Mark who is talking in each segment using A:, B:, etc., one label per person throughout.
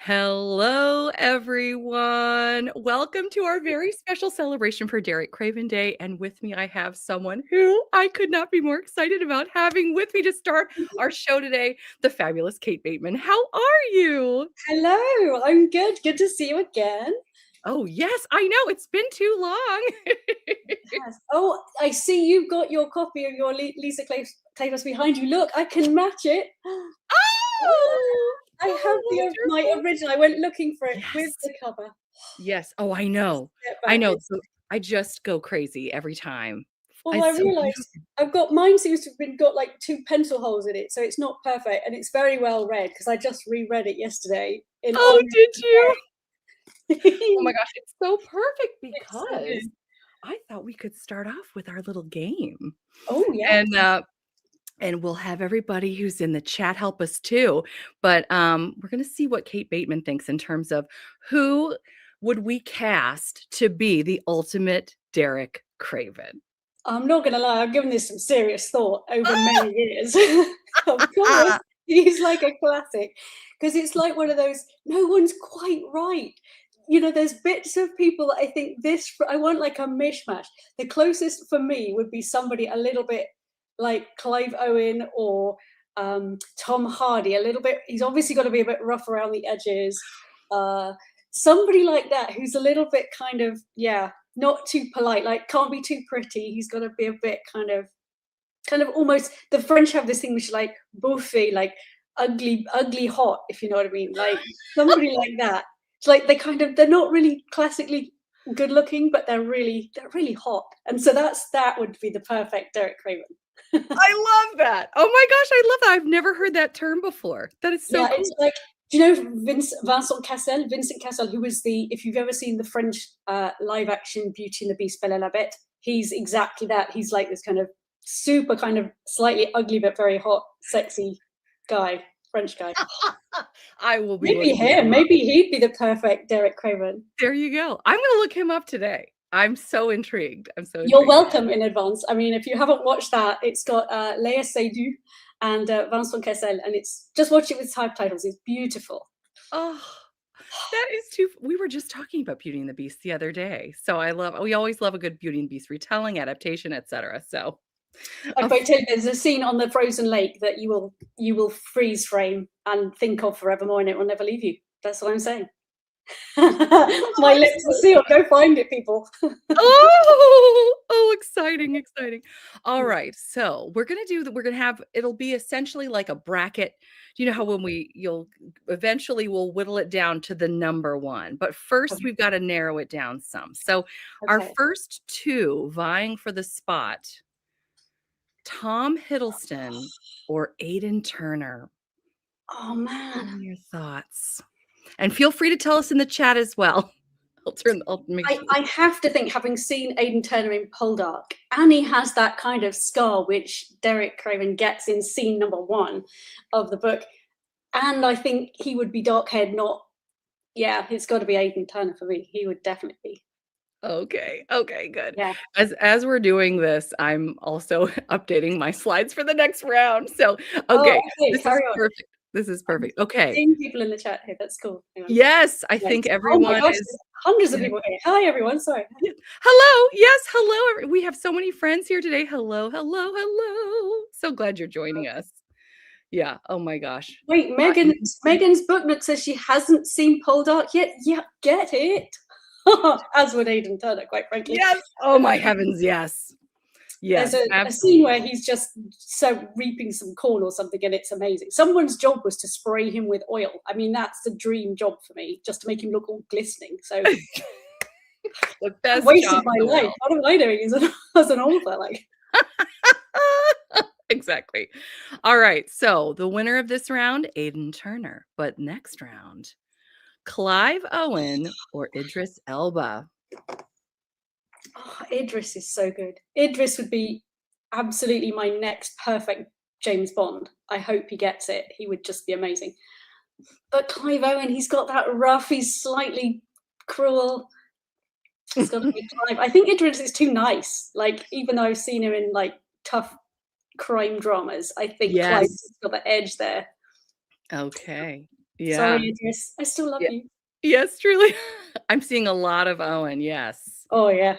A: Hello, everyone. Welcome to our very special celebration for Derek Craven Day. And with me, I have someone who I could not be more excited about having with me to start our show today, the fabulous Kate Bateman. How are you?
B: Hello, I'm good. Good to see you again.
A: Oh, yes, I know. It's been too long.
B: Yes. Oh, I see you've got your copy of your Lisa Kleypas behind you. Look, I can match it.
A: Oh,
B: I have my
A: wonderful.
B: original. I went looking for it with
A: Yes.
B: the cover.
A: Yes. Oh, I know.
B: Step
A: I
B: back.
A: know. So I just go crazy every time.
B: Well, I
A: It's so
B: realised
A: beautiful.
B: I've got mine seems to have got like two pencil holes in it, so it's not perfect, and it's very well read because I just reread it yesterday in
A: Oh,
B: honor
A: did
B: of
A: you?
B: the
A: Oh my
B: day.
A: gosh, it's so perfect
B: It's so
A: because
B: good.
A: I thought we could start off with our little game.
B: Oh yeah.
A: And we'll have everybody who's in the chat help us too. But we're going to see what Kate Bateman thinks in terms of who would we cast to be the ultimate Derek Craven.
B: I'm not gonna lie, I've given this some serious thought over
A: Ah!
B: many years. Of course, he's like a classic because it's like one of those, no one's quite right. You know, there's bits of people that I think I want like a mishmash. The closest for me would be somebody a little bit like Clive Owen or Tom Hardy, a little bit. He's obviously got to be a bit rough around the edges. Uh, Somebody like that who's a little bit kind of, yeah, not too polite, like can't be too pretty. He's got to be a bit kind of almost. The French have this thing which is like buffet, like ugly hot, if you know what I mean. Like somebody like that. It's like they're not really classically good looking, but they're really hot. And so that would be the perfect Derek Craven.
A: I love that. Oh my gosh, I love that. I've never heard that term before. That is so
B: Yeah, it's
A: cool.
B: like, do you know Vincent Cassel? Vincent Cassel, who was if you've ever seen the French live action Beauty and the Beast, Belle et la Bête, he's exactly that. He's like this kind of super kind of slightly ugly but very hot, sexy guy, French guy.
A: I will be
B: Maybe
A: looking
B: him.
A: him up.
B: Maybe he'd be the perfect Derek Craven.
A: There you go. I'm gonna look him up today. I'm so intrigued. I'm so
B: You're
A: intrigued.
B: welcome in advance. I mean, if you haven't watched that, it's got Léa Seydoux and Vincent Cassel, and it's just watch it with subtitles. It's beautiful.
A: Oh, that is too we were just talking about Beauty and the Beast the other day. So we always love a good Beauty and the Beast retelling, adaptation, etc. So,
B: I
A: of
B: quite tell you, there's a scene on the frozen lake that you will freeze frame and think of forevermore, and it will never leave you. That's what I'm saying.
A: oh,
B: My
A: I'm
B: lips are
A: so
B: sealed. Go find it, people.
A: oh, exciting, exciting. All right. So, we're gonna have it'll be essentially like a bracket. You know how when you'll eventually we'll whittle it down to the number one, but first
B: Okay.
A: we've got to narrow it down some. So, our
B: Okay.
A: first two vying for the spot, Tom Hiddleston or Aidan Turner.
B: Oh
A: What
B: man.
A: are your thoughts? And feel free to tell us in the chat as well. I'll make
B: I,
A: sure.
B: I have to think, having seen Aidan Turner in Poldark, and he has that kind of scar which Derek Craven gets in scene number 1 of the book, and I think he would be Darkhead, not. Yeah, it's got to be Aidan Turner for me. He would definitely be.
A: Okay, okay, good.
B: Yeah.
A: As we're doing this, I'm also updating my slides for the next round. So,
B: Oh,
A: okay,
B: okay.
A: this is
B: Carry on.
A: perfect. This is
B: I'm
A: perfect. Okay.
B: seeing people in the chat here. That's cool. Hang on.
A: Yes, I
B: Right.
A: think
B: Oh my
A: everyone
B: gosh,
A: is
B: there's hundreds of
A: yeah,
B: people here. Hi, everyone. Sorry.
A: yeah. Hello. Yes, hello. We have so many friends here today. Hello, hello, hello. So glad you're joining us. Yeah. Oh my gosh.
B: Wait,
A: Aidan
B: Megan's book nook says she hasn't seen Poldark yet. Yeah, get it. As would Aidan Turner, quite frankly.
A: Yes. Oh my heavens, yes.
B: There's
A: Yes,
B: a scene where
A: absolutely.
B: he's just so reaping some corn or something, and it's amazing. Someone's job was to spray him with oil. I mean, that's the dream job for me, just to make him look all glistening. So
A: The
B: I've
A: best
B: wasted
A: job in
B: my
A: the
B: life.
A: world.
B: What am I doing as an author? Like,
A: Exactly. All right. So the winner of this round, Aidan Turner. But next round, Clive Owen or Idris Elba.
B: oh, Idris is so good. Idris would be absolutely my next perfect James Bond. I hope he gets it. He would just be amazing. But Clive Owen, he's got that rough, he's slightly cruel. It's got to be Clive. I think Idris is too nice. Like, even though I've seen him in like tough crime dramas, I think Clive's
A: Yes.
B: got the edge there.
A: Okay. Yeah.
B: Sorry, Idris. I still love
A: Yeah.
B: you.
A: Yes, truly. I'm seeing a lot of Owen, yes.
B: Oh, yeah.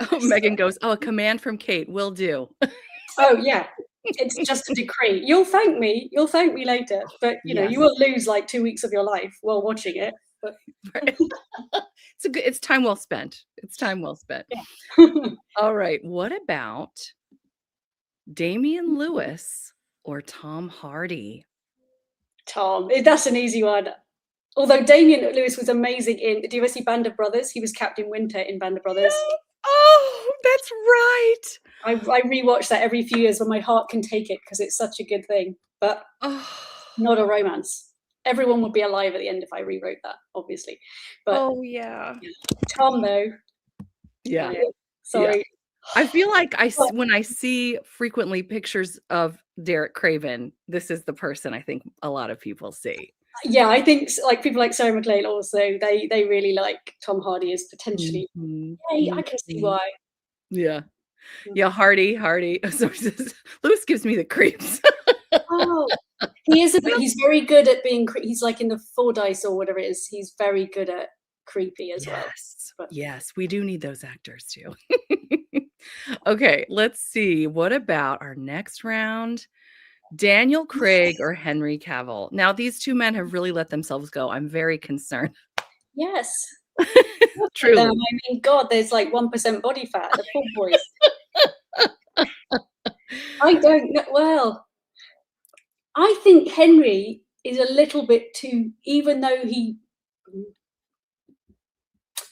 A: Oh, Megan goes, "Oh, a command from Kate, will do."
B: Oh, yeah. It's just a decree. You'll thank me. You'll thank me later. But,
A: Yes.
B: you will lose like 2 weeks of your life while watching it. But
A: Right. It's time well spent. It's time well spent.
B: yeah.
A: All right, what about Damian Lewis or Tom Hardy?
B: Tom. That's an easy one. Although Damian Lewis was amazing in, do you ever see Band of Brothers? He was Captain Winter in Band of Brothers.
A: No. Oh, that's right.
B: I rewatch that every few years when my heart can take it because it's such a good thing. But
A: Oh.
B: not a romance. Everyone would be alive at the end if I rewrote that, obviously. But
A: Oh, yeah.
B: Tom, though,
A: Yeah. Yeah.
B: sorry.
A: I feel like when I see frequently pictures of Derek Craven, this is the person I think a lot of people see.
B: Yeah, I think like people like Sarah McLean also, they really like Tom Hardy as potentially.
A: Mhm.
B: Yeah, I can see why.
A: Yeah. Yeah, Hardy. So Lewis gives me the creeps.
B: Oh, he is he's very good at being he's like in the Four Dice or whatever it is. He's very good at creepy as well. But
A: Yes, we do need those actors too. Okay, let's see. What about our next round? Daniel Craig or Henry Cavill? Now, these two men have really let themselves go. I'm very concerned.
B: yes.
A: Truly.
B: I mean, God, there's like 1% body fat. The poor boys. I don't know. Well, I think Henry is a little bit too, even though he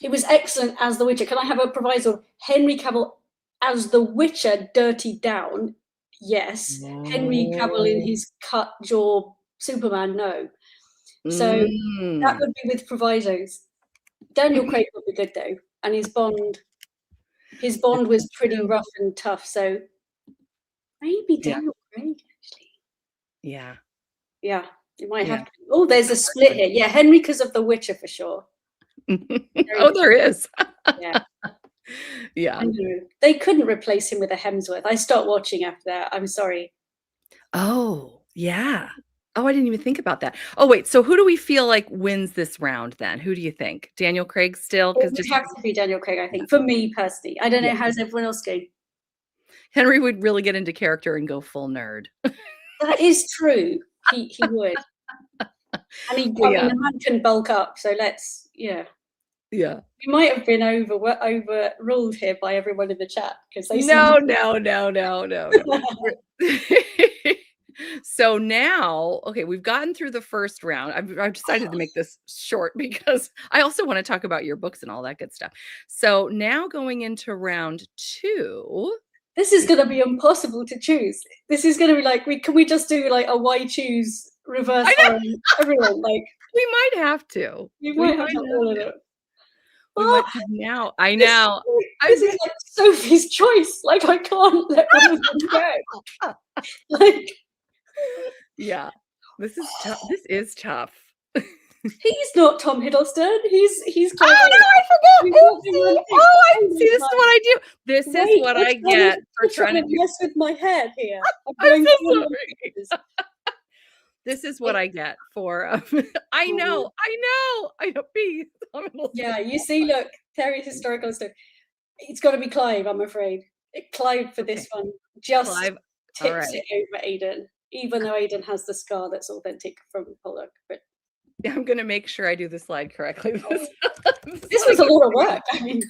B: was excellent as the Witcher. Can I have a proviso? Henry Cavill as the Witcher, dirtied down, yes. Henry Cavill in his cut jaw Superman, no. So that would be with provisos. Daniel Craig would be good though, and his Bond was pretty rough and tough. So maybe Daniel Craig actually.
A: Yeah.
B: Yeah, it might have to. Oh, there's a split here. Yeah, Henry because of The Witcher for sure.
A: Oh, there is.
B: Yeah.
A: Yeah.
B: I know. They couldn't replace him with a Hemsworth. I stopped watching after that. I'm sorry.
A: Oh, yeah. Oh, I didn't even think about that. Oh, wait. So who do we feel like wins this round then? Who do you think? Daniel Craig still?
B: It
A: Because
B: would
A: just
B: have to be Daniel Craig, I think. For me personally. I don't know how's everyone else going.
A: Henry would really get into character and go full nerd.
B: That is true. He would. And I mean, the man can bulk up, so let's,
A: Yeah.
B: We might have been overruled here by everyone in the chat because they
A: No. So now, okay, we've gotten through the first round. I've decided to make this short because I also want to talk about your books and all that good stuff. So now going into round 2.
B: This is going to be impossible to choose. This is going to be like, can we just do like a why choose reverse everyone? Like
A: we might have to.
B: We might have to all of it.
A: Now I know.
B: This is like Sophie's choice. Like I can't let one of them go. Like,
A: yeah, this is tough. This is tough.
B: He's not Tom Hiddleston. He's.
A: Oh no, I forgot. See, this is what I do. This is what I get for trying to
B: mess with my head here.
A: I'm so sorry. This is what I get for. I know. Peace.
B: Yeah, you see, look, Terry's historical stuff. It's got to be Clive, I'm afraid. Clive for this one just tips it over Aidan, even though Aidan has the scar that's authentic from Pollock. But
A: I'm going to make sure I do the slide correctly.
B: This was a lot of work. I mean,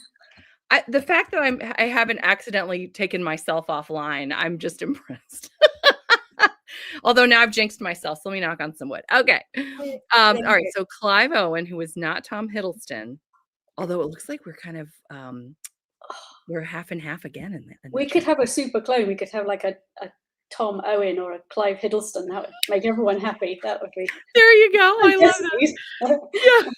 A: the fact that I haven't accidentally taken myself offline, I'm just impressed. Although now I've jinxed myself, so let me knock on some wood. Okay. All right. So Clive Owen, who is not Tom Hiddleston, although it looks like we're kind of we're half and half again. In
B: we could have a super clone. We could have like a Tom Owen or a Clive Hiddleston. That would make everyone happy. That would be.
A: There you go. I love that. Yeah.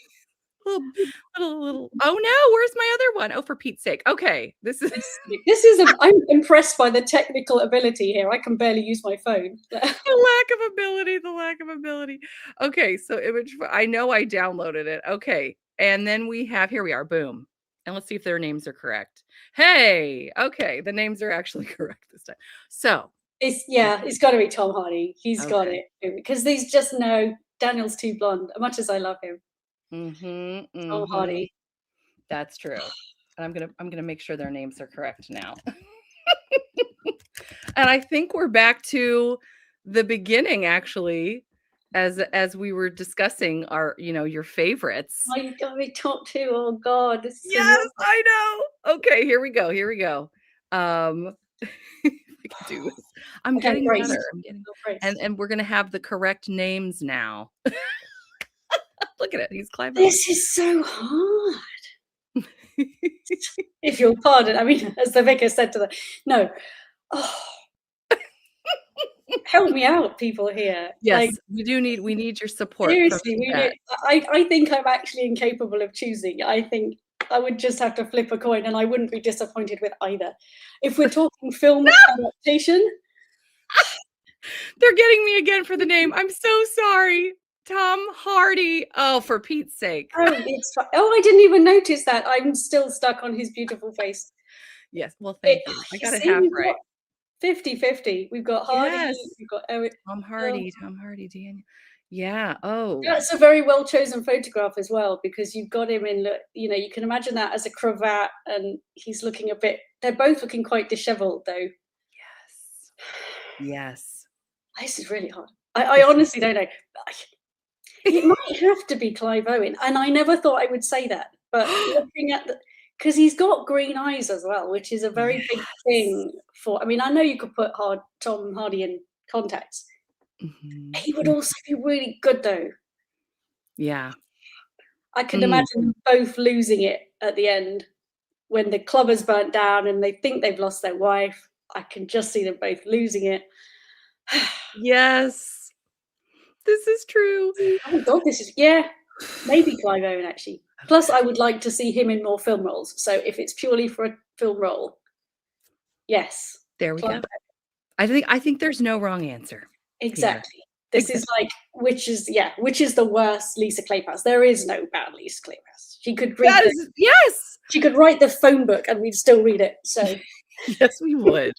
A: Little. Oh no, where's my other one? Oh, for Pete's sake. Okay, this is.
B: I'm impressed by the technical ability here. I can barely use my phone.
A: The lack of ability. Okay, so image. I know I downloaded it. Okay, and then we are. Boom. And let's see if their names are correct. Hey, okay, the names are actually correct this time. So
B: it's got to be Tom Hardy. He's got it because there's just no Daniel's too blonde, much as I love him. Tom Hardy.
A: That's true. And I'm gonna make sure their names are correct now. And I think we're back to the beginning, actually, as we were discussing our, your favorites.
B: Oh, you got me top two. Oh God, this is
A: Yes, I know. Okay, here we go. Here we go. I can do this. I'm getting better. And we're gonna have the correct names now. Look at it. He's climbing.
B: This is so hard. If you'll pardon, I mean, as the vicar said to them, no. Oh. Help me out, people here.
A: Yes, we need your support.
B: Seriously, I think I'm actually incapable of choosing. I think I would just have to flip a coin and I wouldn't be disappointed with either. If we're talking film adaptation.
A: They're getting me again for the name. I'm so sorry. Tom Hardy. Oh, for Pete's sake.
B: Oh, I didn't even notice that. I'm still stuck on his beautiful face.
A: Yes, well, thank you. I got it half right.
B: 50-50. We've got Hardy. Yes. We've got Eric.
A: Tom Hardy, Daniel. Yeah. Oh.
B: That's a very well chosen photograph as well, because you've got him in, you can imagine that as a cravat, and he's looking they're both looking quite disheveled though.
A: Yes.
B: This is really hard. I honestly don't know. It might have to be Clive Owen. And I never thought I would say that, but looking at because he's got green eyes as well, which is a very big thing I mean, I know you could put Tom Hardy in contacts. Mm-hmm. He would also be really good though.
A: Yeah.
B: I could imagine them both losing it at the end when the club has burnt down and they think they've lost their wife. I can just see them both losing it.
A: Yes. This is true.
B: Oh my God, maybe Clive Owen actually. Plus, I would like to see him in more film roles. So if it's purely for a film role, yes.
A: There we go. I think there's no wrong answer.
B: Exactly. This is like, which is the worst Lisa Kleypas? There is no bad Lisa Kleypas. She could read
A: yes.
B: She could write the phone book and we'd still read it. So
A: yes, we would.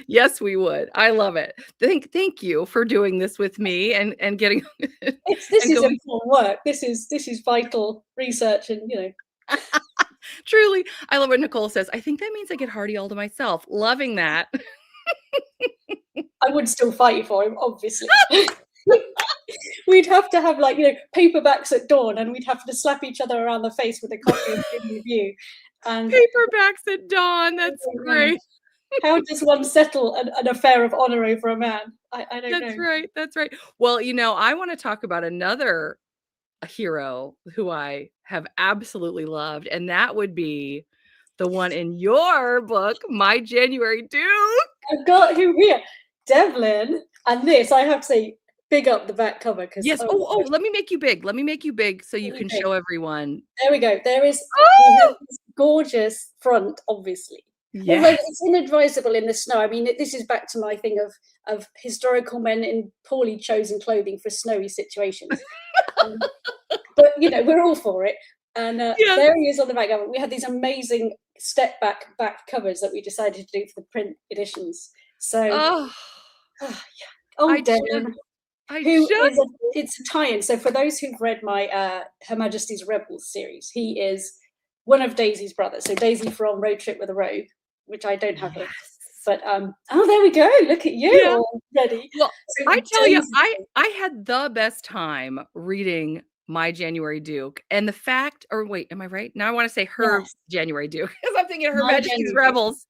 A: Yes, we would. I love it. Thank you for doing this with me and getting.
B: This is important work. This is vital research, and
A: Truly, I love what Nicole says. I think that means I get Hardy all to myself. Loving that.
B: I would still fight you for him, obviously. We'd have to have paperbacks at dawn, and we'd have to slap each other around the face with a copy of the review. And
A: paperbacks at dawn. That's great.
B: How does one settle an affair of honor over a man? I don't know.
A: That's right. Well, I want to talk about another hero who I have absolutely loved, and that would be the one in your book, My January Duke.
B: I've got him here, Devlin, and this I have to say, big up the back cover.
A: Yes. Let me make you big. Let me make you big so you can show everyone.
B: There we go. There is this gorgeous front, obviously.
A: Yes.
B: Although it's inadvisable in the snow. I mean, this is back to my thing of historical men in poorly chosen clothing for snowy situations. But we're all for it. And there he is on the back cover. We had these amazing step back covers that we decided to do for the print editions. So, Devlin, it's a tie-in. So for those who've read my Her Majesty's Rebels series, he is one of Daisy's brothers. So Daisy from Road Trip with a Rogue, which I don't have here. But there we go. Look at you already.
A: Well, so I tell you, I had the best time reading My January Duke, and the fact, or wait, am I right? Now I want to say Her January Duke because I'm thinking Her Majesty's Rebels.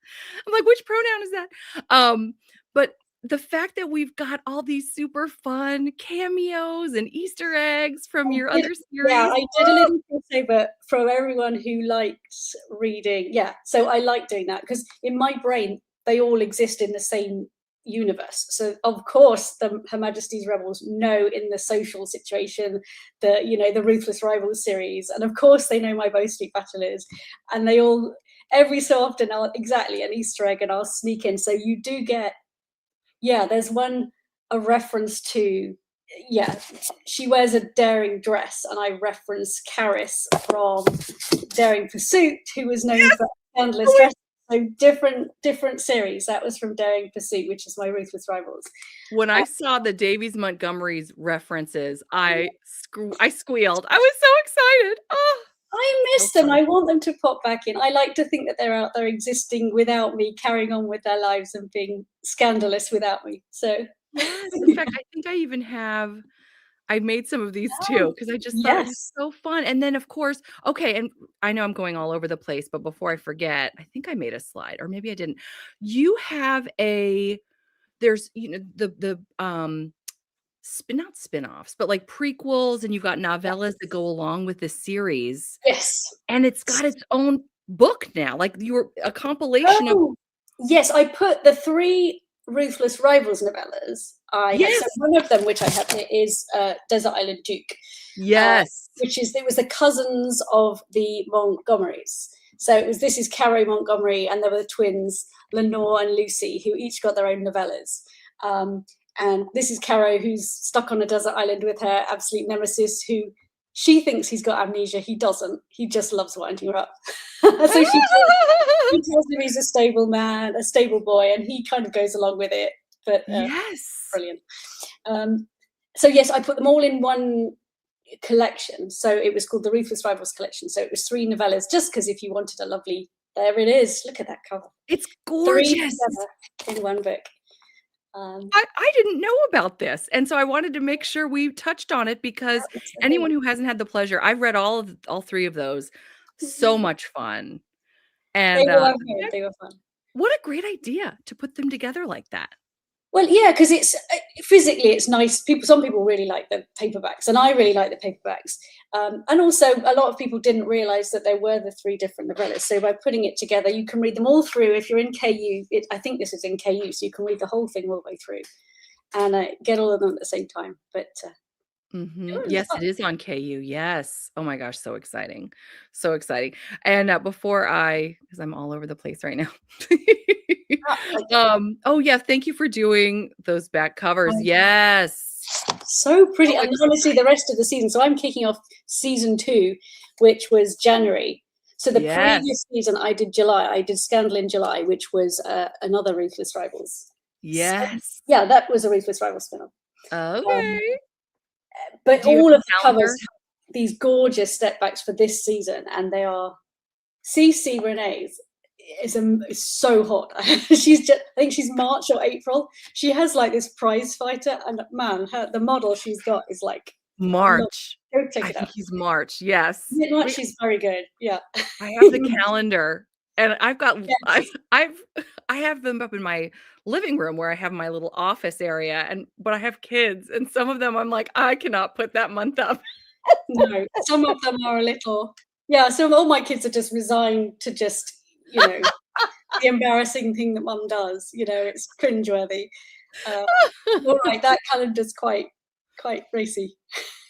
A: I'm like, which pronoun is that? But the fact that we've got all these super fun cameos and Easter eggs from your other series.
B: Yeah, I did a little crossover from everyone who likes reading. Yeah, so I like doing that because in my brain, they all exist in the same universe. So of course, Her Majesty's Rebels know in the social situation, the Ruthless Rivals series, and of course they know my Bow Street Battle is, and they all every so often an Easter egg, and I'll sneak in. So you do get. Yeah, there's a reference to, she wears a daring dress, and I reference Karis from Daring Pursuit, who was known for endless dresses. So different series. That was from Daring Pursuit, which is my Ruthless Rivals.
A: When
B: Uh,
A: I saw the Davies Montgomery's references, I squealed. I was so excited. Oh,
B: I
A: so
B: miss them.
A: fun.
B: I want them to pop back in. I like to think that they're out there existing without me, carrying on with their lives and being scandalous without me. So,
A: Yes, in fact, I think I made some of these
B: oh,
A: too because I just thought it was
B: yes,
A: so fun, and then, of course okay, and I know I'm going all over the place, but before I forget, I think I made a slide, or maybe I didn't. You have a there's, not spin-offs, but, like, prequels, and you've got novellas that go along with the series,
B: yes.
A: and it's got its own book now, like, you're a compilation of
B: Oh, yes, I put the 3 Ruthless Rivals novellas. So
A: yes,
B: one of them, which I have here, is Desert Island Duke, uh,
A: yes,
B: it was the cousins of the Montgomerys. So this is Caro Montgomery, and there were the twins Lenore and Lucy, who each got their own novellas. And this is Caro, who's stuck on a desert island with her absolute nemesis, who she thinks he's got amnesia. He doesn't. He just loves winding her up. So she tells him he's a stable man, a stable boy, and he kind of goes along with it. But
A: Yes.
B: brilliant. So yes, I put them all in one collection. So it was called the Ruthless Rivals collection. So it was 3 novellas, just because if you wanted a lovely, there it is. Look at that cover.
A: It's
B: 3
A: gorgeous.
B: together in one book.
A: I didn't know about this, and so I wanted to make sure we touched on it because
B: That was the
A: anyone
B: thing.
A: who hasn't had the pleasure I've read all 3 of those. So
B: Mhm.
A: much fun,
B: They
A: and,
B: were good. They were fun.
A: what a great idea to put them together like that.
B: Well, yeah, because it's physically it's nice. Some people really like the paperbacks, and I really like the paperbacks. And also, a lot of people didn't realise that there were the 3 different novellas. So by putting it together, you can read them all through. If you're in KU, I think this is in KU, so you can read the whole thing all the way through and get all of them at the same time. But
A: Mhm.
B: it was
A: Yes,
B: fun.
A: it is on KU, yes. Oh my gosh, so exciting. So exciting. And, before I, because 'cause I'm all over the place right now.
B: Like,
A: Oh, yeah, thank you for doing those back covers. Yes.
B: so pretty.
A: So
B: And honestly, the
A: exciting.
B: rest of the season. So I'm kicking off season 2, which was January. So the
A: Yes.
B: previous season, I did July. I did Scandal in July, which was another Ruthless Rivals. So
A: Yes.
B: yeah, that was a Ruthless Rivals spin-off. Um,
A: Okay.
B: but
A: Do you have
B: all of
A: a
B: the covers
A: calendar?
B: have these gorgeous step backs for this season, and they are CC Renee's is so hot. She's just, I think she's March or April. She has like this prize fighter, and man, the model she's got is like, look,
A: March.
B: go check
A: I
B: it
A: think
B: out.
A: he's March, yes.
B: You know what?
A: We
B: She's very good. Yeah.
A: I have the calendar, and I've got
B: Yes.
A: I have them up in my living room where I have my little office area, but I have kids, and some of them I'm like, "I cannot put that month up."
B: No, some of them are a little, yeah, so all my kids are just resigned to just, you know, the embarrassing thing that mum does, it's cringeworthy. Uh, you're right, that calendar's quite racy.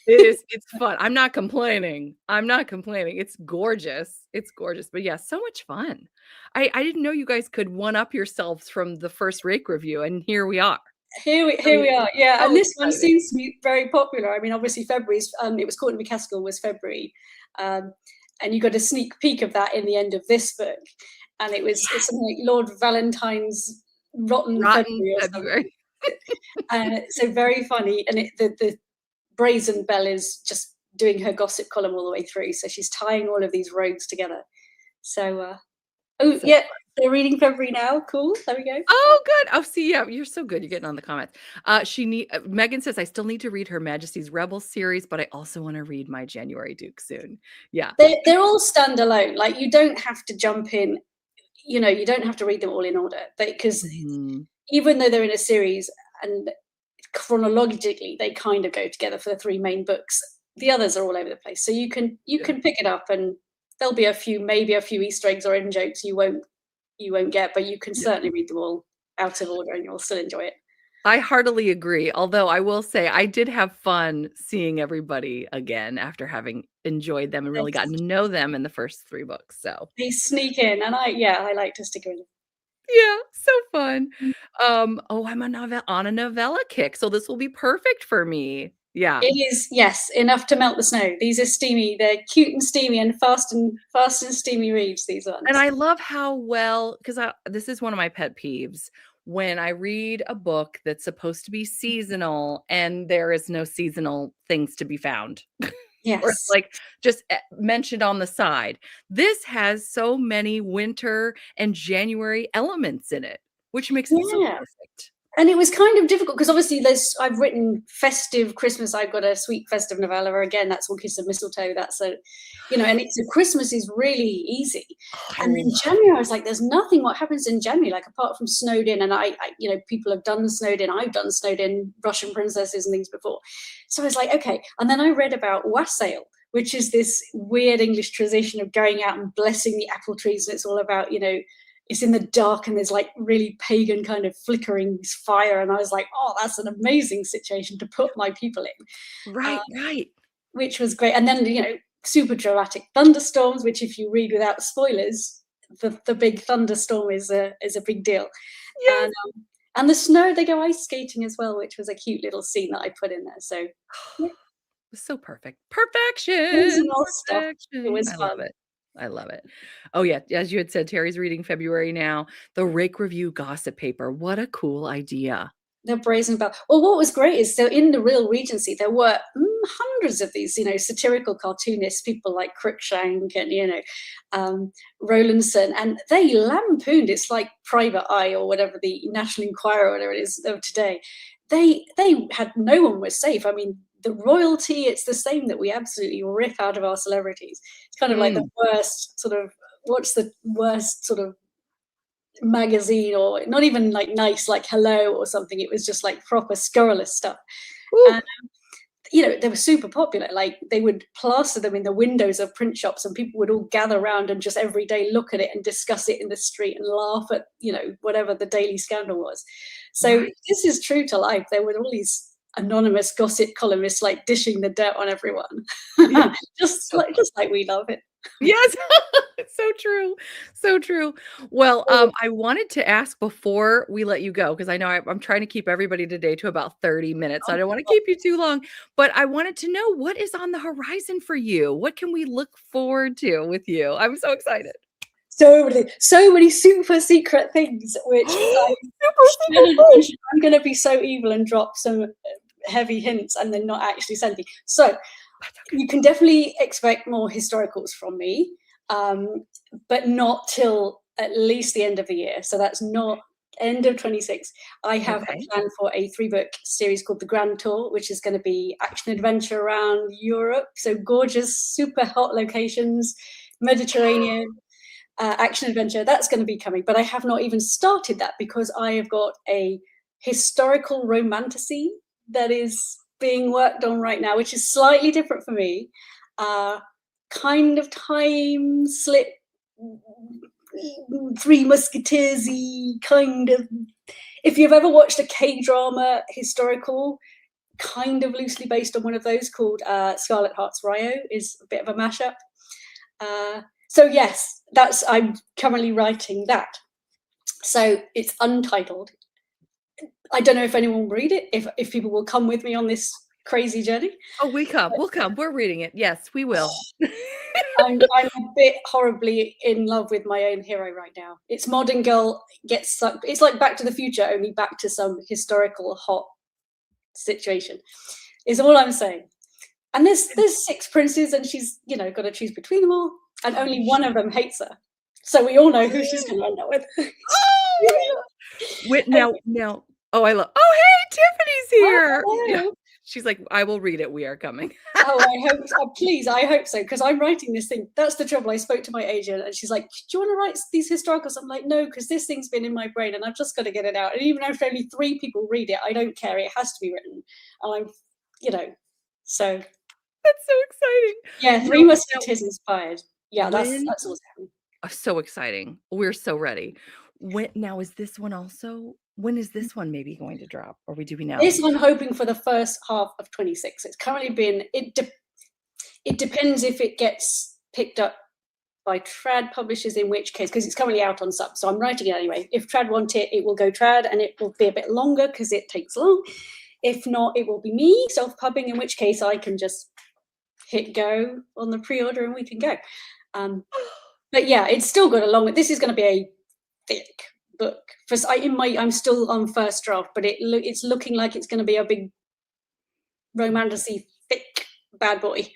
A: It's fun. I'm not complaining. I'm not complaining. It's gorgeous. It's gorgeous, but yeah, so much fun. I didn't know you guys could one up yourselves from the first Rake review, and here we are.
B: Here
A: So
B: we are, yeah, and
A: so
B: this one
A: exciting.
B: seems to be very popular. I mean, obviously February's, it was Courtney McCaskill was February, um, and you got a sneak peek of that in the end of this book, and it's
A: Yes,
B: something like Lord Valentine's Rotten
A: rotten
B: February or something.
A: February.
B: So very funny, and the brazen Belle is just doing her gossip column all the way through, so she's tying all of these rogues together. So, oh
A: So
B: yeah, they're reading February now. Cool. There we go.
A: oh, good. Oh, see, yeah, you're so good. You're getting on the comments. Megan says, "I still need to read Her Majesty's Rebel series, but I also wanna read my January Duke soon." Yeah.
B: They're all standalone. Like you don't have to jump in. You don't have to read them all in order, because
A: Mhm.
B: even though they're in a series and chronologically they kind of go together for the 3 main books, the others are all over the place. So you
A: Yeah.
B: can pick it up, and there'll be maybe a few Easter eggs or in jokes you won't get, but you can
A: Yeah.
B: certainly read them all out of order and you'll still enjoy it.
A: I heartily agree, although I will say I did have fun seeing everybody again after having enjoyed them and really gotten
B: Yes.
A: to know them in the first 3 books, so
B: They sneak in, and I like to stick in.
A: yeah, so fun. Oh, I'm on a novella kick, so this will be perfect for me. Yeah.
B: It is, yes, enough to melt the snow. These are steamy. They're cute and steamy and fast and steamy reads, these
A: And
B: ones.
A: I love how well, because this is one of my pet peeves, when I read a book that's supposed to be seasonal and there is no seasonal things to be found. Or it's
B: Yes.
A: like just mentioned on the side. This has so many winter and January elements in it, which makes it so
B: Yeah.
A: perfect.
B: And it was kind of difficult because obviously I've written festive Christmas. I've got a sweet festive novella. Again, that's All Kiss of Mistletoe. That's a, and it's a Christmas is really easy.
A: Oh, I
B: And then
A: love
B: January, I was like, there's nothing what happens in January, like apart from snowed in. And people have done snowed in. I've done snowed in Russian princesses and things before. So I was like, okay. And then I read about wassail, which is this weird English tradition of going out and blessing the apple trees. And it's all about, it's in the dark and there's like really pagan kind of flickering fire. And I was like, oh, that's an amazing situation to put my people in,
A: Right, right.
B: which was great. And then, super dramatic thunderstorms, which if you read without spoilers, the big thunderstorm is a big deal.
A: Yes.
B: And the snow, they go ice skating as well, which was a cute little scene that I put in there. So yeah,
A: So perfect. Perfection.
B: seasonal stuff. It
A: Perfection.
B: was
A: I love
B: fun.
A: it. I love it. Oh, yeah. As you had said, Terry's reading February now. The Rake Review gossip paper. What a cool idea.
B: The Brazen Bell. Well, what was great is, so in the real Regency, there were hundreds of these, satirical cartoonists, people like Cruikshank and, Rowlandson, and they lampooned. It's like Private Eye or whatever, the National Enquirer or whatever it is of today. They had, no one was safe. I mean, the royalty, it's the same that we absolutely rip out of our celebrities. It's kind of like the worst sort of, what's the worst sort of magazine, or not even like nice, like Hello or something. It was just like proper scurrilous stuff.
A: Ooh.
B: And they were super popular. Like they would plaster them in the windows of print shops and people would all gather around and just every day look at it and discuss it in the street and laugh at, whatever the daily scandal was. So
A: Right.
B: this is true to life. There were all these anonymous gossip columnists like dishing the dirt on everyone.
A: Yeah.
B: just
A: So
B: like we love it.
A: yes. It's so true. So true. Well, I wanted to ask before we let you go, because I know I'm trying to keep everybody today to about 30 minutes. I don't want to keep you too long, but I wanted to know what is on the horizon for you? What can we look forward to with you? I'm so excited.
B: So many super secret things, which I'm going to be so evil and drop some heavy hints and then not actually say anything. So you can definitely expect more historicals from me, but not till at least the end of the year. So that's not end of 26. I have a plan for a 3-book series called The Grand Tour, which is going to be action adventure around Europe. So gorgeous, super hot locations, Mediterranean. Action adventure, that's going to be coming, but I have not even started that because I have got a historical romantasy that is being worked on right now, which is slightly different for me. Kind of time slip, Three Musketeers-y kind of. If you've ever watched a K-drama historical, kind of loosely based on one of those called Scarlet Heart's Rio, is a bit of a mashup. So yes, I'm currently writing that. So it's untitled. I don't know if anyone will read it, if people will come with me on this crazy journey.
A: Oh, we'll come. We're reading it. Yes, we will.
B: I'm a bit horribly in love with my own hero right now. It's modern girl gets sucked. It's like Back to the Future, only back to some historical hot situation. Is all I'm saying. And there's 6 princes, and she's got to choose between them all, and only one of them hates her. So we all know who she's going to end up with.
A: Wait, now. Oh, I love. Oh, hey, Tiffany's here.
B: Oh,
A: yeah. She's like, I will read it. We are coming.
B: Oh, I hope so. Please, I hope so, because I'm writing this thing. That's the trouble. I spoke to my agent, and she's like, "Do you want to write these historicals?" I'm like, "No, because this thing's been in my brain, and I've just got to get it out. And even if only 3 people read it, I don't care. It has to be written." And so.
A: That's so exciting.
B: Yeah, 3 Musketeers inspired. Yeah, that's what's happening.
A: So exciting. We're so ready. Now is this one also? When is this one maybe going to drop? Or do we know?
B: This one hoping for the first half of 26. It's currently been. It depends if it gets picked up by Trad publishers, in which case, because it's currently out on sub, so I'm writing it anyway. If Trad want it, it will go Trad, and it will be a bit longer because it takes long. If not, it will be me self-pubbing, in which case I can just hit go on the pre-order and we can go. But yeah, it's still got a long. This is going to be a thick book. I'm still on first draft, but it's looking like it's going to be a big romantic-y, thick bad boy.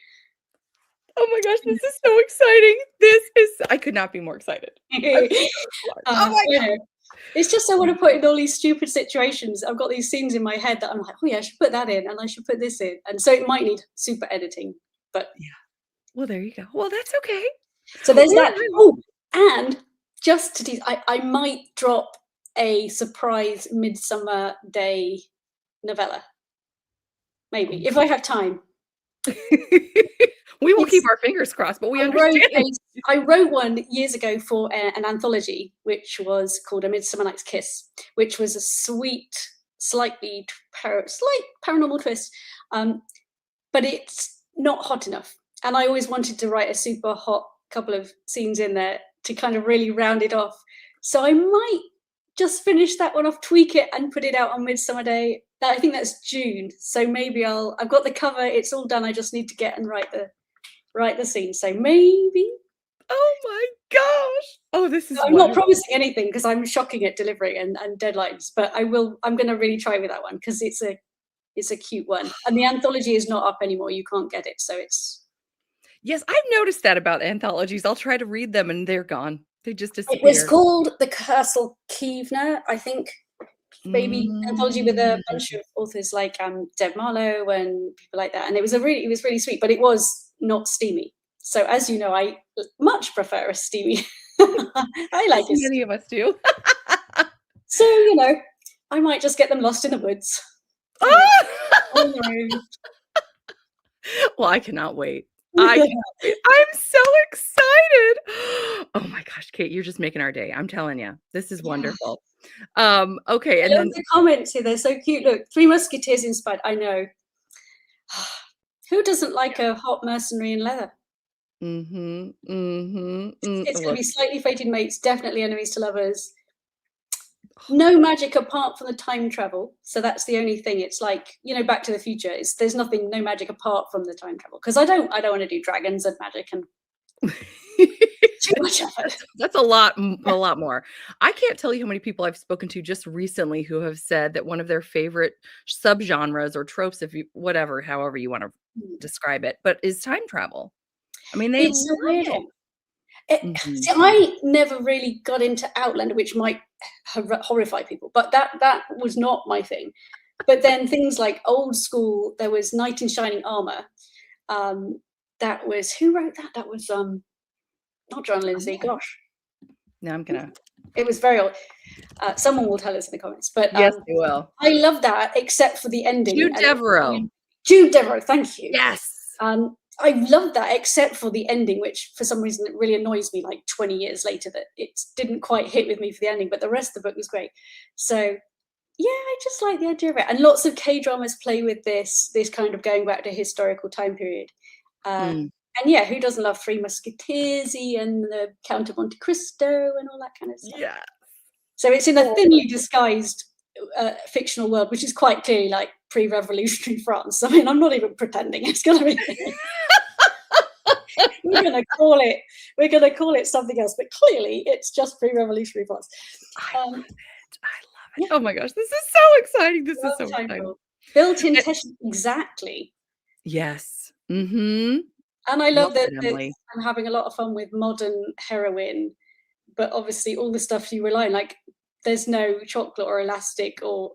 A: Oh my gosh, this is so exciting. I could not be more excited. Oh my God.
B: It's just I want to put in all these stupid situations. I've got these scenes in my head that I'm like, oh yeah, I should put that in and I should put this in. And so it might need super editing, but
A: yeah. Well, there you go. Well, that's okay.
B: So there's that. Oh, and just to tease, I might drop a surprise Midsummer Day novella. Maybe, if I have time.
A: We will keep our fingers crossed, but we understand.
B: I wrote one years ago for an anthology, which was called A Midsummer Night's Kiss, which was a sweet, slight paranormal twist, but it's not hot enough. And I always wanted to write a super hot couple of scenes in there to kind of really round it off. So I might just finish that one off, tweak it, and put it out on Midsummer Day. I think that's June. So maybe I've got the cover, it's all done. I just need to get and write the scene. So maybe.
A: Oh my gosh. Oh, this is
B: I'm not promising anything because I'm shocking at delivery and deadlines, but I'm going to really try with that one because it's a cute one. And the anthology is not up anymore. You can't get it. So it's.
A: Yes, I've noticed that about anthologies. I'll try to read them and they're gone. They just disappear.
B: It was called The Castle Keevener, I think. Baby anthology with a bunch of authors like Deb Marlowe and people like that. And it was really sweet, but it was not steamy. So as you know, I much prefer a steamy. I like it.
A: Many of us do.
B: So, I might just get them lost in the woods.
A: Well, I cannot wait. I'm so excited. Oh my gosh, Kate, you're just making our day. I'm telling you, this is wonderful. Okay. And then
B: the comments here, they're so cute. Look, Three Musketeers inspired. I know. Who doesn't like a hot mercenary in leather? It's going to be slightly fated mates, definitely enemies to lovers. No magic apart from the time travel. So that's the only thing. It's like, Back to the Future. There's no magic apart from the time travel. Because I don't want to do dragons and magic and too much effort.
A: That's a lot more. I can't tell you how many people I've spoken to just recently who have said that one of their favorite subgenres or tropes, however you want to describe it, but is time travel. I mean, it's
B: weird. See, I never really got into Outlander, which might horrify people, but that was not my thing. But then things like old school, there was Knight in Shining Armor. That was, who wrote that? That was not John Lindsay. Gosh.
A: No, I'm gonna.
B: It was very old. Someone will tell us in the comments. But
A: yes, they will.
B: I love that, except for the ending.
A: Jude Devereaux.
B: Thank you.
A: Yes.
B: I love that, except for the ending, which for some reason it really annoys me. Like 20 years later, that it didn't quite hit with me for the ending, but the rest of the book was great. So yeah, I just like the idea of it, and lots of K-dramas play with this kind of going back to historical time period. And yeah, who doesn't love Three Musketeers and the Count of Monte Cristo and all that kind of stuff?
A: Yeah. So
B: it's in a thinly disguised fictional world, which is quite clearly like pre-revolutionary France. I mean, I'm not even pretending it's going to be. We're going to call it something else, but clearly it's just pre-revolutionary France.
A: I love it. Yeah. Oh my gosh, this is so exciting. This is so exciting.
B: Built-in tension, exactly.
A: Yes.
B: And I love that I'm having a lot of fun with modern heroine, but obviously all the stuff you rely on, like there's no chocolate or elastic or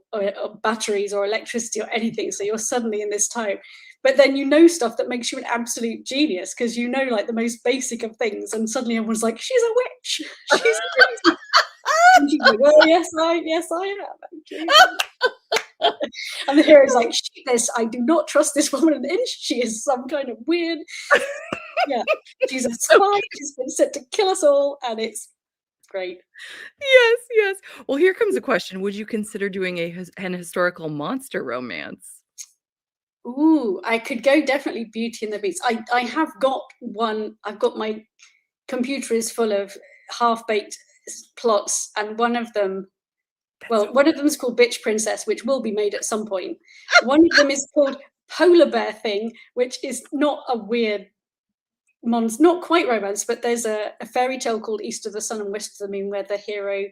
B: batteries or electricity or anything. So you're suddenly in this time. But then stuff that makes you an absolute genius because like the most basic of things. And suddenly everyone's like, she's a witch. She's crazy. And she's like, well, yes, I am. And the hero's like, I do not trust this woman an inch. She is some kind of weird. Yeah, she's a spy. She's been sent to kill us all. And it's great.
A: Yes. Well, here comes a question. Would you consider doing an historical monster romance?
B: Ooh, I could go definitely Beauty and the Beast. I have got one. I've got my computer is full of half-baked plots, and one of them
A: That's
B: Well,
A: so
B: one of them is called Bitch Princess, which will be made at some point. One of them is called Polar Bear Thing, which is not a weird not quite romance, but there's a fairy tale called East of the Sun and West of the Moon where the hero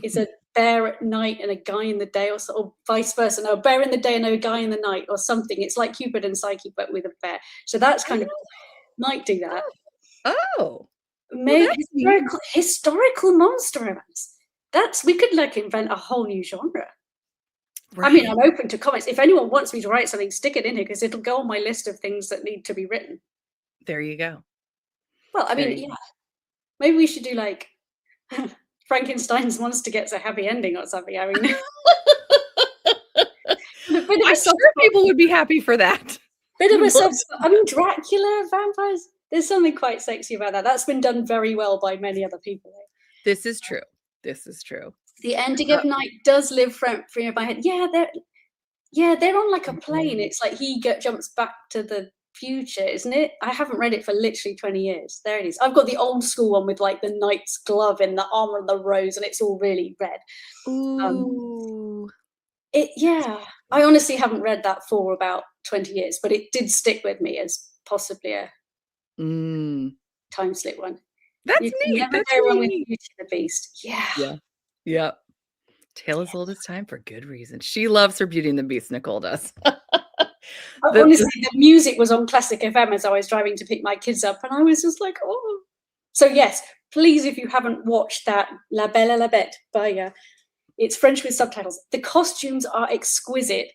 B: is a bear at night and a guy in the day, or vice versa. No, a bear in the day and a guy in the night, or something. It's like Cupid and Psyche, but with a bear. So that's kind of might do that.
A: Oh. Well,
B: Maybe
A: that's neat.
B: historical monster romance. We could like invent a whole new genre. I mean,
A: Right.
B: I'm open to comments. If anyone wants me to write something, stick it in here because it'll go on my list of things that need to be written.
A: There you go.
B: Well, I
A: There
B: mean,
A: you
B: yeah, maybe we should do like Frankenstein's monster gets a happy ending or something. I mean, a bit of a
A: I'm sure people would be happy for that.
B: I mean, Dracula, vampires. There's something quite sexy about that. That's been done very well by many other people.
A: This is true. This is true.
B: The ending of Night does live free in my head. They're on like a plane. It's like he jumps back to the future, isn't it? I haven't read it for literally 20 years. There it is. I've got the old school one with like the knight's glove and the armor and the rose, and it's all really red.
A: Ooh.
B: I honestly haven't read that for about 20 years, but it did stick with me as possibly a time slip one.
A: That's
B: You can
A: neat.
B: never
A: That's
B: go wrong
A: really
B: with
A: neat.
B: Beauty and the Beast. Yeah.
A: Yeah. Yeah. Tale as old as time for good reason. She loves her Beauty and the Beast, Nicole does.
B: Honestly, the music was on Classic FM as I was driving to pick my kids up, and I was just like, oh. So yes, please, if you haven't watched that La Belle et la Bête by it's French with subtitles. The costumes are exquisite.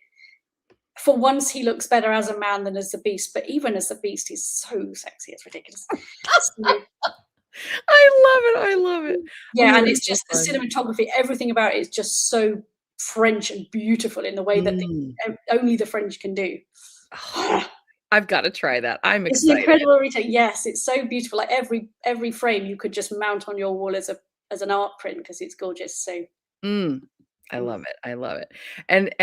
B: For once, he looks better as a man than as the Beast, but even as the Beast, he's so sexy, it's ridiculous. So,
A: I love it. I love it.
B: yeah,
A: Oh,
B: and
A: it's
B: it's
A: so
B: just the
A: fun.
B: cinematography, everything about it is just so French and beautiful in the way that only the French can do.
A: Oh, I've got to try that. I'm
B: It's an
A: excited.
B: incredible retake. Yes, it's so beautiful. Like every frame you could just mount on your wall as an art print because it's gorgeous. So
A: I love it. I love it. And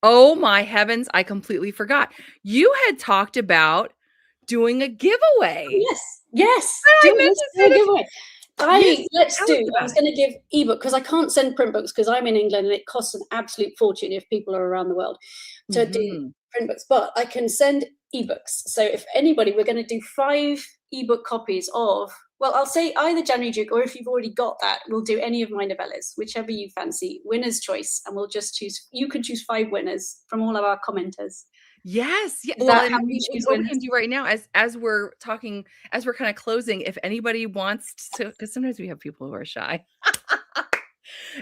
A: oh my heavens, I completely forgot. You had talked about doing a giveaway.
B: yes.
A: I meant
B: Let's
A: to
B: do
A: say
B: a
A: that.
B: giveaway.
A: Yes, tell us
B: I
A: about
B: was
A: it.
B: going to give ebook because I can't send print books because I'm in England and it costs an absolute fortune if people are around the world to do print books. But I can send ebooks. So if anybody, we're going to do 5 ebook copies of. Well, I'll say either January Duke, or if you've already got that, we'll do any of my novellas, whichever you fancy. Winner's choice, and we'll just choose. You can choose 5 winners from all of our commenters.
A: Yes. Yeah.
B: Is
A: Well,
B: that
A: and
B: how we choose
A: what we
B: winners?
A: can do right now as we're talking, as we're kind of closing, if anybody wants to, because sometimes we have people who are shy.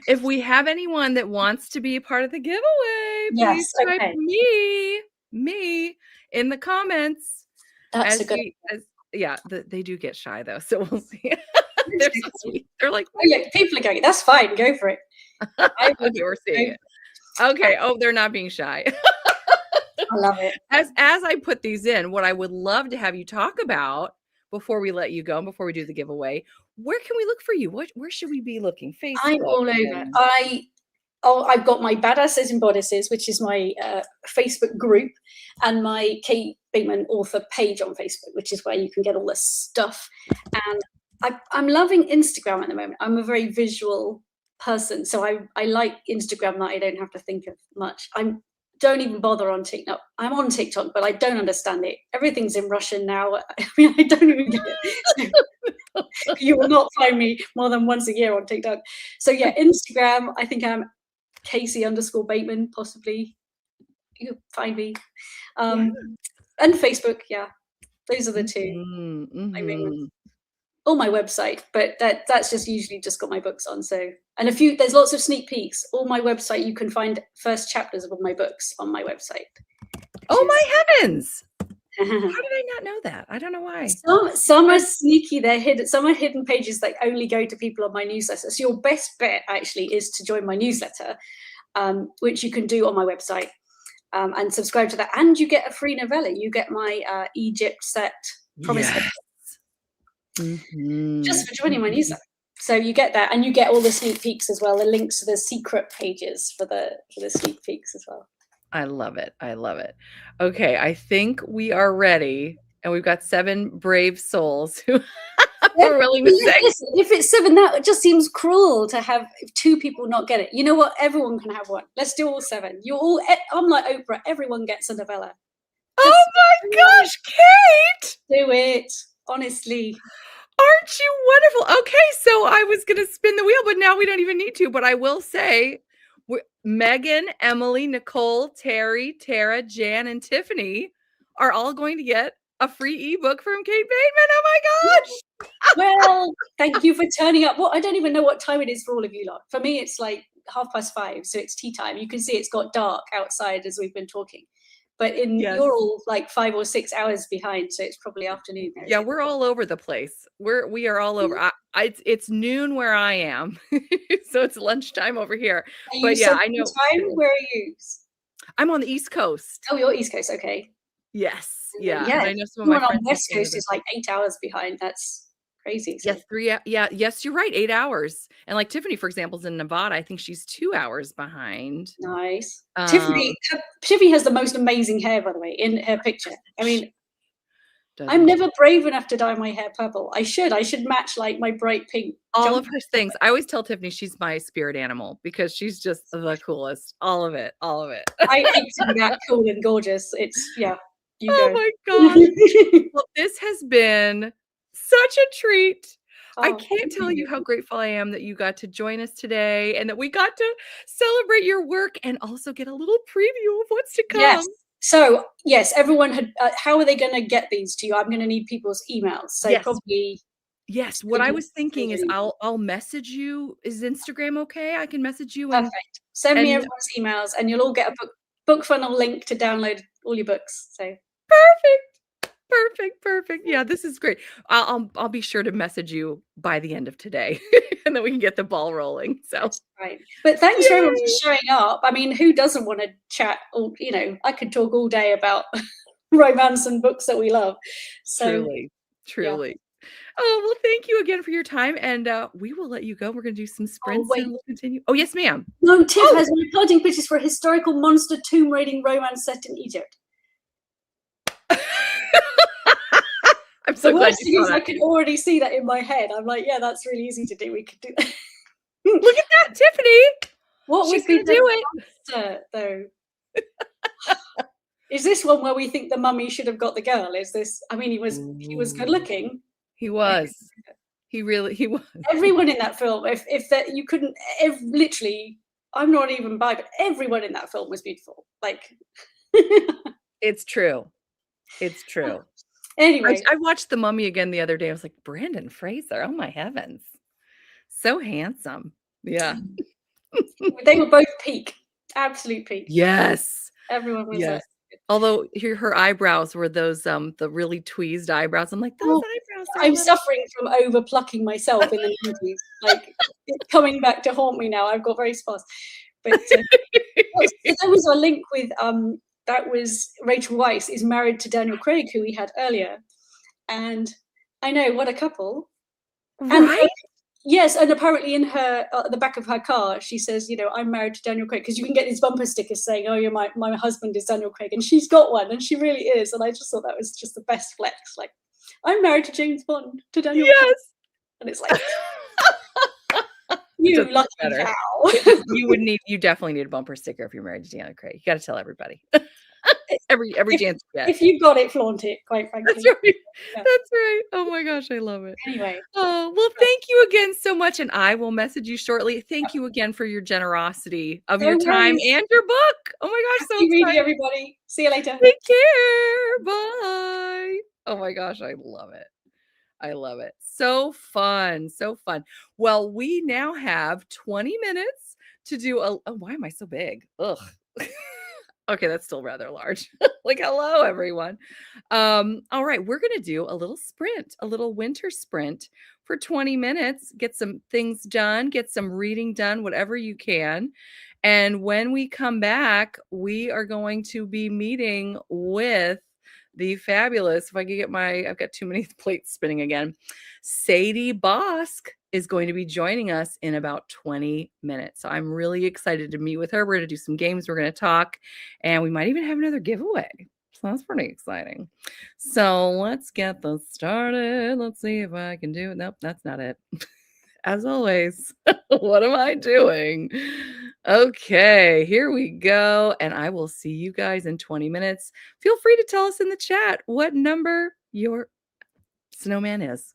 A: If we have anyone that wants to be a part of the giveaway,
B: Yes.
A: please type
B: Okay.
A: me in the comments.
B: That's a good.
A: They do get shy though, so we'll see. They're so sweet. They're like,
B: Oh, yeah, people are going. That's fine. Go for it.
A: okay, we're seeing it. Okay. Oh, they're not being shy.
B: I love it.
A: As I put these in, what I would love to have you talk about before we let you go and before we do the giveaway, where can we look for you? Where should we be looking?
B: I'm
A: Facebook.
B: all over. I've got my Badasses and Bodices, which is my Facebook group, and my Kate Bateman author page on Facebook, which is where you can get all this stuff. And I'm loving Instagram at the moment. I'm a very visual person, so I like Instagram that I don't have to think of much. Don't even bother on TikTok. I'm on TikTok, but I don't understand it. Everything's in Russian now. I mean, I don't even get it. So you will not find me more than once a year on TikTok. So yeah, Instagram, I think I'm Casey_Bateman, possibly. You can find me. And Facebook, yeah. Those are the 2. I mean, or my website, but that's just usually just got my books on. So, and there's lots of sneak peeks. On my website, you can find first chapters of all my books on my website.
A: Oh my heavens! How did I not know that? I don't know why.
B: Some are sneaky. They're hidden. Some are hidden pages that only go to people on my newsletter. So your best bet actually is to join my newsletter, which you can do on my website, and subscribe to that. And you get a free novella. You get my Egypt set promise book. Just for joining my newsletter. So you get that, and you get all the sneak peeks as well, the links to the secret pages for the sneak peeks as well.
A: I love it. I love it. Okay, I think we are ready, and we've got 7 brave souls who We're willing to say.
B: Listen, if it's 7, that just seems cruel to have 2 people not get it. You know what? Everyone can have one. Let's do all 7. I'm like Oprah. Everyone gets a novella.
A: Oh my gosh, Kate!
B: Do it, honestly.
A: Aren't you wonderful? Okay, so I was going to spin the wheel, but now we don't even need to. But I will say, Megan, Emily, Nicole, Terry, Tara, Jan, and Tiffany are all going to get a free ebook from Kate Bateman. Oh my gosh!
B: Well, thank you for turning up. Well, I don't even know what time it is for all of you lot. For me, it's like 5:30, so it's tea time. You can see it's got dark outside as we've been talking. But you're all like 5 or 6 hours behind, so it's probably afternoon there.
A: Yeah, we're all over the place. We are all over. It's noon where I am, so it's lunchtime over here. But yeah, I know.
B: Time? Where are you?
A: I'm on the East Coast.
B: Oh, you're East Coast. Okay.
A: Yes. Yeah.
B: Yeah.
A: And I know some of my friends
B: on West Coast is like 8 hours behind. That's crazy.
A: So. Yes, 3. Yeah. Yes, you're right. 8 hours. And like Tiffany, for example, is in Nevada. I think she's 2 hours behind.
B: Nice. Tiffany has the most amazing hair, by the way, in her picture. I mean, I'm never brave enough to dye my hair purple. I should match like my bright pink.
A: All of her things. I always tell Tiffany she's my spirit animal because she's just the coolest. All of it. All of it.
B: I hate to be that cool and gorgeous. It's You
A: go. My gosh. Well, this has been such a treat. I can't tell you how grateful I am that you got to join us today and that we got to celebrate your work and also get a little preview of what's to come.
B: Yes. So, yes, everyone had, how are they going to get these to you? I'm going to need people's emails. So probably.
A: Yes. What I was thinking is I'll message you. Is Instagram okay? I can message you.
B: Perfect. Send me everyone's emails and you'll all get a book funnel link to download all your books. So
A: perfect. Yeah, this is great. I'll be sure to message you by the end of today and then we can get the ball rolling. So
B: that's right. But thanks very much for showing up. I mean, who doesn't want to chat? Or I could talk all day about romance and books that we love. So
A: truly. Yeah. Oh, well, thank you again for your time. And we will let you go. We're going to do some sprints and we'll continue. Oh, yes, ma'am.
B: No, Tiff has recording pictures for a historical monster tomb raiding romance set in Egypt.
A: I'm so glad you saw that.
B: I could already see that in my head. I'm like, yeah, that's really easy to do. We could do that.
A: Look at that, Tiffany.
B: What would be the monster, though? Is this one where we think the mummy should have got the girl? Is this? I mean, he was good looking.
A: He was. He was.
B: Everyone in that film, if that you couldn't, literally, I'm not even bi, but everyone in that film was beautiful. Like,
A: it's true. It's true.
B: Anyway,
A: I watched The Mummy again the other day. I was like, Brandon Fraser. Oh my heavens, so handsome. Yeah,
B: they were both peak, absolute peak.
A: Yes,
B: everyone was.
A: Yes. Although her eyebrows were those the really tweezed eyebrows. I'm like, those eyebrows.
B: I'm suffering from over plucking myself in the 90s. Like it's coming back to haunt me now. I've got very sparse. But there was a link with that was Rachel Weisz is married to Daniel Craig, who we had earlier. And I know, what a couple.
A: Right?
B: And, yes, and apparently in her the back of her car, she says, I'm married to Daniel Craig, because you can get these bumper stickers saying, oh, you're my husband is Daniel Craig, and she's got one, and she really is. And I just thought that was just the best flex. Like, I'm married to James Bond, to Daniel Craig. And it's like, you lucky cow.
A: You definitely need a bumper sticker if you're married to Daniel Craig. You got to tell everybody. every chance you get.
B: If you've got it, flaunt it, quite frankly.
A: That's right. Yeah. That's right. Oh my gosh, I love it.
B: Anyway.
A: Oh, well, thank you again so much. And I will message you shortly. Thank you again for your generosity of your time and your book. Oh my gosh, so
B: excited. Reading, everybody. See you later.
A: Take care. Bye. Oh my gosh, I love it. I love it. So fun. So fun. Well, we now have 20 minutes to do why am I so big? Ugh. Okay, that's still rather large. Like, hello, everyone. All right, we're going to do a little sprint, a little winter sprint for 20 minutes. Get some things done, get some reading done, whatever you can. And when we come back, we are going to be meeting with the fabulous, if I could get I've got too many plates spinning again. Sadie Bosque is going to be joining us in about 20 minutes. So I'm really excited to meet with her. We're going to do some games. We're going to talk, and we might even have another giveaway. So that's pretty exciting. So let's get this started. Let's see if I can do it. Nope, that's not it. As always, what am I doing? Okay, here we go. And I will see you guys in 20 minutes. Feel free to tell us in the chat what number your snowman is.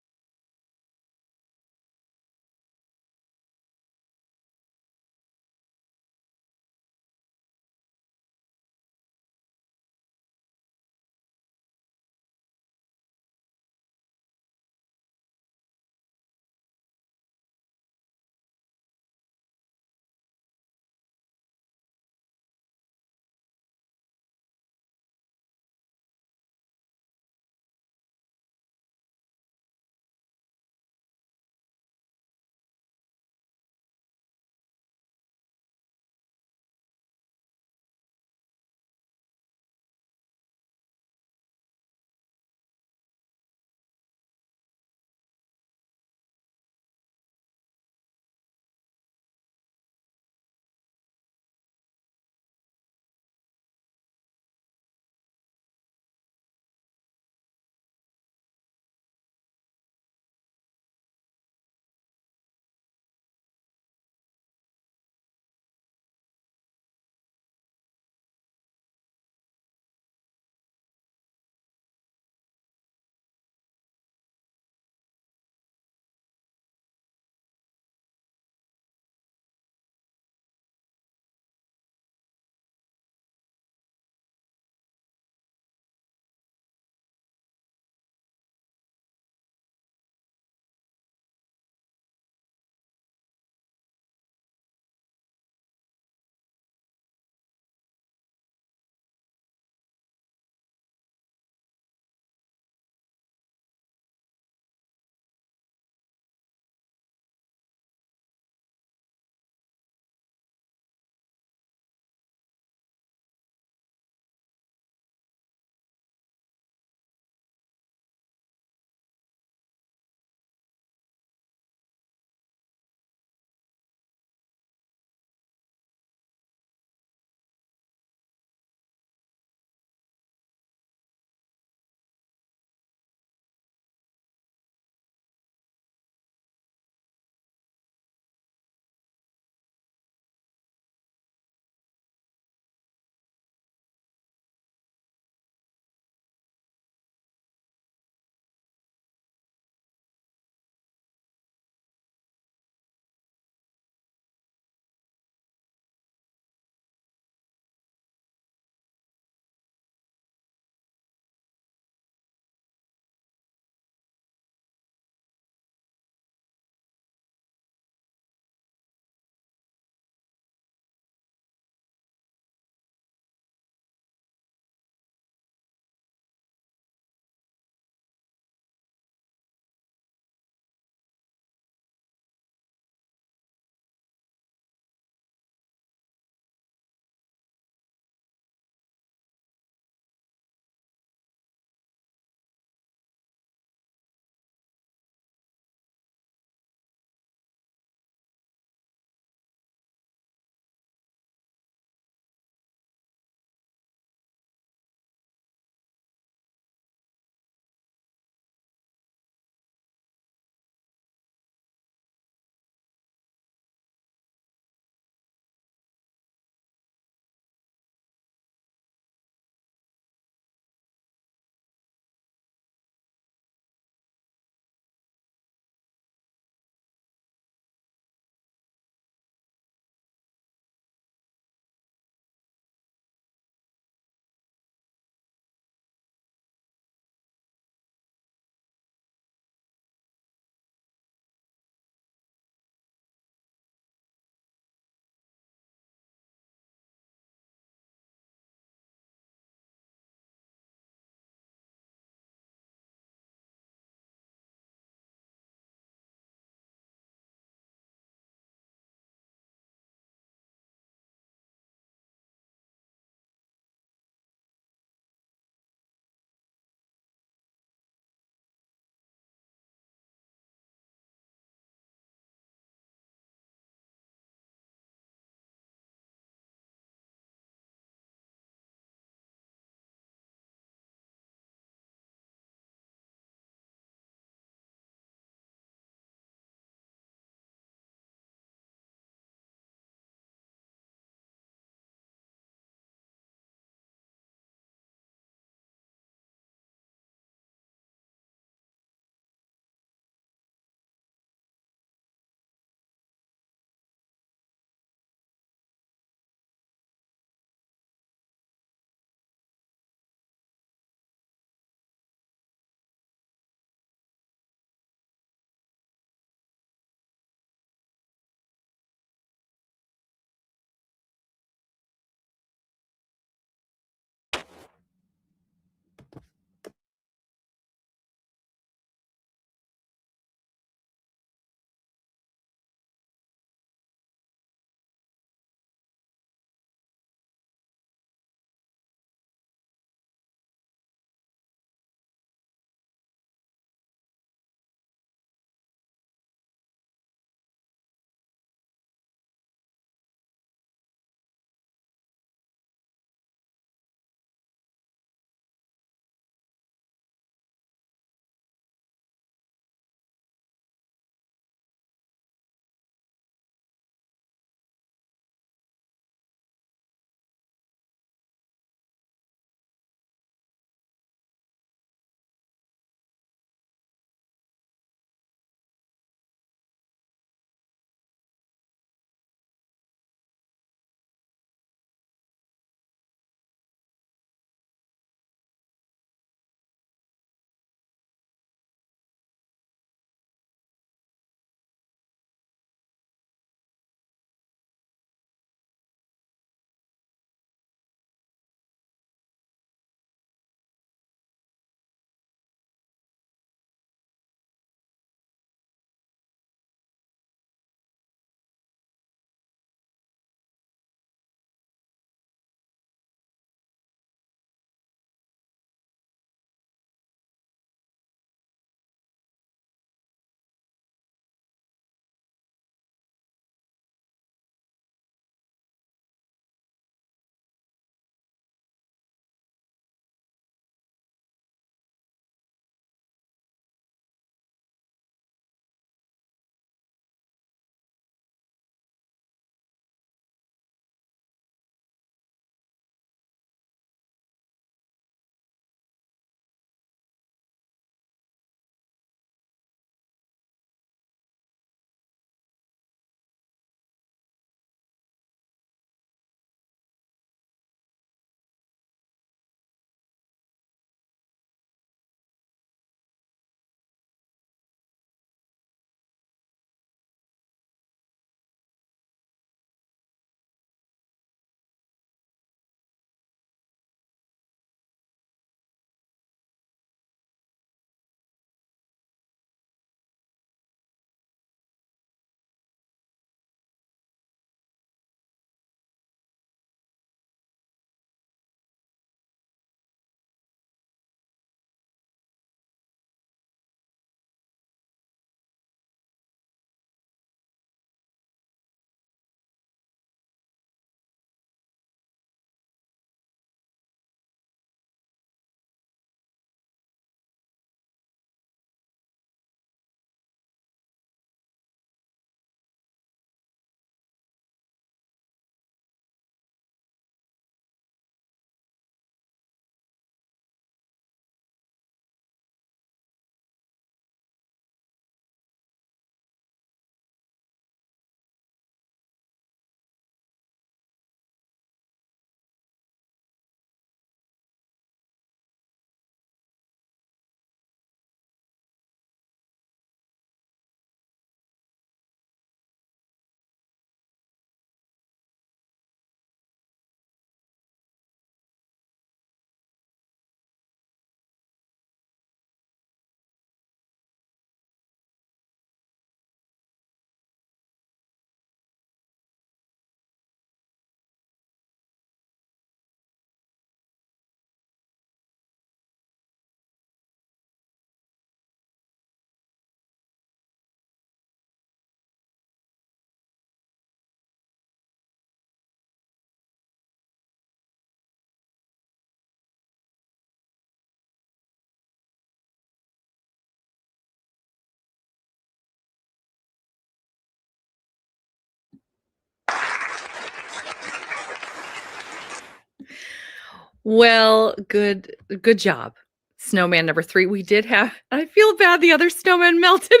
A: Well, good job. Snowman number 3. We did have I feel bad the other snowman melted.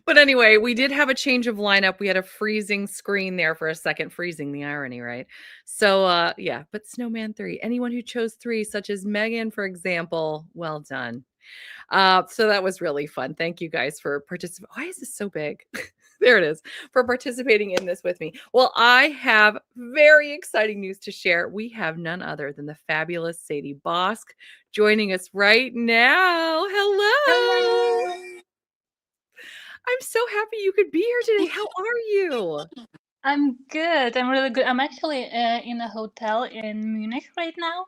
A: But anyway, we did have a change of lineup. We had a freezing screen there for a second, freezing the irony, right? So, yeah, but Snowman 3. Anyone who chose 3, such as Megan, for example, well done. So that was really fun. Thank you guys for participating. Why is this so big? There it is, for participating in this with me. Well, I have very exciting news to share. We have none other than the fabulous Sadie Bosque joining us right now. Hello.
C: Hello.
A: I'm so happy you could be here today. How are you?
C: I'm good. I'm really good. I'm actually in a hotel in Munich right now,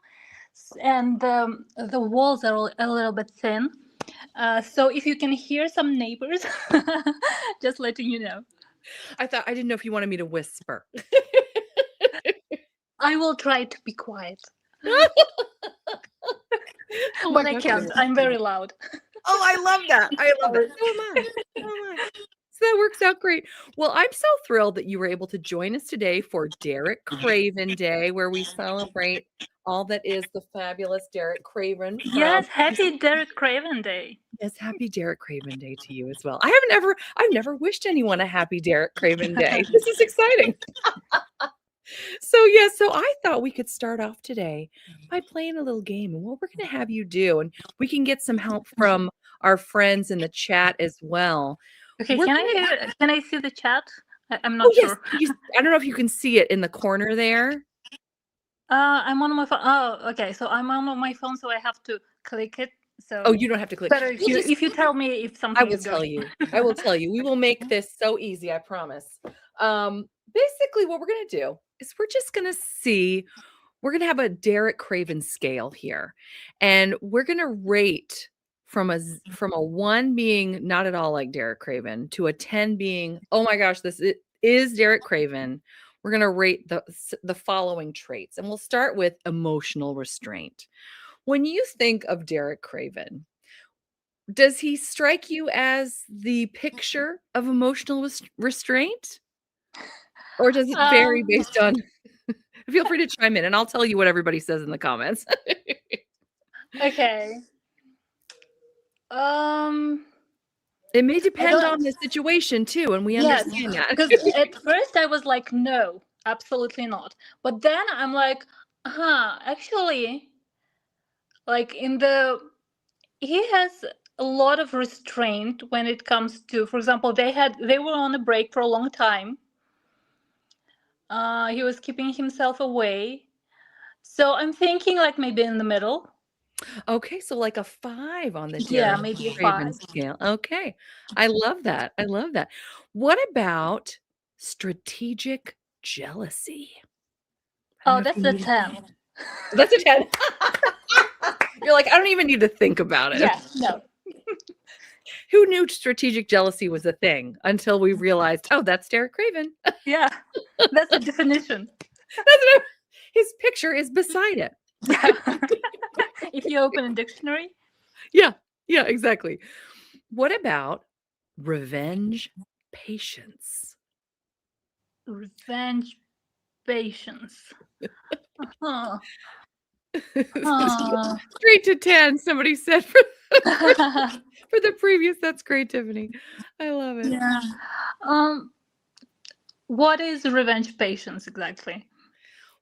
C: and the walls are a little bit thin. So if you can hear some neighbors, just letting you know.
A: I didn't know if you wanted me to whisper.
C: I will try to be quiet,
A: Oh
C: but
A: my
C: I
A: gosh,
C: can't. I'm very loud.
A: Oh, I love that. I love that. So am I. So am I. So that works out great. Well, I'm so thrilled that you were able to join us today for Derek Craven Day, where we celebrate all that is the fabulous Derek Craven from
C: Yes, happy Derek Craven Day.
A: Yes, happy Derek Craven Day to you as well. I've never wished anyone a happy Derek Craven Day. This is exciting. So I thought we could start off today by playing a little game. And what we're going to have you do, and we can get some help from our friends in the chat as well.
C: Okay,
A: We're
C: can I see the chat? I'm
A: Oh,
C: not
A: yes.
C: sure.
A: I don't know if you can see it in the corner there.
C: I'm on my phone. Oh, okay. So I'm on my phone, so I have to click it. So
A: Oh, you don't have to click.
C: better if you tell me if
A: I
C: something
A: will
C: is
A: tell
C: going.
A: you. I will tell you. We will make this so easy, I promise. Basically, what we're going to do is we're just going to see. We're going to have a Derek Craven scale here, and we're going to rate from a 1 being not at all like Derek Craven to a 10 being, oh my gosh, this is Derek Craven. We're going to rate the following traits, and we'll start with emotional restraint. When you think of Derek Craven, does he strike you as the picture of emotional restraint? Or does it vary based on feel free to chime in, and I'll tell you what everybody says in the comments.
C: Okay.
A: It may depend on the situation too, and we understand that.
C: Because at first I was like, no, absolutely not. But then I'm like, actually, like he has a lot of restraint when it comes to, for example, they were on a break for a long time. He was keeping himself away. So I'm thinking like maybe in the middle.
A: Okay, so like a 5 on the
C: Yeah,
A: Derek
C: maybe a
A: Craven
C: 5.
A: scale. Okay. I love that. I love that. What about strategic jealousy?
C: Oh, that's a 10.
A: That's a 10. You're like, I don't even need to think about it.
C: Yeah, no.
A: Who knew strategic jealousy was a thing until we realized, oh, that's Derek Craven.
C: Yeah, that's the definition.
A: His picture is beside it.
C: If you open a dictionary.
A: Yeah, exactly. What about revenge patience?
C: Revenge patience.
A: Straight to 10, somebody said for the previous. That's great, Tiffany. I love it.
C: Yeah. What is revenge patience exactly?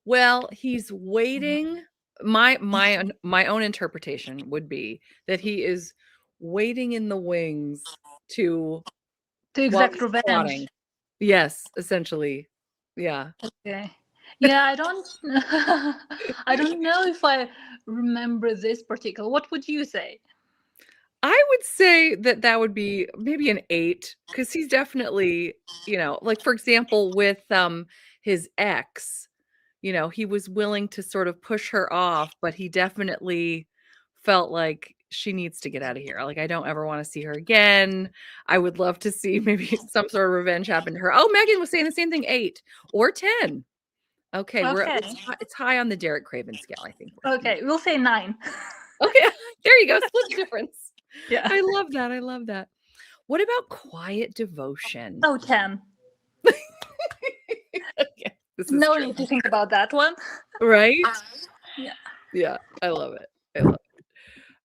A: Well, he's waiting. My own interpretation would be that he is waiting in the wings to
C: exact revenge.
A: Yes, essentially. Yeah.
C: Okay. Yeah, I don't I don't know if I remember this particular. What would you say?
A: I would say that would be maybe an 8, because he's definitely, like, for example, with his ex, he was willing to sort of push her off, but he definitely felt like she needs to get out of here. Like, I don't ever want to see her again. I would love to see maybe some sort of revenge happen to her. Oh, Megan was saying the same thing, 8 or 10. Okay, it's high on the Derek Craven scale, I think.
C: Okay, we'll say 9.
A: Okay, there you go. Split difference.
C: Yeah.
A: I love that. I love that. What about quiet devotion?
C: Oh, 10.
A: Okay,
C: No need to think about that one.
A: Right?
C: Yeah.
A: Yeah, I love it.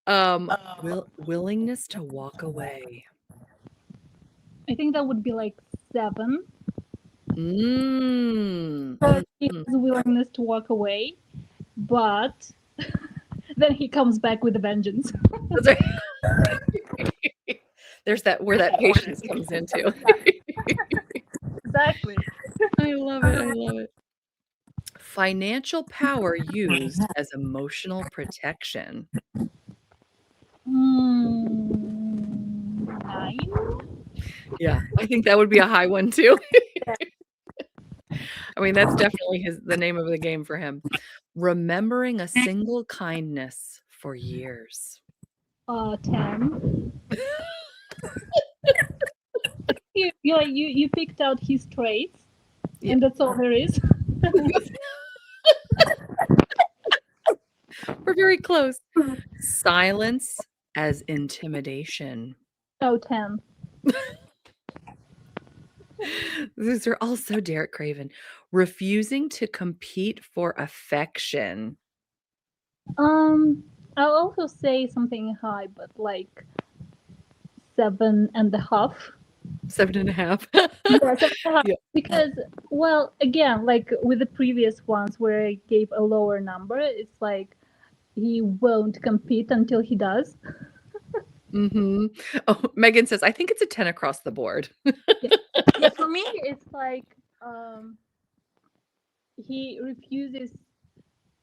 A: I love it. Willingness to walk away.
C: I think that would be like 7.
A: Mm.
C: So he
A: Mm.
C: has a willingness to walk away, but then he comes back with a vengeance.
A: That's right. There's that where that patience comes into.
C: Exactly.
A: I love it. I love it. Financial power used as emotional protection.
C: 9.
A: Yeah, I think that would be a high one too. I mean, that's definitely the name of the game for him. Remembering a single kindness for years.
C: 10. You picked out his traits,
A: Yeah.
C: and that's all there is.
A: We're very close. Silence as intimidation.
C: 10.
A: These are also Derek Craven. Refusing to compete for affection.
C: I'll also say something high, but like 7.5.
A: 7.5.
C: Yeah, 7.5.
A: Yeah.
C: Because, well, again, like with the previous ones where I gave a lower number, it's like he won't compete until he does.
A: Mm-hmm. Oh, Megan says, I think it's a 10 across the board.
C: Yeah, for me, it's like he refuses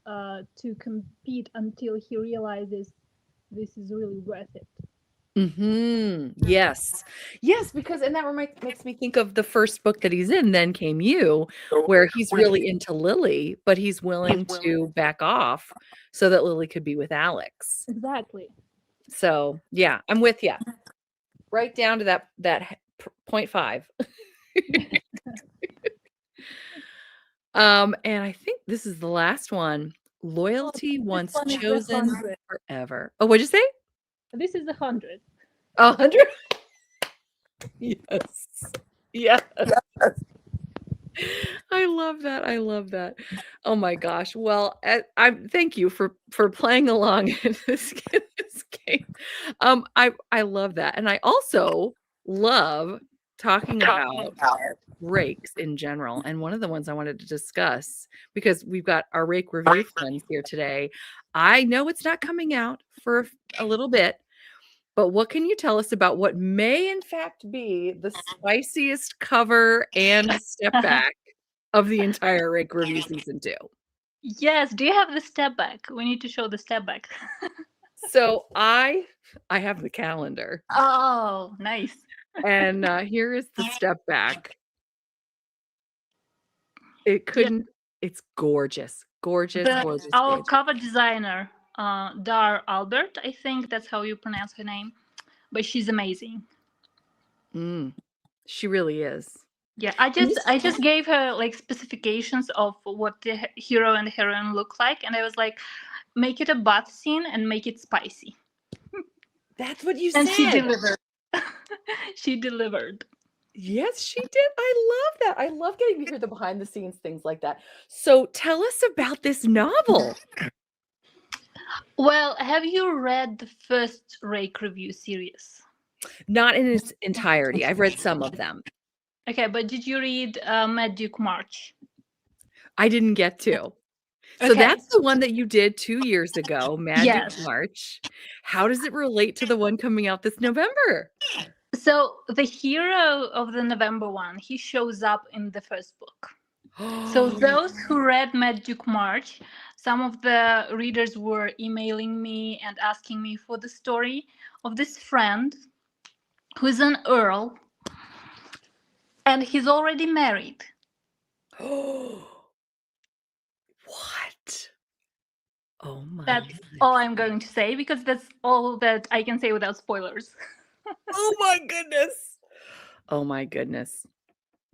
C: to compete until he realizes this is really worth it.
A: Yes. Yes, because and that makes me think of the first book that he's in, Then Came You, where he's really into Lily, but he's willing to back off so that Lily could be with Alex.
C: Exactly.
A: So, yeah, I'm with you. Right down to that 0.5. And I think this is the last one. Loyalty once
C: one is the
A: chosen
C: 100.
A: forever. Oh, what'd you say?
C: This is 100.
A: 100? Yes. Yes. I love that. I love that. Oh my gosh. Well, I thank you for playing along in this game. I love that, and I also love talking about rakes in general. And one of the ones I wanted to discuss because we've got our rake review friends here today. I know it's not coming out for a little bit, but what can you tell us about what may in fact be the spiciest cover and step back of the entire Rake review season 2?
C: Yes, do you have the step back? We need to show the step back.
A: So I have the calendar.
C: Oh, nice.
A: And here is the step back. It couldn't it's gorgeous. Gorgeous, gorgeous,
C: Our
A: gorgeous.
C: cover designer, Dar Albert, I think that's how you pronounce her name, but she's amazing.
A: She really is.
C: Yeah, I just gave her like specifications of what the hero and the heroine look like, and I was like, make it a bath scene and make it spicy.
A: That's what you
C: And
A: said.
C: she delivered. She delivered.
A: Yes, she did. I love that. I love getting to hear the behind the scenes things like that. So tell us about this novel.
C: Well, have you read the first Rake review series?
A: Not in its entirety. I've read some of them.
C: Okay, but did you read Mad Duke March?
A: I didn't get to. So
C: Okay.
A: that's the one that you did 2 years ago, Mad
C: Yes.
A: Duke March. How does it relate to the one coming out this November?
C: So the hero of the November one, he shows up in the first book. So those who read Mad Duke March, some of the readers were emailing me and asking me for the story of this friend who's an earl, and he's already married.
A: What? Oh my
C: That's
A: goodness.
C: all I'm going to say, because that's all that I can say without spoilers.
A: Oh my goodness. Oh my goodness.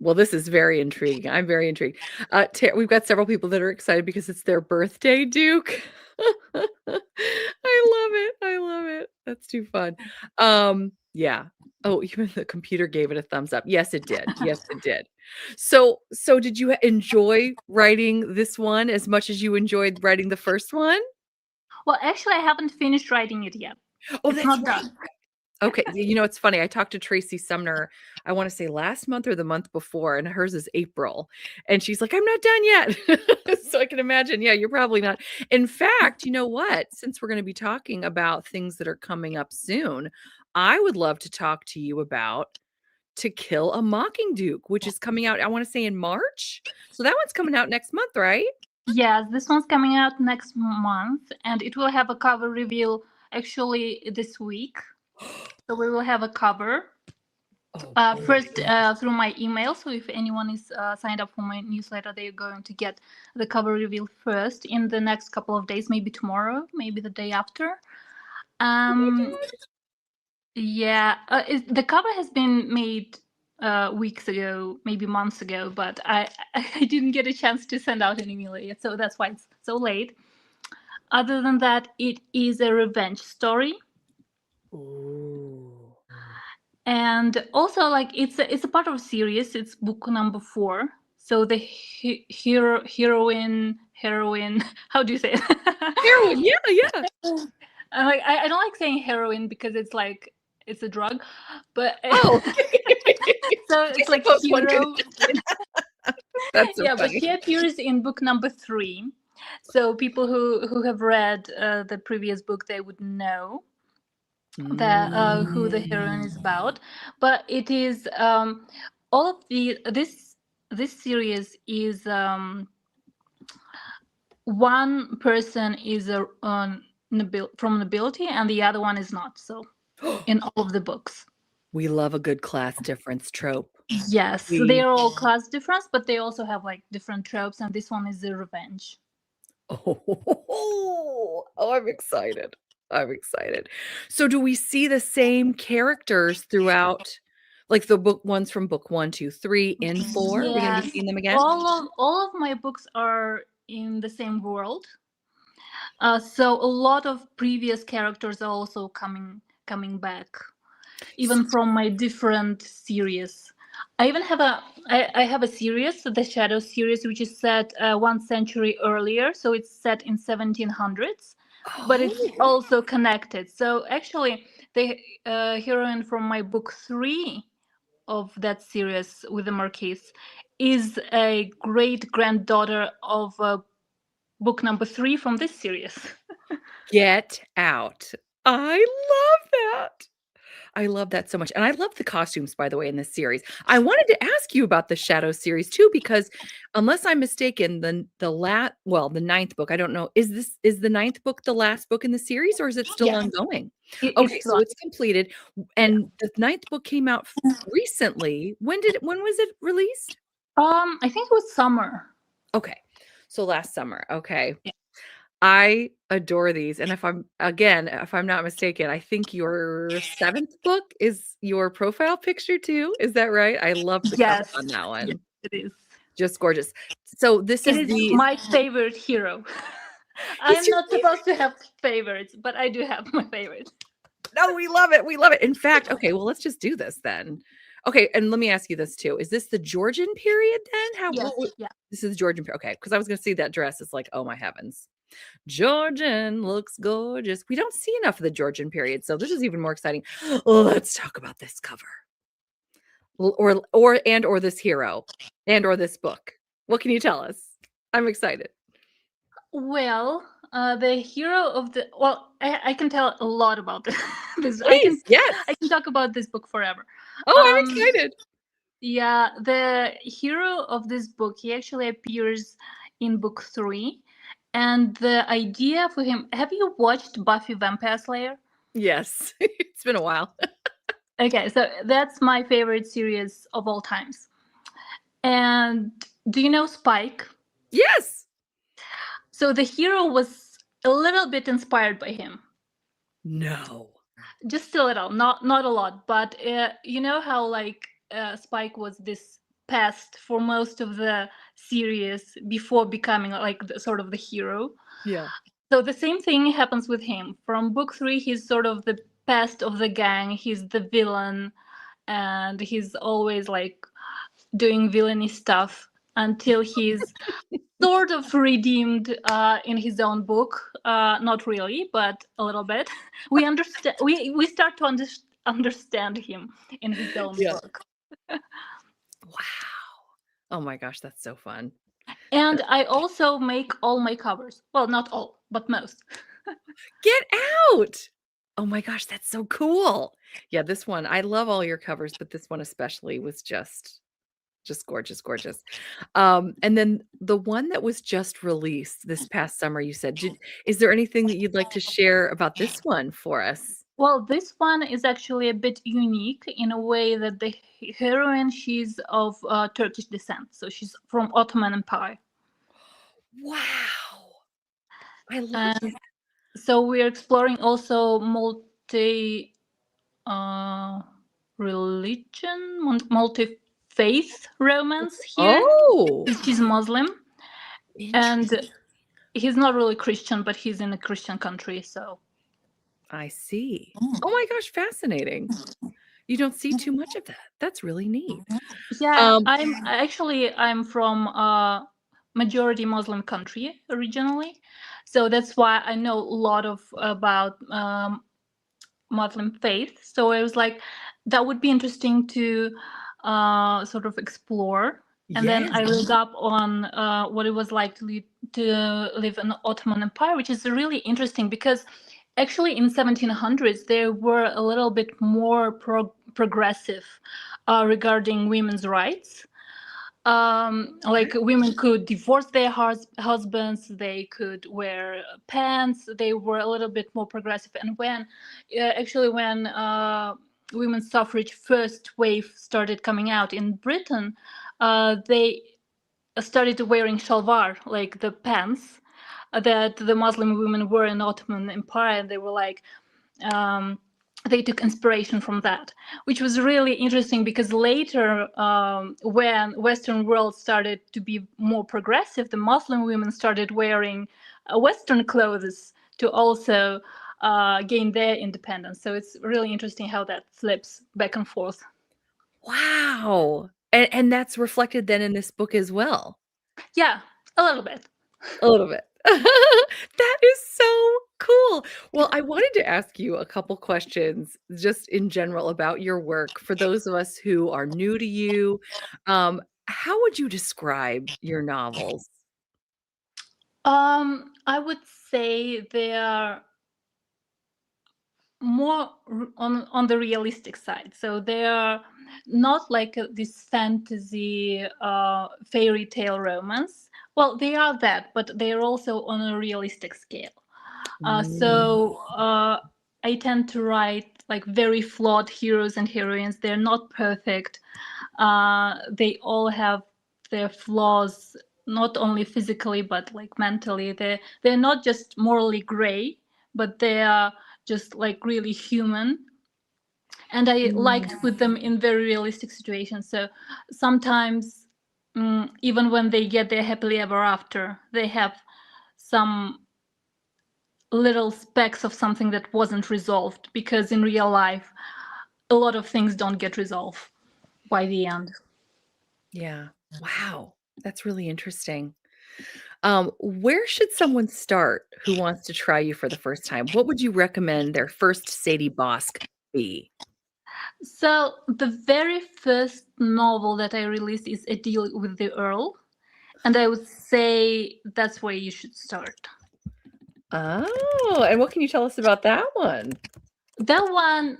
A: Well, this is very intriguing. I'm very intrigued. We've got several people that are excited because it's their birthday, Duke. I love it. I love it. That's too fun. Yeah. Oh, even the computer gave it a thumbs up. Yes, it did. Yes, it did. So did you enjoy writing this one as much as you enjoyed writing the first one?
C: Well, actually, I haven't finished writing it yet.
A: Oh,
C: It's
A: that's
C: not
A: right.
C: done.
A: Okay, it's funny, I talked to Tracy Sumner, I wanna say last month or the month before, and hers is April, and she's like, "I'm not done yet." So I can imagine, yeah, you're probably not. In fact, you know what? Since we're gonna be talking about things that are coming up soon, I would love to talk to you about To Kill a Mocking-Duke, which is coming out, I wanna say in March? So that one's coming out next month, right?
C: Yes, this one's coming out next month, and it will have a cover reveal actually this week. So we will have a cover.
A: Oh,
C: First
A: boy.
C: through my email. So if anyone is signed up for my newsletter, they're going to get the cover reveal first in the next couple of days, maybe tomorrow, maybe the day after.
A: Oh my
C: Um,
A: god.
C: yeah, the cover has been made weeks ago, maybe months ago, but I didn't get a chance to send out an email yet, so that's why it's so late. Other than that, it is a revenge story.
A: Ooh.
C: And also, like, it's a part of a series. It's book number 4. So the heroine, how do you say it?
A: Heroin, yeah, yeah.
C: I don't like saying heroine because it's like it's a drug, but
A: Oh.
C: so
A: I
C: it's like
A: suppose one could
C: hero.
A: That's so
C: Yeah, but
A: funny.
C: she appears in book number 3. So people who have read the previous book, they would know that who the heroine is
A: Mm.
C: about. But it is all of this series is one person is from nobility and the other one is not, so in all of the books.
A: We love a good class difference trope.
C: Yes, they
A: We
C: are all class difference, but they also have like different tropes, and this one is the revenge.
A: Oh, I'm excited. I'm excited. So do we see the same characters throughout, like, the book ones from book 1, 2, 3, and 4? Are we gonna be
C: Yes,
A: seeing them again?
C: all of my books are in the same world. So a lot of previous characters are also coming back, even from my different series. I even have I have a series, the Shadow series, which is set 1 century earlier, so it's set in 1700s, but it's
A: Oh,
C: also connected. So actually, the heroine from my book 3 of that series with the Marquise is a great granddaughter of book number 3 from this series.
A: get out. I love that. I love that so much, and I love the costumes, by the way, in this series. I wanted to ask you about the Shadow series too, because unless I'm mistaken, the ninth book, I don't know, is the ninth book the last book in the series, or is it still
C: Yes,
A: ongoing?
C: it's
A: Okay,
C: still
A: so
C: on.
A: it's completed,
C: Yeah.
A: and the ninth book came out recently. When was it released?
C: I think it was summer.
A: Okay, so last summer. Okay.
C: Yeah.
A: I adore these, and if I'm not mistaken, I think your 7th book is your profile picture too, is that right? I love the cover
C: Yes,
A: on that
C: yes,
A: one.
C: it is.
A: Just gorgeous. So this
C: It
A: is
C: is
A: the
C: my favorite hero.
A: He's
C: I'm
A: your
C: not
A: favorite?
C: supposed to have favorites, but I do have my favorite.
A: No, we love it, we love it. In fact, okay, well, let's just do this then. Okay, and let me ask you this too. Is this the Georgian period then? How
C: Yes,
A: what
C: yeah.
A: This is Georgian period, okay, because I was gonna see that dress, it's like, "Oh my heavens." Georgian looks gorgeous. We don't see enough of the Georgian period, so this is even more exciting. Let's talk about this cover. Or this hero, and or this book. What can you tell us? I'm excited.
C: Well, the hero of the I can tell a lot about this. this.
A: Please,
C: I
A: yes.
C: can talk about this book forever.
A: Oh, I'm
C: Um,
A: excited.
C: yeah, the hero of this book, he actually appears in book 3, and the idea for him. Have you watched Buffy Vampire Slayer?
A: Yes. It's been a while.
C: Okay, so that's my favorite series of all times. And do you know Spike?
A: Yes.
C: So the hero was a little bit inspired by him.
A: No.
C: Just a little, not a lot, but you know how like Spike was this pest for most of the series before becoming like sort of the hero.
A: Yeah.
C: So the same thing happens with him. From book 3, he's sort of the pest of the gang. He's the villain, and he's always like doing villainy stuff until he's sort of redeemed in his own book. Not really, but a little bit. We understand. We start to understand him in his own
A: Yeah.
C: book.
A: Wow. Oh my gosh, that's so fun.
C: And I also make all my covers. Well, not all, but most.
A: Get out. Oh my gosh, that's so cool. Yeah, this one, I love all your covers, but this one especially was just gorgeous, gorgeous. And then the one that was just released this past summer, you said, is there anything that you'd like to share about this one for us?
C: Well, this one is actually a bit unique in a way that the heroine, she's of Turkish descent, so she's from Ottoman Empire.
A: Wow. I love
C: And
A: that.
C: so we're exploring also multi religion, multi faith romance here.
A: Oh,
C: She's Muslim, and
A: interesting.
C: he's not really Christian, but he's in a Christian country, so.
A: I see. Oh my gosh, fascinating. You don't see too much of that. That's really neat.
C: Yeah, I'm from a majority Muslim country originally, so that's why I know a lot about Muslim faith. So I was like, that would be interesting to sort of explore. And then I
A: Yeah.
C: read up on what it was like to live in the Ottoman Empire, which is really interesting because actually in 1700s they were a little bit more progressive regarding women's rights. Like women could divorce their husbands, they could wear pants, they were a little bit more progressive. And when women's suffrage first wave started coming out in Britain, they started wearing shalwar, like the pants that the Muslim women wore in Ottoman Empire. They were like, they took inspiration from that, which was really interesting because later, when Western world started to be more progressive, the Muslim women started wearing Western clothes to also gain their independence. So it's really interesting how that flips back and forth.
A: Wow. And that's reflected then in this book as well.
C: Yeah, a little bit.
A: A little bit. That is so cool. Well, I wanted to ask you a couple questions just in general about your work. For those of us who are new to you, how would you describe your novels?
C: I would say they are more on the realistic side, so they are not like this fantasy fairy tale romance. Well, they are that, but they are also on a realistic scale. So I tend to write like very flawed heroes and heroines. They're not perfect. They all have their flaws, not only physically but like mentally. They're not just morally gray, but they are just like really human. And I like to put them in very realistic situations. So sometimes, even when they get their happily ever after, they have some little specks of something that wasn't resolved, because in real life a lot of things don't get resolved by the end.
A: Yeah. Wow. That's really interesting. Where should someone start who wants to try you for the first time? What would you recommend their first Sadie Bosque be?
C: So the very first novel that I released is A Deal with the Earl, and I would say that's where you should start.
A: Oh, and what can you tell us about that one?
C: That one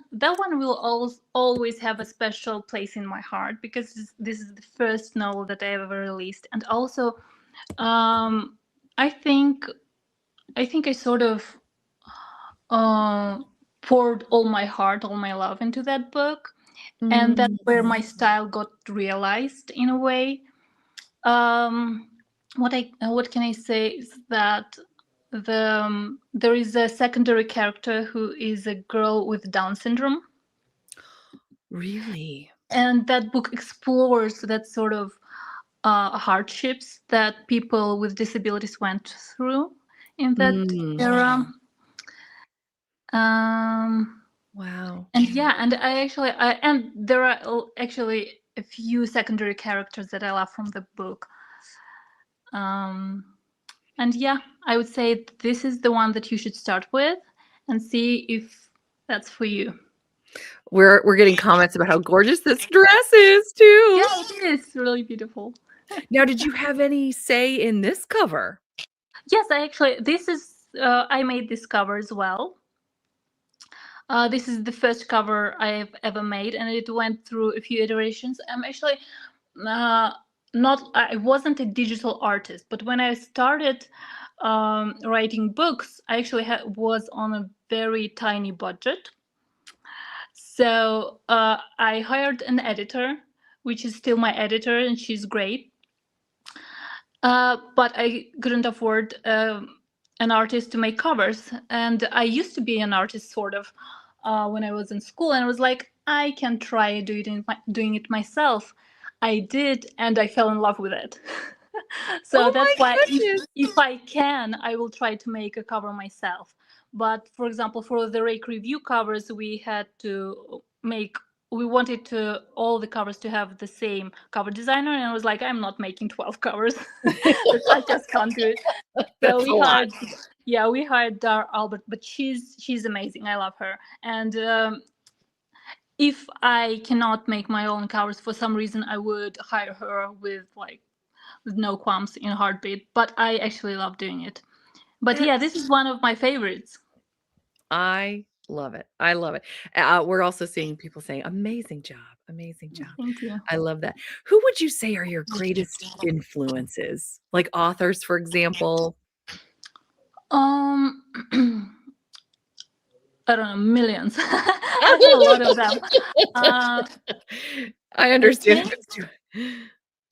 C: will always have a special place in my heart because this is the first novel that I ever released. And also, I think I sort of poured all my heart, all my love into that book, and that's where my style got realized in a way. What can I say is that there is a secondary character who is a girl with Down syndrome,
A: Really?
C: and that book explores that sort of hardships that people with disabilities went through in that era. Um,
A: Wow.
C: And yeah, and and there are actually a few secondary characters that I love from the book. Um, and yeah, I would say this is the one that you should start with and see if that's for you.
A: We're getting comments about how gorgeous this dress is too.
C: Yeah, it is really beautiful.
A: Now, did you have any say in this cover?
C: Yes, I made this cover as well. This is the first cover I've ever made, and it went through a few iterations. I'm actually uh, not. I wasn't a digital artist, but when I started writing books, I actually was on a very tiny budget. So I hired an editor, which is still my editor, and she's great. But I couldn't afford an artist to make covers, and I used to be an artist, sort of, when I was in school, and I was like, I can try doing it myself. I did, and I fell in love with it. So
A: Oh
C: that's
A: my
C: why,
A: goodness.
C: if I can, I will try to make a cover myself. But for example, for the Rake review covers, we wanted to all the covers to have the same cover designer, and I was like, I'm not making 12 covers. I just can't do it. So
A: That's a lot.
C: we hired Dar Albert, but she's amazing. I love her. And if I cannot make my own covers for some reason, I would hire her with no qualms, in a heartbeat. But I actually love doing it. But yeah, this is one of my favorites.
A: I love it. I love it. We're also seeing people saying, amazing job. Amazing job.
C: Thank you.
A: I love that. Who would you say are your greatest influences? Like authors, for example?
C: Um, I don't know, millions. I have a lot of them.
A: I understand if it's too.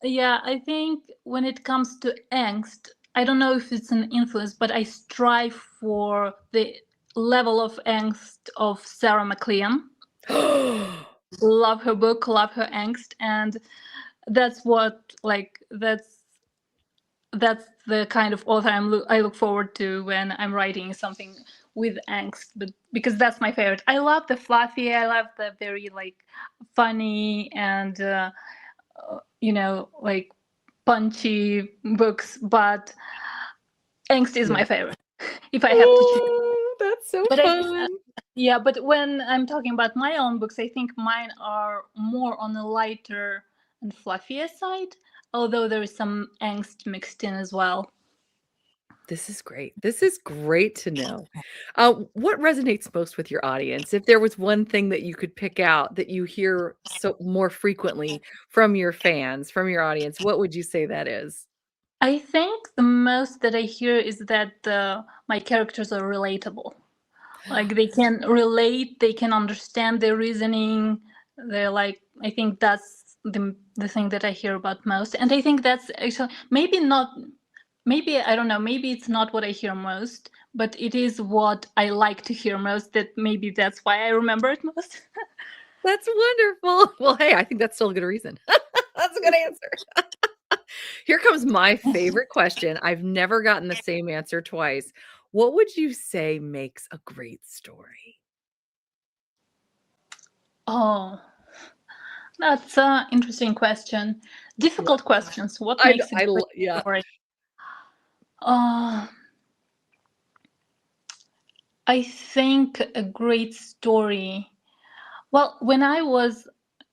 C: Yeah, I think when it comes to angst, I don't know if it's an influence, but I strive for the level of angst of Sarah McLean. Love her book, love her angst, and that's that's the kind of author I look forward to when I'm writing something with angst, but because that's my favorite. I love the fluffy, I love the very funny and punchy books, but angst is my favorite. If I have to choose.
A: Oh, that's so
C: But
A: fun.
C: yeah, but when I'm talking about my own books, I think mine are more on the lighter and fluffier side, although there is some angst mixed in as well.
A: This is great. This is great to know. What resonates most with your audience? If there was one thing that you could pick out that you hear so more frequently from your fans, from your audience, what would you say that is?
C: I think the most that I hear is that my characters are relatable. Like they can relate, they can understand their reasoning. They're like, I think that's the thing that I hear about most. And I think that's actually maybe I don't know, maybe it's not what I hear most, but it is what I like to hear most. That maybe that's why I remember it most.
A: That's wonderful. Well, hey, I think that's still a good reason. That's a good answer. Here comes my favorite question. I've never gotten the same answer twice. What would you say makes a great story?
C: Oh, that's an interesting question. Difficult questions. What makes a great
A: Yeah.
C: story? I think a great story. Well, when I was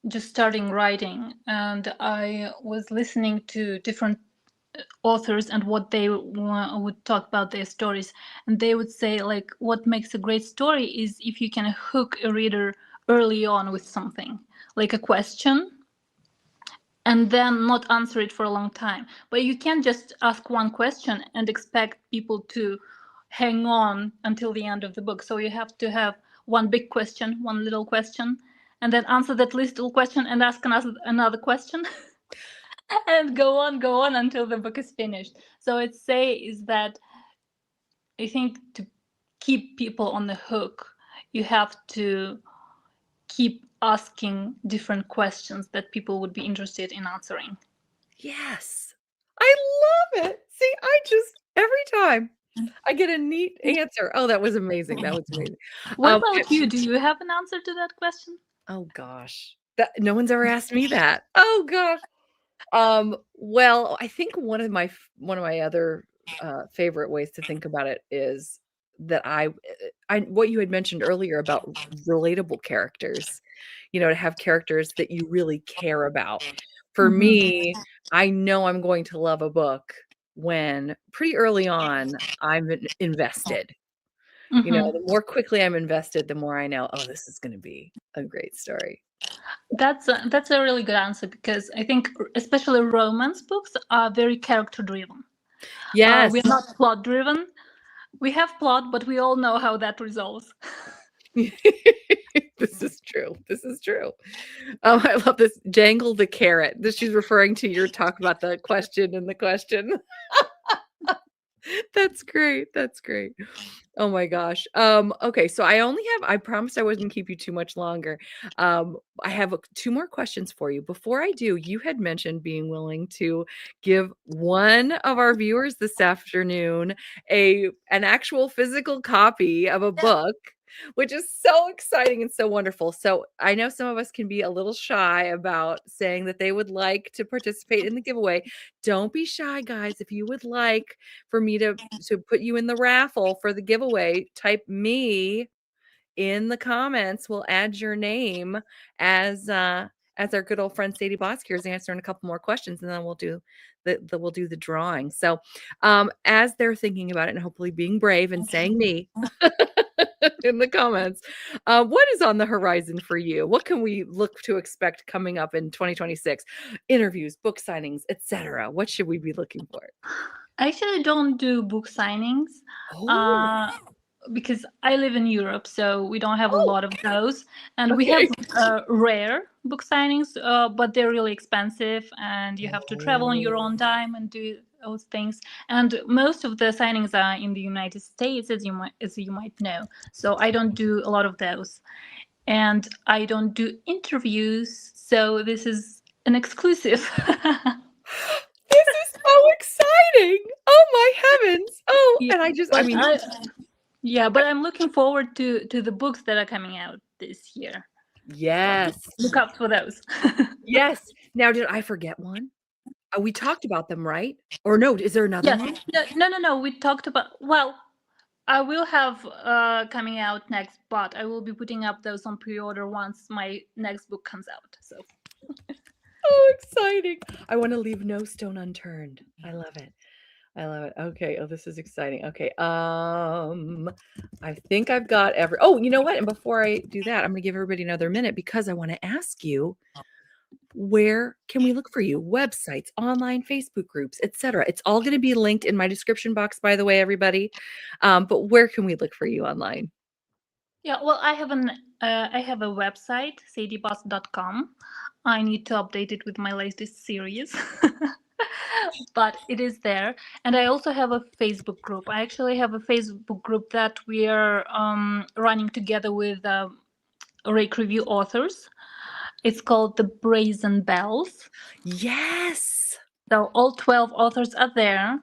C: just starting writing and I was listening to different authors and what they would talk about their stories, and they would say like what makes a great story is if you can hook a reader early on with something, like a question, and then not answer it for a long time. But you can't just ask one question and expect people to hang on until the end of the book. So you have to have one big question, one little question, and then answer that little question and ask another question. And go on until the book is finished. So I'd say is that I think to keep people on the hook, you have to keep asking different questions that people would be interested in answering.
A: Yes. I love it. See, every time. I get a neat answer. Oh, that was amazing. That was amazing.
C: What about you? Do you have an answer to that question?
A: Oh gosh. No one's ever asked me that. Oh gosh. Well, I think one of my other favorite ways to think about it is that what you had mentioned earlier about relatable characters, to have characters that you really care about. For me, I know I'm going to love a book when pretty early on I'm invested. The more quickly I'm invested, the more I know, oh, this is going to be a great story.
C: That's a really good answer, because I think especially romance books are very character driven.
A: Yes.
C: We're not plot driven. We have plot, but we all know how that resolves.
A: This is true. This is true. I love this. Jangle the carrot. She's referring to your talk about the question and the question. That's great. That's great. Oh my gosh. Okay, so I promised I wouldn't keep you too much longer. I have 2 more questions for you. Before I do, you had mentioned being willing to give one of our viewers this afternoon an actual physical copy of a book, which is so exciting and so wonderful. So I know some of us can be a little shy about saying that they would like to participate in the giveaway. Don't be shy, guys. If you would like for me to put you in the raffle for the giveaway, type me in the comments. We'll add your name as our good old friend Sadie Bosque here is answering a couple more questions, and then we'll do the drawing. So as they're thinking about it and hopefully being brave and saying me in the comments, what is on the horizon for you? What can we look to expect coming up in 2026? Interviews, book signings, etc. What should we be looking for?
C: I actually don't do book signings. Because I live in Europe, so we don't have a lot of those. And we have rare book signings, but they're really expensive, and you have to travel on your own time and do those things. And most of the signings are in the United States, as you might know. So I don't do a lot of those. And I don't do interviews, so this is an exclusive.
A: This is so exciting. Oh my heavens. Oh,
C: Yeah,
A: and
C: but I'm looking forward to the books that are coming out this year.
A: Yes.
C: Look out for those.
A: Yes. Now, did I forget one? We talked about them, right? Or no, is there another one?
C: No. We talked about, I will have coming out next, but I will be putting up those on pre-order once my next book comes out. So.
A: Oh, exciting. I want to leave no stone unturned. I love it. I love it. Okay. Oh, this is exciting. Okay. I think I've got oh, you know what? And before I do that, I'm going to give everybody another minute because I want to ask you, where can we look for you? Websites, online Facebook groups, etc. It's all going to be linked in my description box, by the way, everybody. But where can we look for you online?
C: Yeah, well, I have a website, sadiebosque.com. I need to update it with my latest series. But it is there. And I also have a Facebook group. I actually have a Facebook group that we are running together with Rake review authors. It's called the Brazen Bells.
A: Yes.
C: So all 12 authors are there,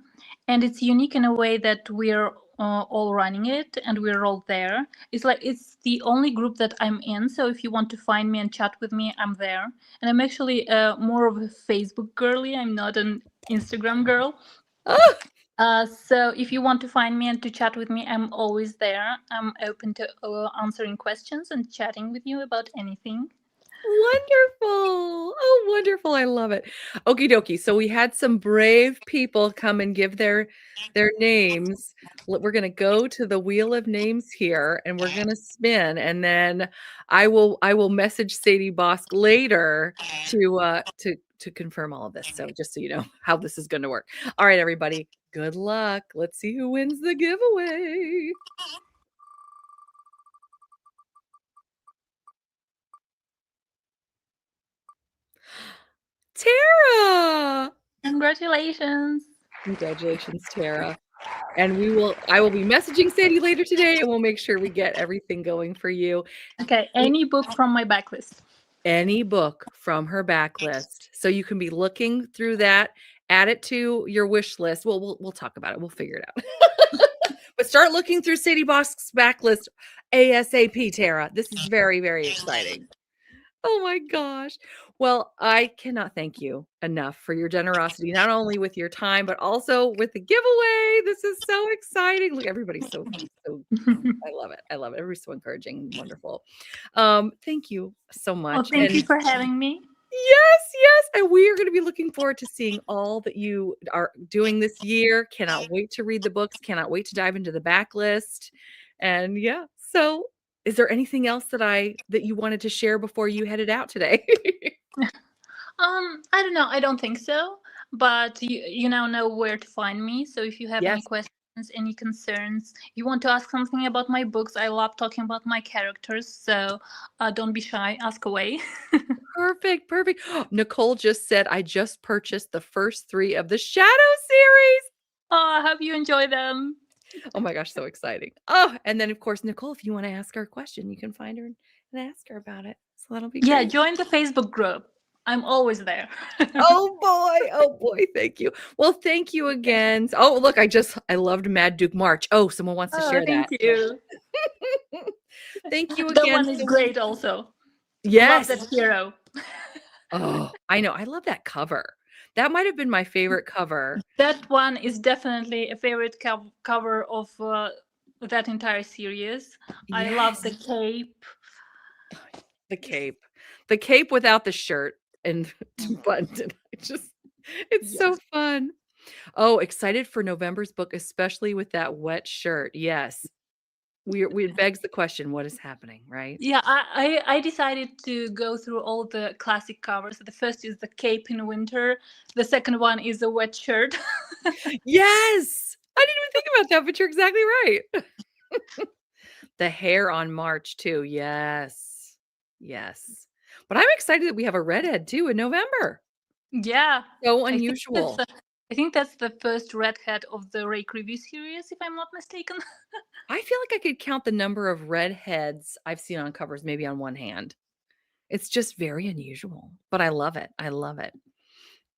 C: and it's unique in a way that we're all running it and we're all there. It's the only group that I'm in, so if you want to find me and chat with me, I'm there. And I'm actually more of a Facebook girly. I'm not an Instagram girl. So if you want to find me and to chat with me, I'm always there. I'm open to answering questions and chatting with you about anything.
A: Wonderful. Oh, wonderful. I love it. Okie dokie. So we had some brave people come and give their names. We're going to go to the wheel of names here and we're going to spin, and then I will message Sadie Bosque later to confirm all of this. So just so you know how this is going to work. All right, everybody. Good luck. Let's see who wins the giveaway. Tara!
C: Congratulations.
A: Congratulations, Tara. And I will be messaging Sadie later today, and we'll make sure we get everything going for you.
C: Okay, any book from my backlist.
A: Any book from her backlist. So you can be looking through that, add it to your wish list. Well, we'll talk about it. We'll figure it out. But start looking through Sadie Bosque's backlist ASAP, Tara. This is very, very exciting. Oh my gosh. Well, I cannot thank you enough for your generosity, not only with your time, but also with the giveaway. This is so exciting. Look, everybody's so I love it. I love it. Everybody's so encouraging and wonderful. Thank you so
C: Oh,
A: much.
C: thank
A: And
C: you for having me.
A: yes, yes. And we are going to be looking forward to seeing all that you are doing this year. Cannot wait to read the books. Cannot wait to dive into the backlist. And yeah, so is there anything else that you wanted to share before you headed out today?
C: I don't know. I don't think so. But you now know where to find me. So if you have any
A: Yes.
C: questions, any concerns, you want to ask something about my books, I love talking about my characters. So don't be shy. Ask away.
A: Perfect, perfect. Nicole just said, I just purchased the first 3 of the Shadow series.
C: Oh, I hope you enjoy them.
A: Oh my gosh, so exciting. Oh, and then of course, Nicole, if you want to ask her a question, you can find her and ask her about it. So that'll be
C: Yeah,
A: great.
C: join the Facebook group. I'm always there.
A: Oh boy. Oh boy. Thank you. Well, thank you again. Oh, look, I loved Mad Duke March. Oh, someone wants to
C: Oh,
A: share
C: thank
A: that.
C: you.
A: Thank you
C: That
A: again
C: one is
A: so much.
C: great also. Love
A: Yes.
C: that hero.
A: Oh, I know. I love that cover. That might have been my favorite cover.
C: That one is definitely a favorite cover of that entire series. I love
A: Yes.
C: the cape.
A: The cape. The cape without the shirt and buttoned. It's so
C: Yes.
A: fun. Oh, excited for November's book, especially with that wet shirt. Yes. It begs the question, what is happening, right?
C: Yeah, I decided to go through all the classic covers. The first is the cape in winter. The second one is a wet shirt.
A: Yes! I didn't even think about that, but you're exactly right. The hair on March too. Yes. Yes. But I'm excited that we have a redhead too in November.
C: Yeah,
A: So
C: I think that's
A: unusual.
C: the, I think that's the first redhead of the Rake review series, if I'm not mistaken.
A: I feel like I could count the number of redheads I've seen on covers maybe on one hand. It's just very unusual, but I love it. I love it.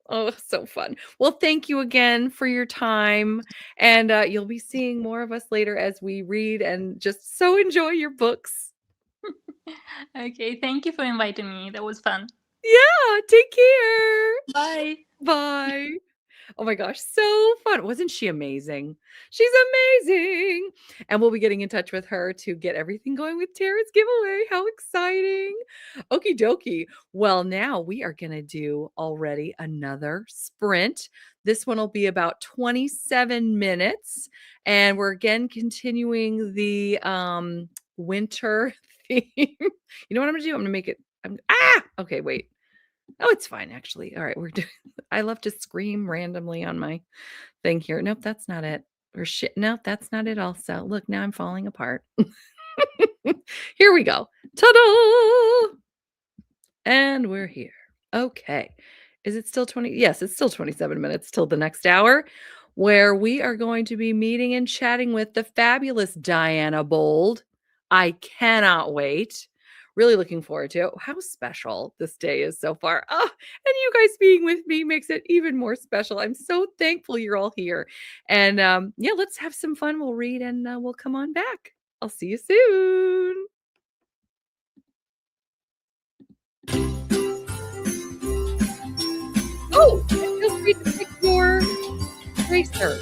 A: Oh, so fun. Well, thank you again for your time. And you'll be seeing more of us later as we read and just so enjoy your books.
C: Okay, thank you for inviting me. That was fun.
A: Yeah, take care.
C: Bye.
A: Bye. Oh my gosh, so fun. Wasn't she amazing? She's amazing. And we'll be getting in touch with her to get everything going with Tara's giveaway. How exciting. Okie dokie. Well, now we are going to do already another sprint. This one will be about 27 minutes. And we're again continuing the winter theme. You know what I'm going to do? I'm going to make it. Okay, wait. Oh, it's fine actually. All right, we're doing I love to scream randomly on my thing here. Nope, that's not it. Or shit. Nope, that's not it also. Look, now I'm falling apart. Here we go. Ta-da! And we're here. Okay. Is it still 20? Yes, it's still 27 minutes till the next hour where we are going to be meeting and chatting with the fabulous Diana Bold. I cannot wait. Really looking forward to it. How special this day is so far. Oh, and you guys being with me makes it even more special. I'm so thankful you're all here. And yeah, let's have some fun. We'll read and we'll come on back. I'll see you soon. Oh, and feel free to pick your racer.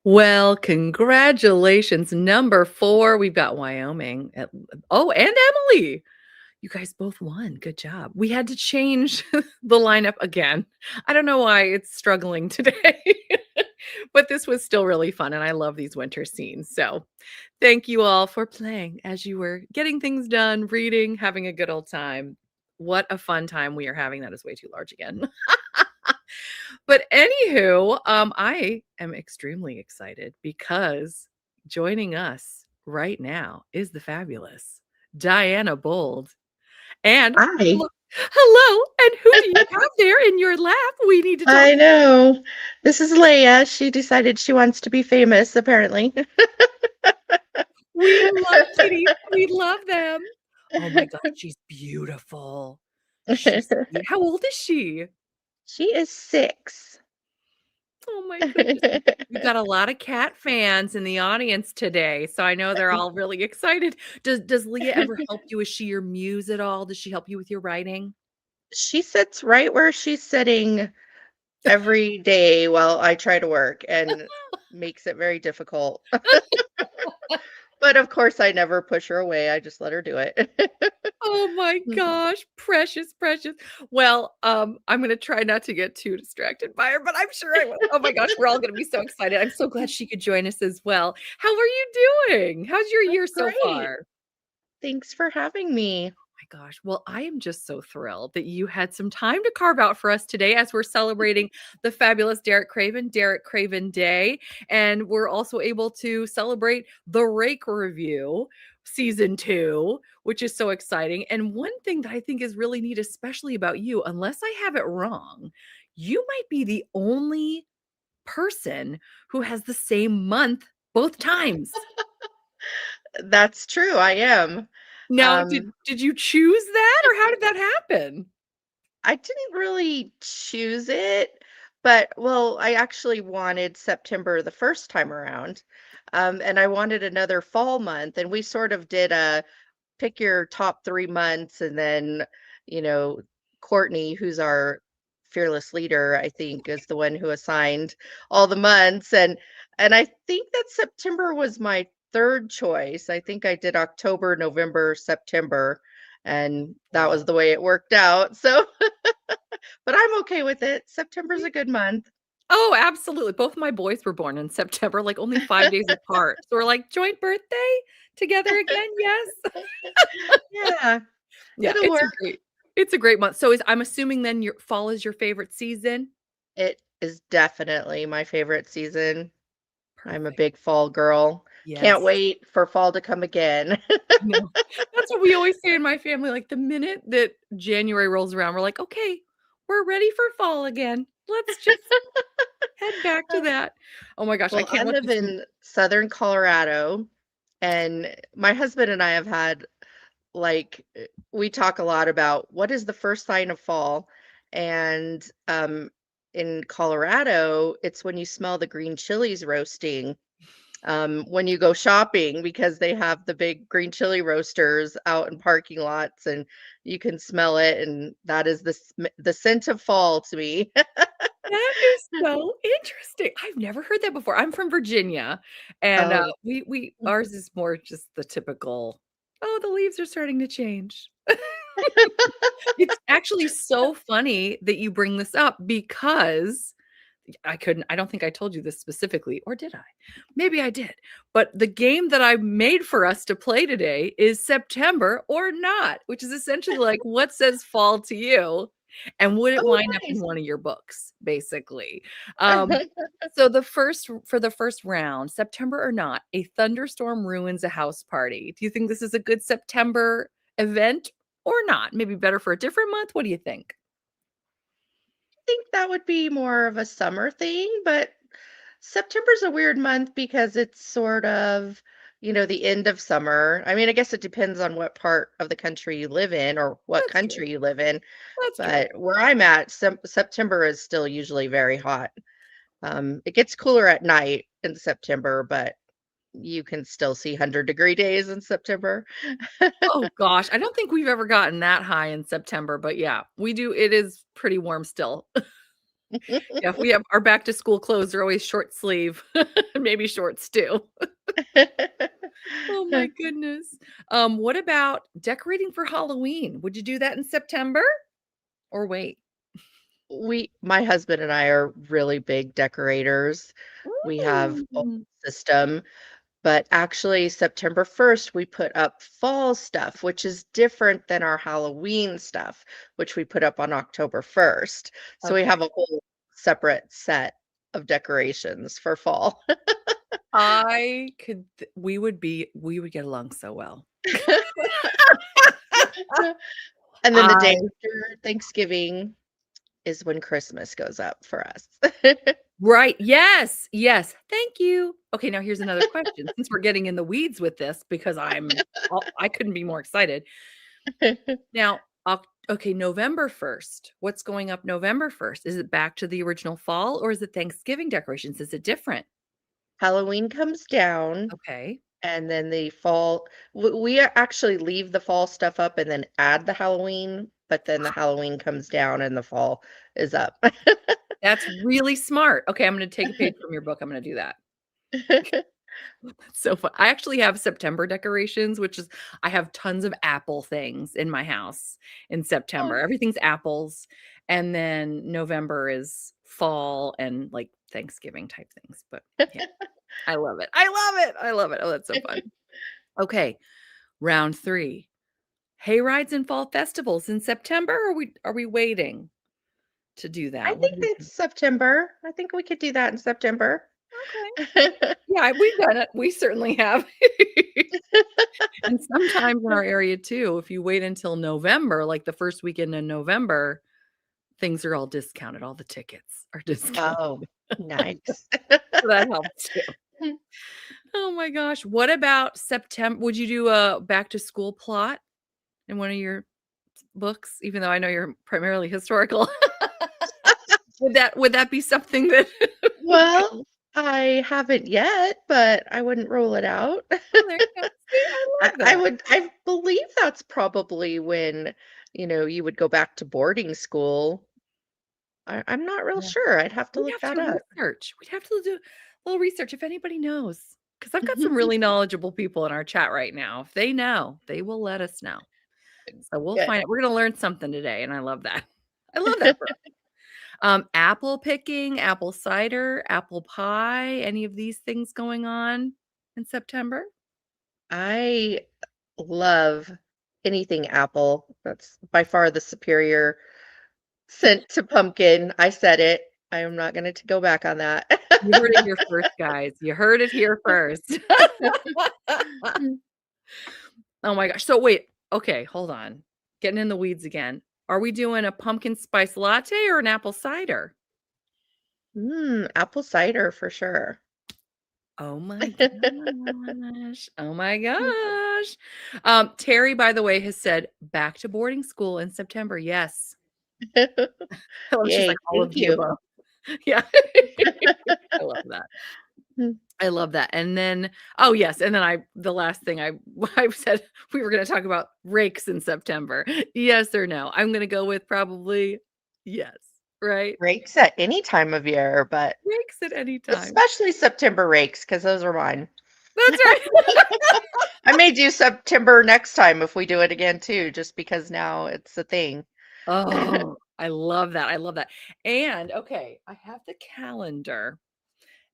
A: Well, congratulations. Number 4, we've got Wyoming at oh, and Emily. You guys both won. Good job. We had to change the lineup again. I don't know why it's struggling today, but this was still really fun, and I love these winter scenes. So, thank you all for playing as you were getting things done, reading, having a good old time. What a fun time we are having. That is way too large again. But anywho, I am extremely excited because joining us right now is the fabulous Diana Bold. And
D: Hi.
A: hello, and who do you have there in your lap? We need to talk.
D: I know. This is Leia. She decided she wants to be famous, apparently.
A: We love kitties. We love them. Oh my gosh, she's beautiful. How old is she?
D: She is 6.
A: Oh my goodness. We've got a lot of cat fans in the audience today, so I know they're all really excited. Does Leah ever help you? Is she your muse at all? Does she help you with your writing?
D: She sits right where she's sitting every day while I try to work and makes it very difficult. But of course, I never push her away. I just let her do it.
A: Oh my gosh, precious, precious. Well, I'm gonna try not to get too distracted by her, but I'm sure I will. Oh my gosh, we're all gonna be so excited. I'm so glad she could join us as well. How are you doing? How's your
D: I'm
A: year so
D: great.
A: far?
D: Thanks for having me.
A: My gosh. Well, I am just so thrilled that you had some time to carve out for us today as we're celebrating the fabulous Derek Craven Day. And we're also able to celebrate the Rake review season 2, which is so exciting. And one thing that I think is really neat, especially about you, unless I have it wrong, you might be the only person who has the same month both times.
D: That's true. I am.
A: Now,
D: Um,
A: did you choose that or how did that happen?
D: I didn't really choose it, but well, I actually wanted September the first time around. And I wanted another fall month, and we sort of did a pick your top 3 months, and then, you know, Courtney, who's our fearless leader, I think, is the one who assigned all the months, and I think that September was my third choice. I think I did October, November, September, and that was the way it worked out. So but I'm okay with it. September's a good month.
A: Oh, absolutely. Both my boys were born in September, like, only 5 days apart. So we're like, "Joint birthday? Together again? Yes."
D: Yeah,
A: Yeah,
D: it'll work.
A: it's a great month. So I'm assuming then your fall is your favorite season?
D: It is definitely my favorite season. I'm a
A: Perfect.
D: big fall girl. Can't
A: Yes.
D: wait for fall to come again.
A: I know. That's what we always say in my family, like, the minute that January rolls around, we're like, "Okay, we're ready for fall again. Let's just head back to that." Oh my gosh, I
D: Well, I
A: can't wait
D: live
A: to see.
D: in Southern Colorado, and my husband and I have had we talk a lot about what is the first sign of fall, and in Colorado, it's when you smell the green chilies roasting. When you go shopping because they have the big green chili roasters out in parking lots and you can smell it, and that is the scent of fall to me.
A: That is so interesting. I've never heard that before. I'm from Virginia, and,
D: Oh.
A: we ours is more just the typical, "Oh, the leaves are starting to change." It's actually so funny that you bring this up because I don't think I told you this specifically, or did I? Maybe I did. But the game that I made for us to play today is September or not, which is essentially like what says fall to you and would it
D: Oh,
A: wind up in
D: nice.
A: one of your books, basically. Um, so for the first round, September or not, a thunderstorm ruins a house party. Do you think this is a good September event or not? Maybe better for a different month? What do you think?
D: Think that would be more of a summer thing, but September's a weird month because it's sort of, the end of summer. I mean, I guess it depends on what part of the country you live in or what
A: That's true.
D: country you live in,
A: That's true.
D: but where I'm at, September is still usually very hot. It gets cooler at night in September, but you can still see 100-degree days in September.
A: Oh gosh, I don't think we've ever gotten that high in September, but yeah, we do it is pretty warm still. Yeah, we have our back to school clothes are always short sleeve, maybe shorts too. Oh my goodness. What about decorating for Halloween? Would you do that in September or wait?
D: My husband and I are really big decorators. We have a
A: Mm.
D: system, but actually September 1st, we put up fall stuff, which is different than our Halloween stuff, which we put up on October 1st. So we
A: Okay.
D: have a whole separate set of decorations for fall.
A: We would get along so well.
D: And then the day
A: I
D: after Thanksgiving is when Christmas goes up for us.
A: Right. Yes. Yes. Thank you. Okay, now here's another question. Since we're getting in the weeds with this because I couldn't be more excited. Now, okay, November 1st. What's going up November 1st? Is it back to the original fall or is it Thanksgiving decorations? Is it different?
D: Halloween comes down,
A: Okay.
D: and then the fall we actually leave the fall stuff up and then add the Halloween, but then the Halloween comes down and the fall is up.
A: That's really smart. Okay, I'm gonna take a page from your book. I'm gonna do that. That's so fun. I actually have September decorations, which is I have tons of apple things in my house in
D: Oh,
A: September. Everything's apples. And then November is fall and like Thanksgiving type things. But yeah, I love it. I love it. I love it. Oh, that's so fun. Okay, round 3. Hay rides and fall festivals in September, or are we waiting to do
D: I
A: that? What
D: think
A: do we think?
D: it's September. I think we could do that in September.
A: Okay. Yeah, we've done it. We certainly have. And sometimes in our area too, if you wait until November, like the first weekend in November, things are all discounted. All the tickets are discounted.
D: Oh, nice.
A: So that helps too. Oh my gosh. What about September? Would you do a back to school plot in one of your books, even though I know you're primarily historical? Would that be something that would be
D: Well, I haven't yet, but I wouldn't rule it out.
A: oh, there you go. See, I love that.
D: I believe that's probably when, you would go back to boarding school. I'm not real
A: Yeah.
D: sure. I'd have to
A: We'd
D: look
A: have
D: that
A: to
D: up.
A: research. We'd have to do a little research if anybody knows, because 'cause I've got some really knowledgeable people in our chat right now. If they know, they will let us know. So we'll
D: Good.
A: find out. We're gonna learn something today, and I love that. I love that for us. Apple picking, apple cider, apple pie, any of these things going on in September?
D: I love anything apple. That's by far the superior scent to pumpkin. I said it. I am not going to go back on that.
A: You heard it here first, guys. You heard it here first. Oh my gosh. So wait, okay, hold on. Getting in the weeds again. Are we doing a pumpkin spice latte or an apple cider?
D: Apple cider for sure.
A: Oh my gosh. Oh my gosh. Terry, by the way, has said back to boarding school in September. Yes. She's
D: Yay,
A: like all
D: thank
A: of the
D: you.
A: above. Yeah. I love that. I love that. And then, oh yes, and then the last thing I said we were going to talk about rakes in September. Yes or no? I'm going to go with probably yes, right?
D: Rakes at any time of year, but
A: Rakes at any time.
D: especially September rakes because those are mine.
A: That's right.
D: I may do September next time if we do it again too, just because now it's a thing.
A: Oh, I love that. I love that. And okay, I have the calendar.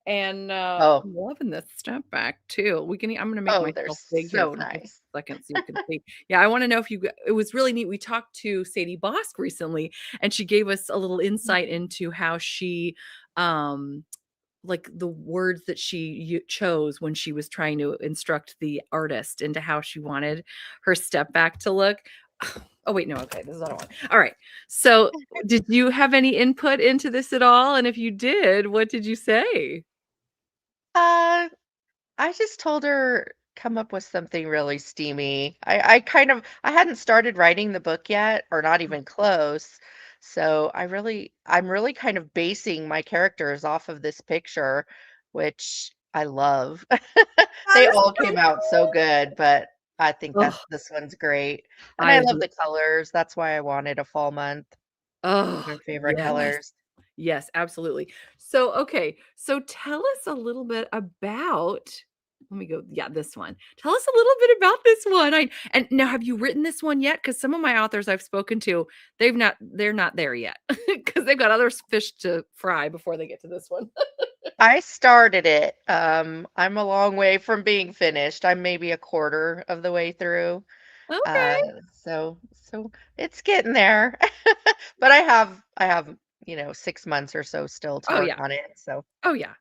A: And,
D: Oh,
A: I'm loving this step back too. I'm gonna make
D: oh, they're
A: myself big here
D: so
A: for just
D: nice.
A: a second so you can see. Yeah, I wanna know if it was really neat. We talked to Sadie Bosque recently, and she gave us a little insight into how she, um, like, the words that she chose when she was trying to instruct the artist into how she wanted her step back to look. Oh, wait, no, okay, this is what I want. Alright, so, did you have any input into this at all? And if you did, what did you say?
D: Uh, I just told her come up with something really steamy. I hadn't started writing the book yet, or not even close. So I'm really kind of basing my characters off of this picture, which I love.
A: That
D: They
A: is
D: all
A: so
D: came out so
A: cool.
D: good, but I think that
A: Oh,
D: this one's great. And
A: I
D: I love
A: agree.
D: the colors. That's why I wanted a fall month.
A: Oh,
D: My favorite
A: yes.
D: colors.
A: Yes, absolutely. So, okay, so tell us a little bit about let me go yeah, this one. Tell us a little bit about this one. I and now have you written this one yet? Because some of my authors I've spoken to, they're not there yet because 'cause they've got other fish to fry before they get to this one.
D: I started it. I'm a long way from being finished. I'm maybe a quarter of the way through. Uh,
A: Okay.
D: so it's getting there. But I have, 6 months or so still to
A: Oh,
D: work
A: yeah.
D: on it. So
A: Oh, yeah.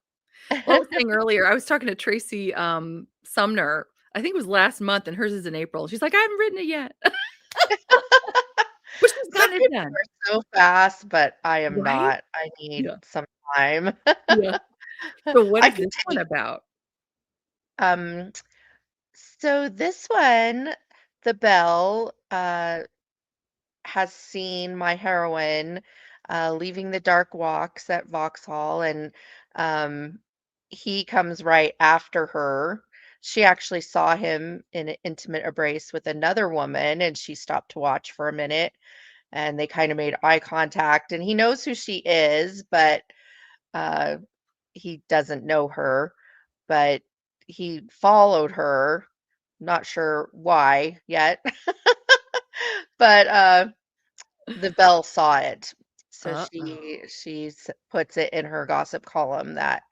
A: Well, I was saying earlier, I was talking to Tracy, Sumner, I think it was last month, and hers is in April. She's like, "I haven't written it yet." But she's
D: some
A: gotten it
D: people
A: done.
D: are so fast, but I am
A: Right?
D: not. I need
A: Yeah.
D: some time.
A: Yeah. So what
D: I
A: is
D: can
A: this one
D: take
A: about?
D: um so this one, the Bell, has seen my heroine leaving the dark walks at Vauxhall, and um, he comes right after her. She actually saw him in an intimate embrace with another woman, and she stopped to watch for a minute, and they kind of made eye contact. And he knows who she is, but uh, he doesn't know her. But he followed her, not sure why yet, but the Belle saw it. So
A: Uh-oh.
D: she puts it in her gossip column that,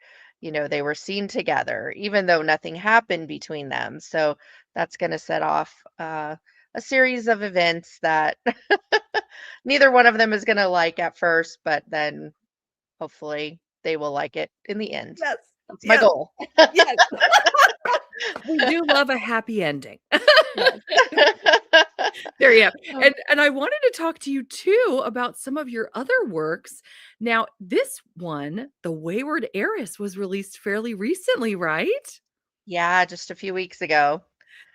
D: they were seen together, even though nothing happened between them. So that's going to set off a series of events that neither one of them is going to like at first, but then hopefully they will like it in the end.
A: Yes.
D: That's my
A: Yes.
D: goal.
A: Yes. We do love a happy ending.
D: Yes.
A: There you have
D: Um,
A: and I wanted to talk to you too about some of your other works. Now, this one, The Wayward Heiress, was released fairly recently, right?
D: yeah, just a few weeks ago.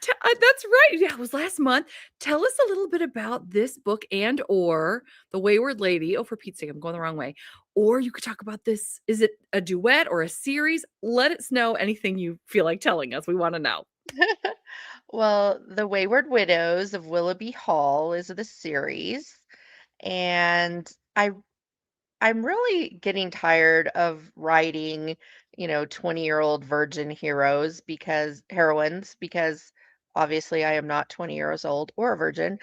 A: That's right. Yeah, it was last month. Tell us a little bit about this book and or The Wayward Lady. Oh, for Pete's sake, I'm going the wrong way. Or you could talk about this. Is it a duet or a series? Let us know anything you feel like telling us. We want to know.
D: Well, The Wayward Widows of Willoughby Hall is the series, and I'm really getting tired of writing, 20-year-old virgin heroines because obviously I am not 20 years old or a virgin.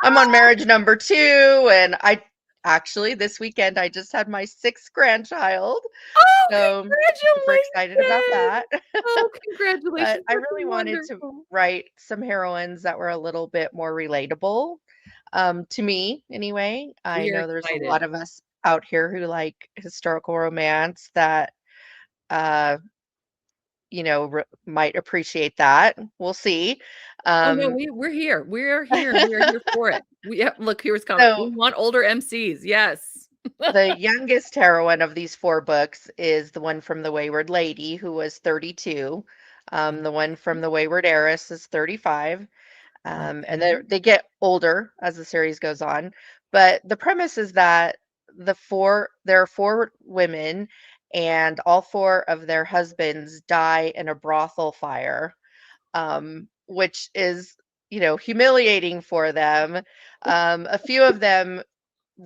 D: I'm on marriage number 2, and I actually this weekend I just had my 6th grandchild.
A: Oh,
D: So super excited about
A: congratulations.
D: that.
A: Oh,
D: But
A: congratulations.
D: I
A: That's
D: really wanted to
A: wonderful.
D: write some heroines that were a little bit more relatable, to me anyway. I
A: We are
D: know there's a lot
A: excited.
D: of us out here who like historical romance that, uh, might appreciate that. We'll see.
A: Oh, no,
D: Um,
A: we're here. We're here, and we are here for it. We yeah, look, here's coming.
D: so
A: We want older MCs. Yes.
D: the youngest heroine of these 4 books is the one from The Wayward Lady, who was 32. The one from The Wayward Heiress is 35. And
A: Okay.
D: they get older as the series goes on. But the premise is that there are 4 women, and all 4 of their husbands die in a brothel fire, which is, humiliating for them. A few of them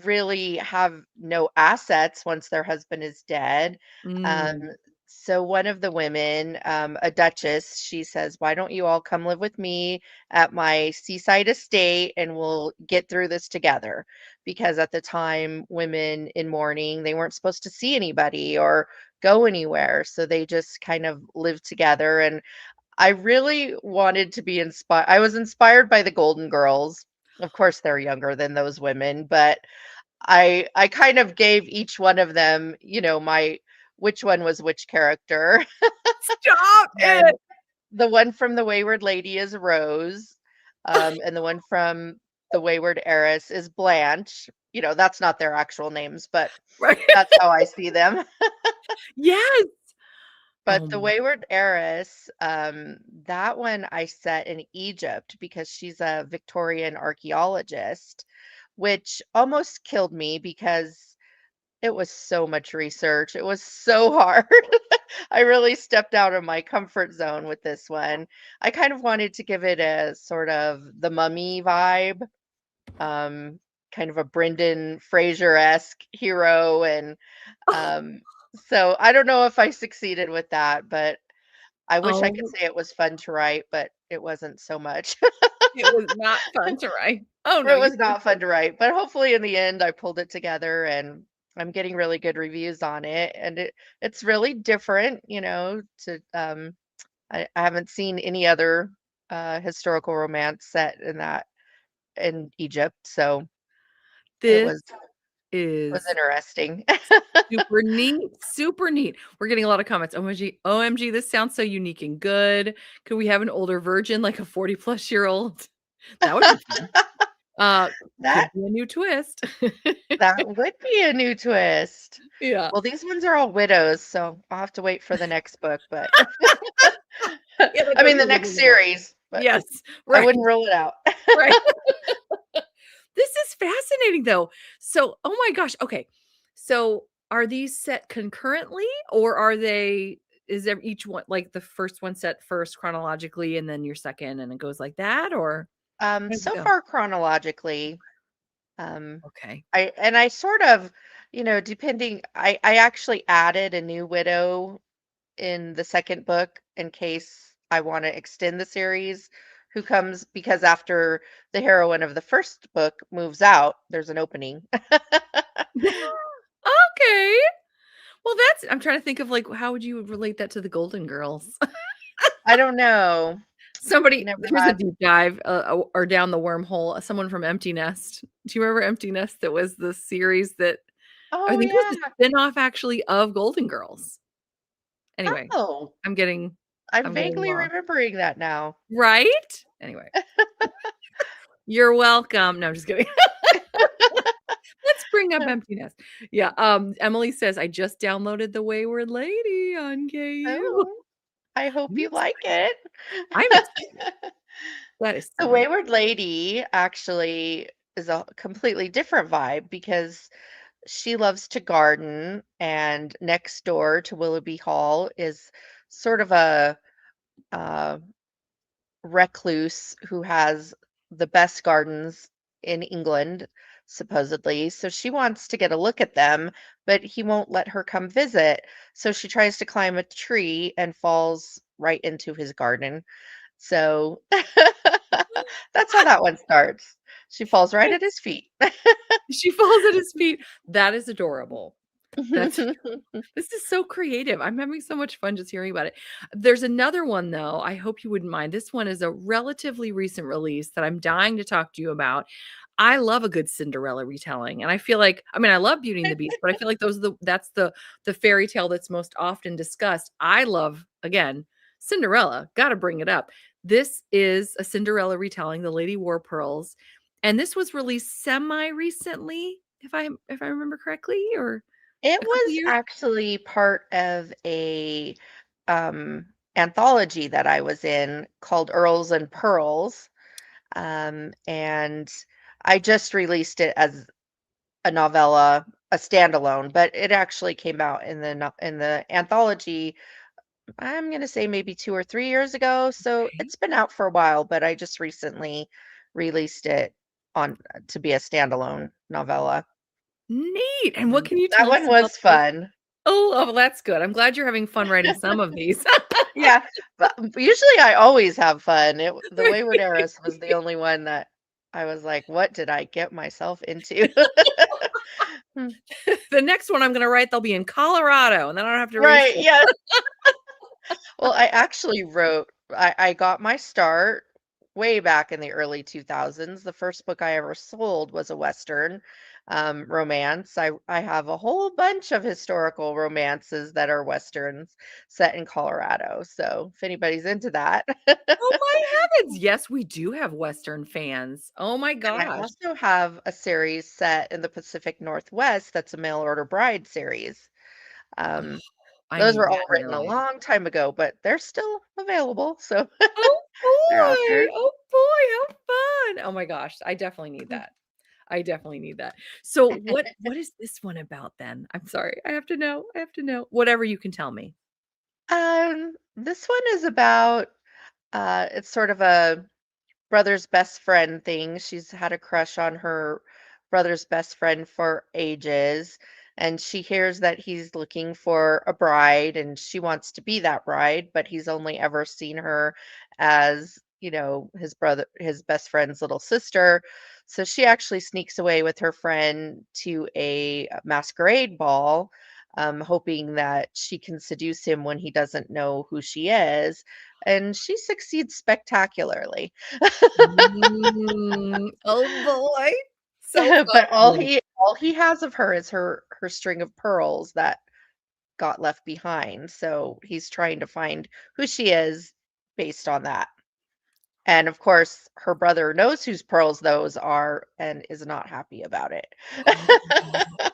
D: really have no assets once their husband is dead. Um,
A: Mm.
D: so one of the women, a duchess, she says, "Why don't you all come live with me at my seaside estate and we'll get through this together?" Because at the time, women in mourning, they weren't supposed to see anybody or go anywhere. So they just kind of lived together. And I really wanted to be inspired. I was inspired by the Golden Girls. Of course, they're younger than those women, but I kind of gave each one of them, my which one was which character.
A: Stop
D: And
A: it.
D: the one from The Wayward Lady is Rose, and the one from The Wayward Heiress is Blanche. That's not their actual names, but
A: Right.
D: that's how I see them.
A: Yes.
D: But
A: Oh
D: The
A: my
D: Wayward Heiress, that one I set in Egypt because she's a Victorian archaeologist, which almost killed me because it was so much research. It was so hard. I really stepped out of my comfort zone with this one. I kind of wanted to give it a sort of the mummy vibe. Um, kind of a Brendan Fraser-esque hero, and um, so I don't know if I succeeded with that, but I wish I could
A: Oh,
D: say it was fun to write, but it wasn't so much.
A: it was not fun to write. Oh, no,
D: It
A: you
D: was not fun to write, but hopefully in the end I pulled it together, and I'm getting really good reviews on it, and it's really different, to I haven't seen any other historical romance set in Egypt, so it
A: this
D: was
A: is
D: interesting.
A: super neat, super neat. We're getting a lot of comments. OMG, OMG, this sounds so unique and good. Could we have an older version, like a 40-plus-year-old? That would be fun. Uh,
D: That
A: could be a new twist.
D: that would be a new twist.
A: Yeah.
D: Well, these ones are all widows, so I'll have to wait for the next book, but
A: Yeah, that
D: I
A: goes
D: mean the
A: with the
D: next
A: visible.
D: series, but
A: Yes,
D: I
A: right,
D: wouldn't rule it out.
A: right. This is fascinating, though. So, oh my gosh, okay. So, are these set concurrently, or is there each one like the first one set first chronologically and then your second and it goes like that, or how does it
D: So
A: go?
D: far chronologically, um,
A: Okay.
D: I sort of, depending, I actually added a new widow in the second book in case I want to extend the series, who comes because after the heroine of the first book moves out, there's an opening.
A: Okay. Well, I'm trying to think of, like, how would you relate that to the Golden Girls?
D: I don't know. Never
A: Here's a
D: had.
A: deep dive, or down the wormhole. Someone from Empty Nest. Do you remember Empty Nest? That was the series that I
D: Oh
A: think it was
D: yeah.
A: a spinoff actually of Golden Girls. Anyway,
D: Oh,
A: I'm getting
D: I'm
A: I'm getting
D: vaguely
A: lost.
D: remembering that now.
A: Right? Anyway, you're welcome. No, I'm just kidding. Let's bring up Empty Nest. Yeah, Emily says, "I just downloaded The Wayward Lady on KU."
D: Oh, I hope
A: I'm
D: you
A: ex
D: like it.
A: I'm excited. That is
D: The
A: so neat.
D: Wayward Lady actually is a completely different vibe because she loves to garden, and next door to Willoughby Hall is sort of a uh, recluse who has the best gardens in England, supposedly. So she wants to get a look at them, but he won't let her come visit. So she tries to climb a tree and falls right into his garden. So that's how that one starts. She falls right at his feet.
A: She falls at his feet. That is adorable. That's This is so creative. I'm having so much fun just hearing about it. There's another one though, I hope you wouldn't mind. This one is a relatively recent release that I'm dying to talk to you about. I love a good Cinderella retelling, and I feel like I mean, I love Beauty and the Beast, but I feel like that's the fairy tale that's most often discussed. I love, again, Cinderella, gotta bring it up. This is a Cinderella retelling, The Lady Wore Pearls, and this was released semi-recently, if I remember correctly, or
D: It
A: a couple
D: was
A: years.
D: actually part of a anthology that I was in called Earls and Pearls. And I just released it as a novella, a standalone, but it actually came out in the anthology. I'm gonna say maybe 2 or 3 years ago, so
A: Okay.
D: it's been out for a while. But I just recently released it on to be a standalone novella.
A: Neat, and what can you
D: That
A: tell us
D: one
A: about
D: was
A: this?
D: fun.
A: Oh, well, that's good. I'm glad you're having fun writing some of these.
D: Yeah, but usually I always have fun. The Wayward Heiress was the only one that I was like, "What did I get myself into?" Hmm.
A: The next one I'm gonna write, they'll be in Colorado, and then I don't have to
D: Right,
A: research.
D: yes. Well, I actually I got my start way back in the early 2000s. The first book I ever sold was a Western romance. I have a whole bunch of historical romances that are Westerns set in Colorado. So if anybody's into that.
A: Oh my heavens! Yes, we do have Western fans. Oh my
D: And I
A: gosh.
D: also have a series set in the Pacific Northwest that's a mail order bride series.
A: Oh,
D: Um,
A: I
D: those
A: need
D: were
A: that
D: all
A: in my
D: written a
A: life.
D: long time ago, but they're still available. So
A: Oh
D: they're out
A: boy!
D: there.
A: Oh boy, how fun! Oh my gosh, I definitely need that. I definitely need that. So what is this one about then? I'm sorry. I have to know. I have to know. Whatever you can tell me.
D: This one is about it's sort of a brother's best friend thing. She's had a crush on her brother's best friend for ages, and she hears that he's looking for a bride and she wants to be that bride, but he's only ever seen her as, his best friend's little sister. So she actually sneaks away with her friend to a masquerade ball, hoping that she can seduce him when he doesn't know who she is. And she succeeds spectacularly.
A: Oh boy. So
D: But all
A: fun.
D: he has of her is her string of pearls that got left behind. So he's trying to find who she is based on that. And of course, her brother knows whose pearls those are and is not happy about it.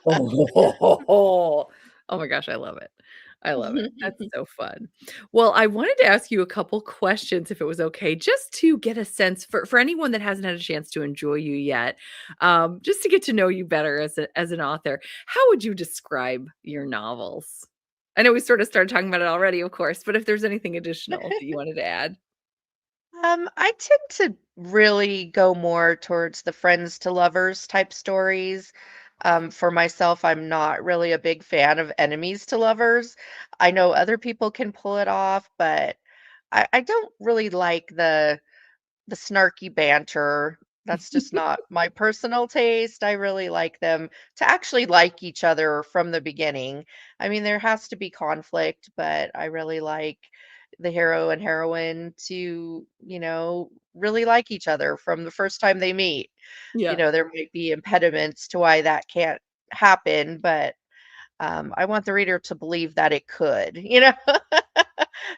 A: Oh, oh my gosh, I love it. I love it. That's so fun. Well, I wanted to ask you a couple questions if it was okay, just to get a sense for anyone that hasn't had a chance to enjoy you yet, just to get to know you better as an author. How would you describe your novels? I know we sort of started talking about it already, of course, but if there's anything additional that you wanted to add.
D: I tend to really go more towards the friends to lovers type stories. For myself, I'm not really a big fan of enemies to lovers. I know other people can pull it off, but I don't really like the snarky banter. That's just not my personal taste. I really like them to actually like each other from the beginning. I mean, there has to be conflict, but I really like the hero and heroine to, really like each other from the first time they meet.
A: Yeah.
D: There might be impediments to why that can't happen, but I want the reader to believe that it could, that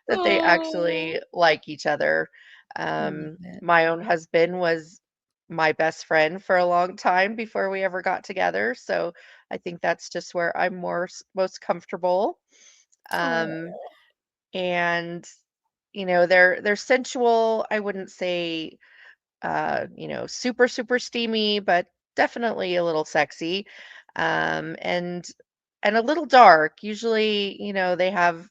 D: they
A: Oh,
D: actually like each other.
A: I love it.
D: My own husband was my best friend for a long time before we ever got together. So I think that's just where I'm most comfortable. Um,
A: Oh.
D: and they're sensual. I wouldn't say super, super steamy, but definitely a little sexy. And a little dark. Usually, they have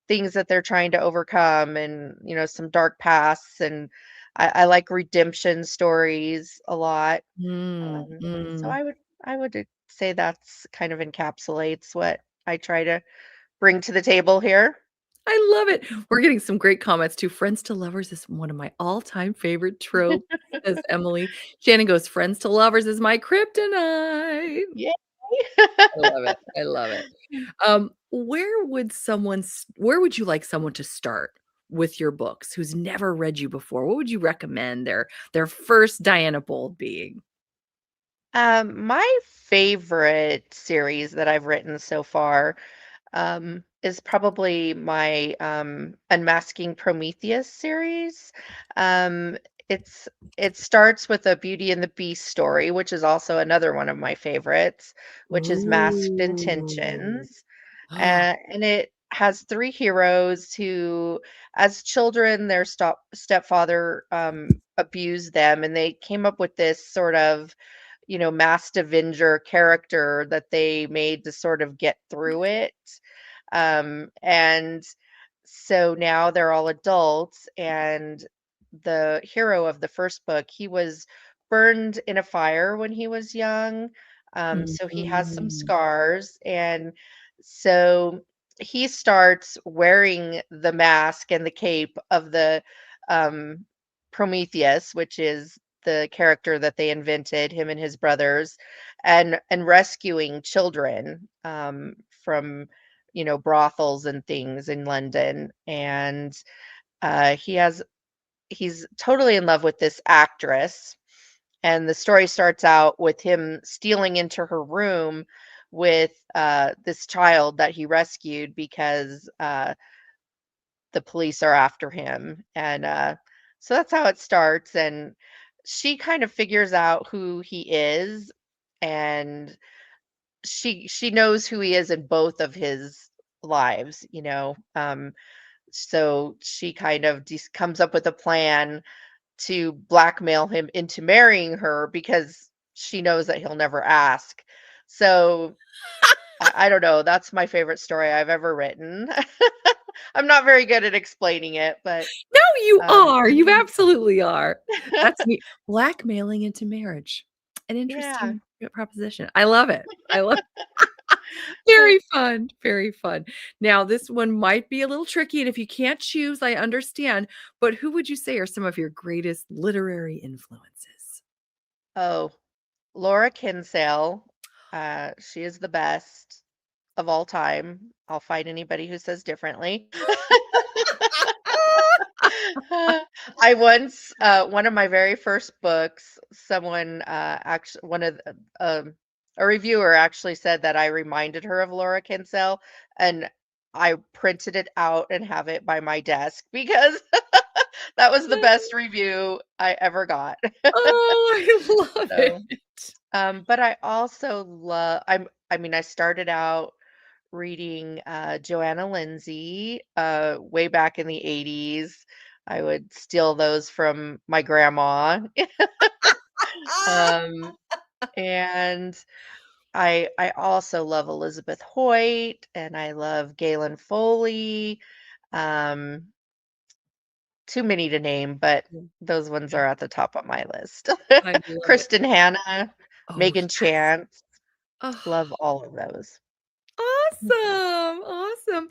D: things that they're trying to overcome and, some dark pasts. And I like redemption stories a lot.
A: Mm,
D: So
A: mm.
D: I would say that's kind of encapsulates what I try to bring to the table here.
A: I love it. We're getting some great comments too. Friends to lovers is one of my all-time favorite tropes, says Emily. Shannon goes, "Friends to lovers is my kryptonite."
D: Yay.
A: I love it. I love it. Where would you like someone to start with your books who's never read you before? What would you recommend their first Diana Bold being?
D: My favorite series that I've written so far is probably my Unmasking Prometheus series. Um, it's it starts with a Beauty and the Beast story, which is also another one of my favorites, which is Masked
A: Ooh.
D: Intentions. And it has three heroes who, as children, their stepfather abused them, and they came up with this sort of, masked avenger character that they made to sort of get through it. And so now they're all adults, and the hero of the first book, he was burned in a fire when he was young. So he has some
A: Mhm.
D: scars, and so he starts wearing the mask and the cape of the um, Prometheus, which is the character that they invented, him and his brothers, and rescuing children from brothels and things in London. And he's totally in love with this actress. And the story starts out with him stealing into her room with this child that he rescued because the police are after him. And so that's how it starts. And she kind of figures out who he is, and she knows who he is in both of his lives. So she kind of comes up with a plan to blackmail him into marrying her because she knows that he'll never ask. So I don't know. That's my favorite story I've ever written. I'm not very good at explaining it, but
A: No, you
D: um,
A: are. You absolutely are. That's me blackmailing into marriage. An
D: yeah,
A: interesting proposition. I love it. I love
D: Uh,
A: very fun, very fun. Now, this one might be a little tricky, and if you can't choose, I understand, but who would you say are some of your greatest literary influences?
D: Oh, Laura Kinsale. She is the best of all time. I'll fight anybody who says differently. I once, one of my very first books, someone, actually, a reviewer actually said that I reminded her of Laura Kinsale, and I printed it out and have it by my desk because that was the best review I ever got.
A: Oh, I love it.
D: So, but I also I mean, I started out reading Joanna Lindsay way back in the 80s. I would steal those from my grandma. um, and I also love Elizabeth Hoyt and I love Galen Foley. Um, too many to name, but
A: Mm,
D: those ones
A: yeah,
D: are at the top of my list.
A: I love it.
D: Kristen Hanna,
A: Oh,
D: Megan
A: yes.
D: Chance,
A: Oh,
D: love all of those.
A: awesome, awesome.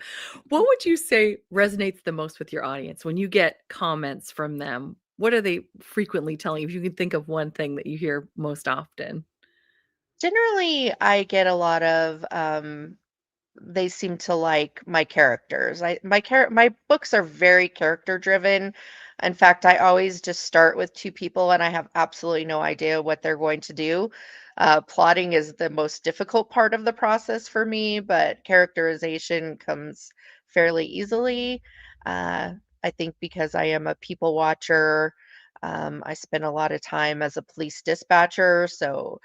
A: What would you say resonates the most with your audience when you get comments from them? What are they frequently telling you? If you can think of one thing that you hear most often.
D: Generally, I get a lot of they seem to like my characters. My books are very character driven. In fact, I always just start with two people and I have absolutely no idea what they're going to do. Plotting is the most difficult part of the process for me, but characterization comes fairly easily. Uh, I think because I am a people watcher, I spend a lot of time as a police dispatcher, so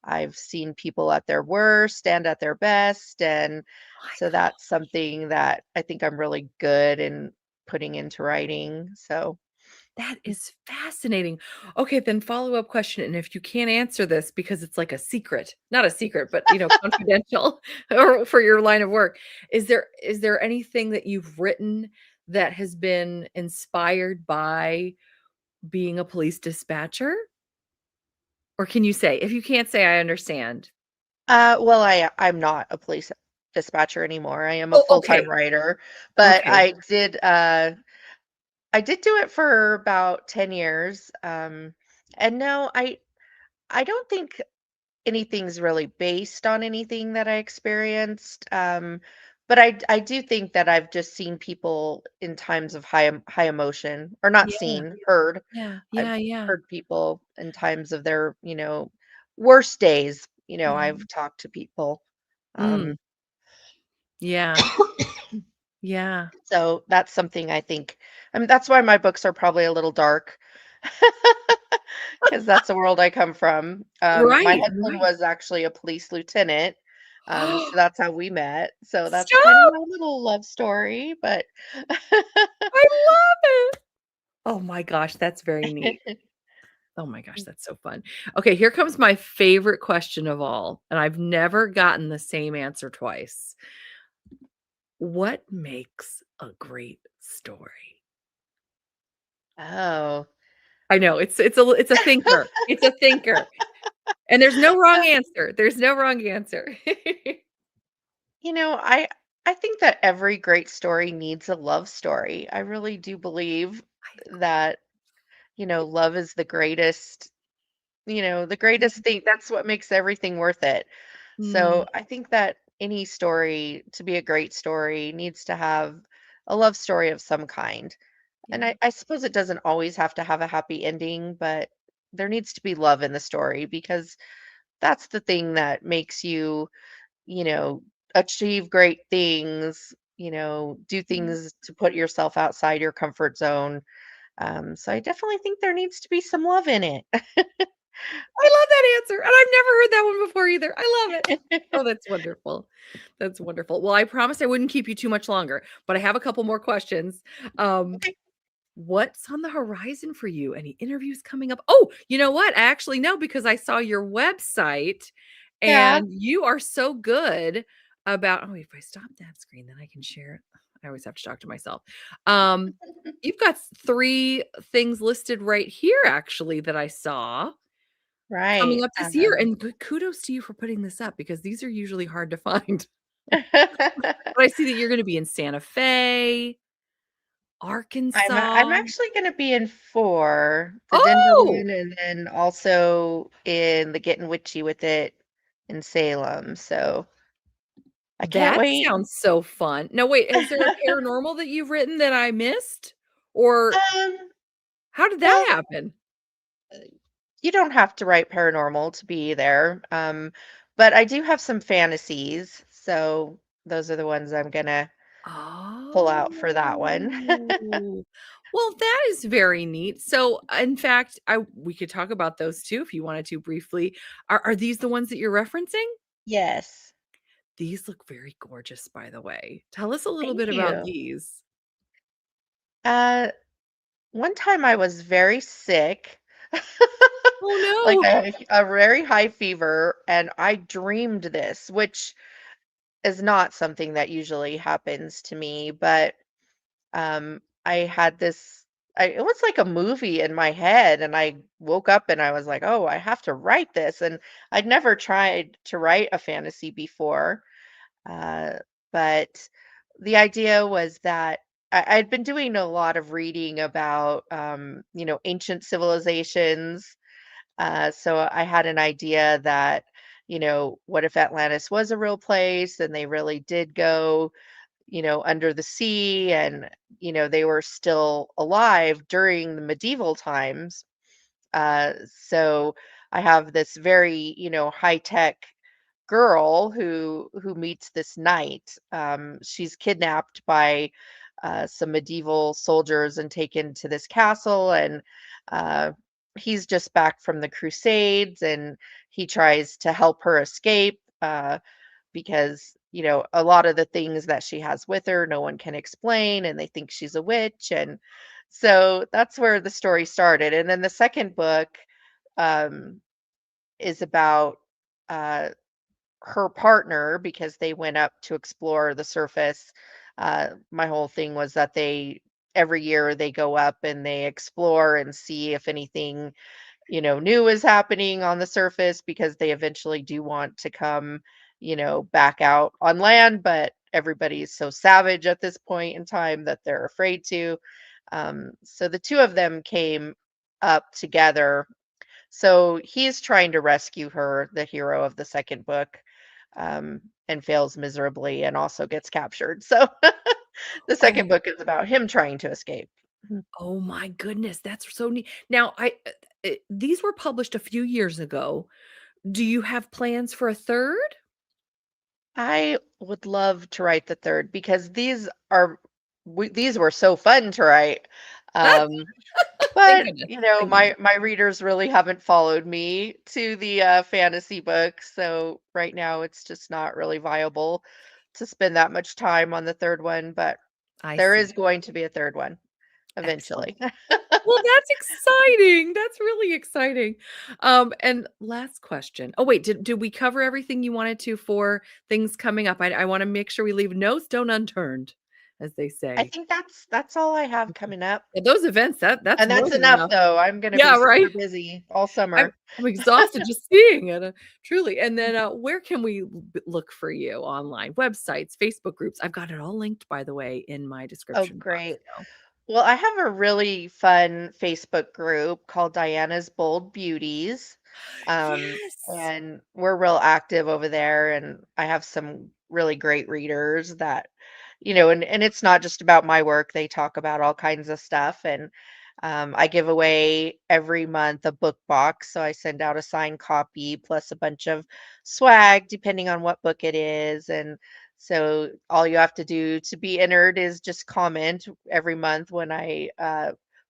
D: I've seen people at their worst and at their best, and
A: My
D: so that's something that I think I'm really good in putting into writing. So,
A: That is fascinating. Okay, then follow-up question, and if you can't answer this because it's like a secret, not a secret, but, confidential or for your line of work, is there anything that you've written that has been inspired by being a police dispatcher? Or can you say? If you can't say, I understand.
D: well, I'm not a police dispatcher anymore. I am a
A: Oh,
D: full-time
A: okay,
D: writer, but
A: okay.
D: I did do it for about 10 years. And no, I don't think anything's really based on anything that I experienced. But I do think that I've just seen people in times of high emotion, or not
A: Yeah,
D: seen, heard.
A: yeah,
D: I've
A: yeah, yeah.
D: heard people in times of their, worst days.
A: Yeah.
D: I've talked to people. Um,
A: Mm, yeah, yeah.
D: so that's something I think. I mean, that's why my books are probably a little dark, because that's the world I come from. My
A: Right,
D: husband
A: right.
D: was actually a police lieutenant, so that's how we met. So that's kind of
A: Stop!
D: my little love story, but
A: I love it. Oh my gosh, that's very neat. Oh my gosh, that's so fun. Okay, here comes my favorite question of all, and I've never gotten the same answer twice. What makes a great story?
D: oh,
A: I know it's a thinker. It's a thinker. And there's no wrong
D: uh,
A: answer. There's no wrong answer.
D: you know, I I think that every great story needs a love story. I really do believe that, love is the
A: Yeah.
D: greatest thing. That's what makes everything worth it.
A: Mm,
D: So I think that any story, to be a great story, needs to have a love story of some kind. And
A: yeah.
D: I suppose it doesn't always have to have a happy ending, but there needs to be love in the story because that's the thing that makes you, you know, achieve great things, do
A: Yeah.
D: things to put yourself outside your comfort zone. So I definitely think there needs to be some love in it.
A: I love that answer, and I've never heard that one before either. I love it. Oh, that's wonderful. That's wonderful. Well, I promised I wouldn't keep you too much longer, but I have a couple more questions. Um,
D: Okay.
A: what's on the horizon for you? Any interviews coming up? Oh, you know what? I actually know because I saw your website,
D: Yeah.
A: and you are so good about oh, if I stop that screen, then I can share it. I always have to talk to myself. You've got 3 things listed right here actually that I saw.
D: Right.
A: coming up this year, and kudos to you for putting this up because these are usually hard to find. But I see that you're gonna be in Santa Fe,
D: I'm
A: Arkansas.
D: actually gonna be in 4, the Denver
A: Oh!
D: one, and then also in the Getting Witchy with It in Salem, so I can't
A: That
D: wait.
A: sounds so fun. Now wait, is there a paranormal that you've written that I missed? Or
D: Um,
A: how did that
D: well,
A: happen?
D: you don't have to write paranormal to be there, but I do have some fantasies, so those are the ones I'm gonna pull out for that one.
A: Oh. Well, that is very neat. So, in fact, I we could talk about those too if you wanted to briefly. Are these the ones that you're referencing?
D: Yes.
A: These look very gorgeous, by the way. Tell us a little
D: Thank
A: bit about
D: you.
A: these.
D: Uh, One time I was very sick,
A: Oh,
D: like
A: no.
D: a very high fever, and I dreamed this, which is not something that usually happens to me, but I had this it was like a movie in my head, and I woke up and I was like, "Oh, I have to write this." And I'd never tried to write a fantasy before. Uh, but the idea was that I'd been doing a lot of reading about, ancient civilizations. So I had an idea that, what if Atlantis was a real place and they really did go, under the sea and, they were still alive during the medieval times. So I have this very, high tech girl who meets this knight. She's kidnapped by some medieval soldiers and taken to this castle, and uh, he's just back from the Crusades, and he tries to help her escape because a lot of the things that she has with her, no one can explain, and they think she's a witch, and so that's where the story started. And then the second book um, is about. Uh, Her partner because they went up to explore the surface. My whole thing was that they every year they go up and they explore and see if anything, new is happening on the surface because they eventually do want to come, back out on land, but everybody's so savage at this point in time that they're afraid to. So the two of them came up together, so he's trying to rescue her, the hero of the second book, and fails miserably and also gets captured. So the second
A: Oh,
D: book is about him trying to escape. Mhm.
A: oh my goodness, that's so neat. Now, these were published a few years ago. Do you have plans for a 3rd?
D: I would love to write the third because these were so fun to write. Um,
A: Thank
D: but
A: goodness, thank goodness.
D: my readers really haven't followed me to the fantasy books, so right now it's just not really viable to spend that much time on the third one. But
A: I
D: there is
A: see.
D: going to be a third one
A: Excellent.
D: eventually.
A: Well, that's exciting. That's really exciting. And last question. Oh, wait, did we cover everything you wanted to for things coming up? I wanna make sure we leave no stone unturned, as they
D: I
A: say.
D: think that's all I have
A: Okay.
D: coming up.
A: Yeah, those events, that's
D: And
A: more
D: that's
A: than
D: enough
A: enough.
D: though. I'm gonna be
A: Yeah, right?
D: super busy all
A: I'm
D: summer.
A: I'm exhausted just seeing it, truly. And then, where can we look for you online? Websites, Facebook groups? I've got it all linked, by the way, in my
D: Oh,
A: description box,
D: great.
A: so
D: Well, I have a really fun Facebook group called Diana's Bold Beauties.
A: yes!
D: And we're real active over there, and I have some really great readers that, and it's not just about my work. They talk about all kinds of stuff. And I give away every month a book box. So I send out a signed copy plus a bunch of swag, depending on what book it is. And so all you have to do to be entered is just comment every month when I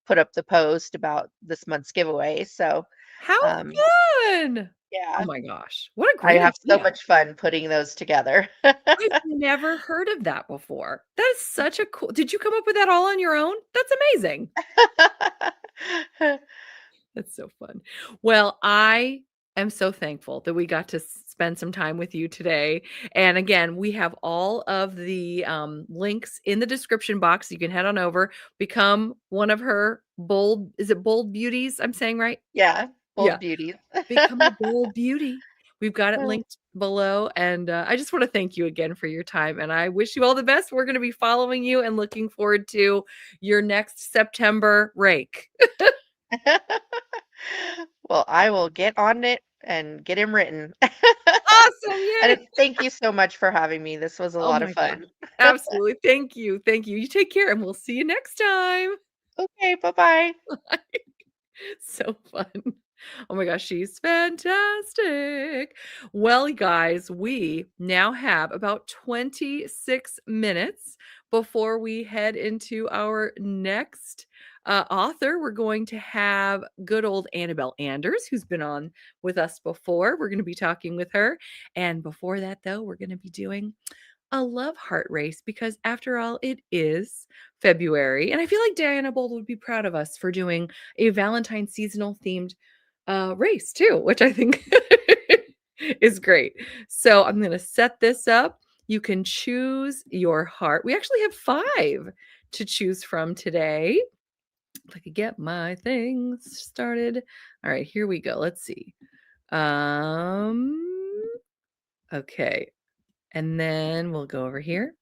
D: put up the post about this month's giveaway. So,
A: How
D: um,
A: fun! Oh
D: yeah,
A: my gosh, what a
D: I
A: great
D: have so
A: idea.
D: much fun putting those together.
A: I've never heard of that before. That is such a cool did you come up with that all on your own? That's amazing. That's so fun. Well, I am so thankful that we got to spend some time with you today. And again, we have all of the links in the description box. You can head on over, become one of her bold, is it bold beauties? I'm saying right?
D: Yeah.
A: Yeah,
D: Bold beauties.
A: become a bold beauty. We've got it linked below, and, I just wanna thank you again for your time, and I wish you all the best. We're gonna be following you and looking forward to your next September rake.
D: Well, I will get on it and get him written.
A: Awesome,
D: And
A: yay!
D: thank you so much for having me. This was a
A: Oh
D: lot of
A: my gosh.
D: fun.
A: Absolutely. Thank you, thank you. You take care, and we'll see you next time.
D: Okay, bye-bye.
A: So fun. Oh my gosh, she's fantastic. Well, you guys, we now have about 26 minutes before we head into our next author. We're going to have good old Annabelle Anders, who's been on with us before. We're going to be talking with her. And before that, though, we're going to be doing a love heart race because after all, it is February. And I feel like Diana Bold would be proud of us for doing a Valentine seasonal themed race too, which I think is great. So I'm going to set this up. You can choose your heart. We actually have 5 to choose from today. If I could get my things started. All right, here we go. Let's see. Okay. And then we'll go over here.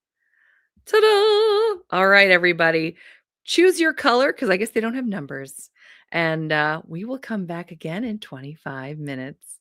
A: Ta-da! All right, everybody. Choose your color because I guess they don't have numbers. And we will come back again in 25 minutes.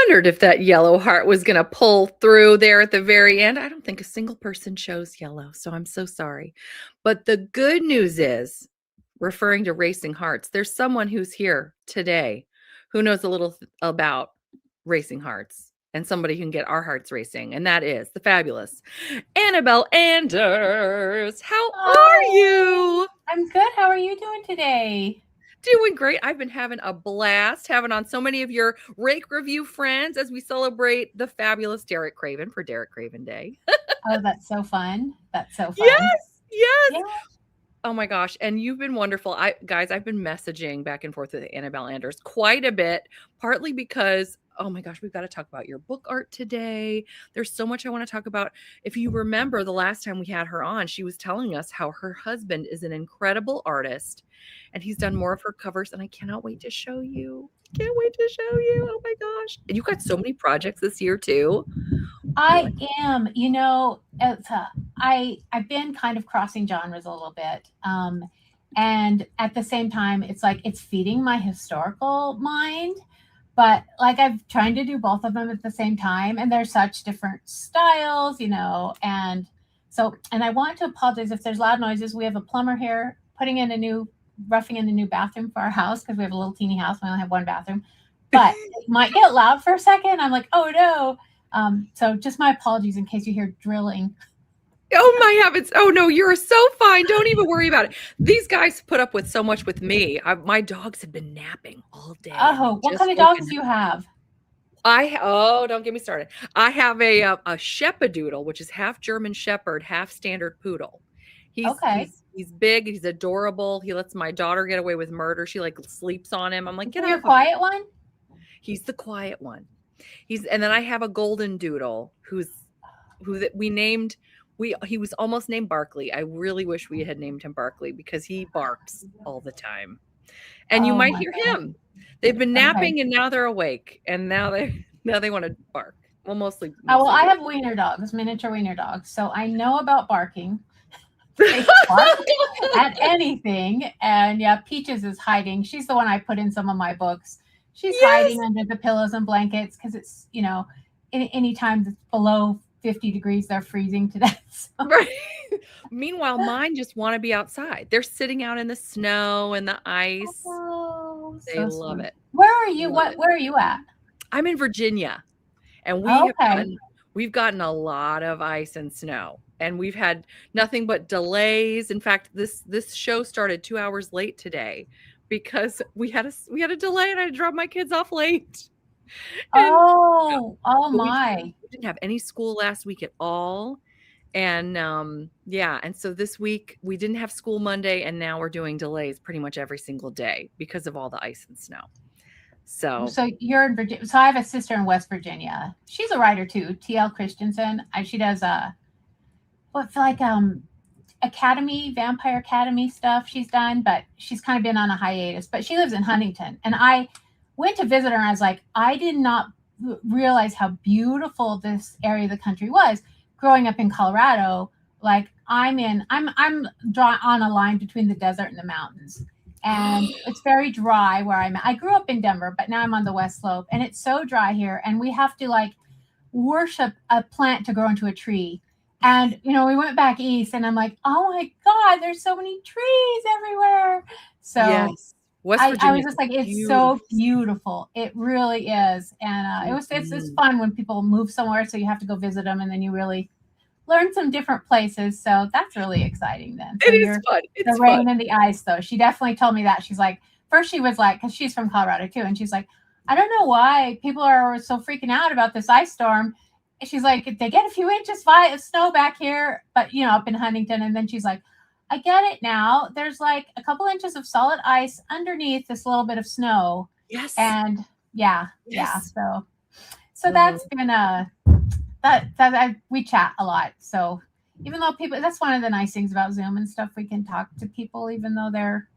A: wondered if that yellow heart was going to pull through there at the very end. I don't think a single person chose yellow, so I'm so sorry. But the good news is, referring to racing hearts, there's someone who's here today who knows a little about racing hearts and somebody who can get our hearts racing, and that is the fabulous Annabelle Anders. How are you?
E: I'm good. How are you doing today?
A: Doing great. I've been having a blast having on so many of your Rake review friends as we celebrate the fabulous Derek Craven for Derek Craven Day.
E: Oh, that's so fun. That's so fun.
A: Yes.
E: Yeah.
A: Oh my gosh. And you've been wonderful. I've been messaging back and forth with Annabelle Anders quite a bit, partly because, oh my gosh, we've got to talk about your book art today. There's so much I want to talk about. If you remember the last time we had her on, she was telling us how her husband is an incredible artist and he's done more of her covers. And I cannot wait to show you. Can't wait to show you. Oh my gosh. And you've got so many projects this year too.
E: I am, I've been kind of crossing genres a little bit. And at the same time, it's like it's feeding my historical mind. But like I'm trying to do both of them at the same time. And they're such different styles, and I want to apologize if there's loud noises. We have a plumber here roughing in a new bathroom for our house because we have a little teeny house. We only have one bathroom. But it might get loud for a second. I'm like, oh no. So just my apologies in case you hear drilling.
A: Oh my heavens. Oh no, you're so fine. Don't even worry about it. These guys put up with so much with me. My dogs have been napping all day.
E: Oh, what kind of dogs do you have?
A: Don't get me started. I have a Shepadoodle, which is half German Shepherd, half standard poodle. He's big. He's adorable. He lets my daughter get away with murder. She like sleeps on him. I'm like, get
E: your quiet one?
A: He's the quiet one. And then I have a golden doodle who we named. He was almost named Barkley. I really wish we had named him Barkley because he barks all the time. And you might hear him. They've been napping and now they're awake. And now they want to bark. Well, mostly.
E: I have wiener dogs, miniature wiener dogs. So I know about barking. They bark at anything. And yeah, Peaches is hiding. She's the one I put in some of my books. She's hiding under the pillows and blankets because it's, anytime it's below 50 degrees, they're freezing to death. So.
A: Right. Meanwhile, mine just want to be outside. They're sitting out in the snow and the ice.
E: Oh,
A: they love it.
E: Where are you? Where are you at?
A: I'm in Virginia, and we've gotten a lot of ice and snow, and we've had nothing but delays. In fact, this show started 2 hours late today because we had a delay, and I had to drop my kids off late.
E: And, my!
A: We didn't have any school last week at all, and and so this week we didn't have school Monday, and now we're doing delays pretty much every single day because of all the ice and snow. So
E: you're in Virginia. So I have a sister in West Virginia. She's a writer too, T.L. Christensen. She does Vampire Academy stuff she's done, but she's kind of been on a hiatus. But she lives in Huntington, and I went to visit her, and I was like, I did not realize how beautiful this area of the country was. Growing up in Colorado, like I'm drawn on a line between the desert and the mountains. And it's very dry where I'm at. I grew up in Denver, but now I'm on the West Slope, and it's so dry here. And we have to like worship a plant to grow into a tree. And, we went back east, and I'm like, oh my God, there's so many trees everywhere. So
A: yes. I
E: was just like, it's so beautiful. It really is. And it's fun when people move somewhere, so you have to go visit them, and then you really learn some different places. So that's really exciting then. So
A: it is fun. It's
E: the rain and the ice, though. She definitely told me that. She's like, first she was like, because she's from Colorado too, and she's like, I don't know why people are so freaking out about this ice storm. And she's like, they get a few inches of snow back here, but up in Huntington. And then she's like, I get it now. There's like a couple inches of solid ice underneath this little bit of snow.
A: Yes.
E: And yeah. So that's been we chat a lot. So even though that's one of the nice things about Zoom and stuff, we can talk to people even though they're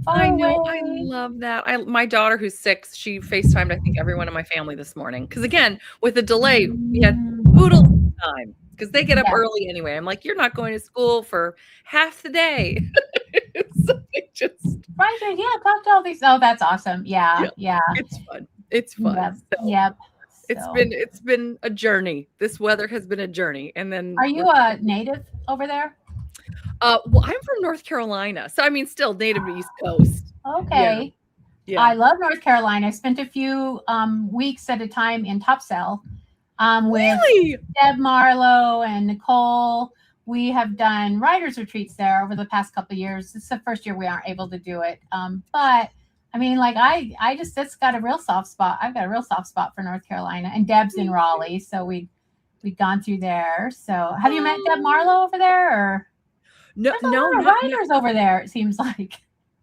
E: far away.
A: I know. I love that. My daughter who's 6, she FaceTimed, I think, everyone in my family this morning. Because again, with the delay, we had poodle time. Because they get up early anyway. I'm like, you're not going to school for half the day. So they just
E: talk to all these. Oh, that's awesome. Yeah.
A: It's fun. It's fun.
E: Yep. So,
A: it's been a journey. This weather has been a journey, and then
E: are you a native over there?
A: well, I'm from North Carolina, so I mean, still native to East Coast. Yeah,
E: Okay.
A: yeah.
E: I love North Carolina. I spent a few weeks at a time in Topsail with
A: Really?
E: Deb Marlowe and Nicole. We have done writers retreats there over the past couple of years. It's the first year we aren't able to do it. But I mean, like I just, it's got a real soft spot. I've got a real soft spot for North Carolina, and Deb's in Raleigh. So we'd gone through there. So have you met Deb Marlowe over there? Or
A: No,
E: there's a
A: no,
E: lot of
A: not
E: writers over there, it seems like.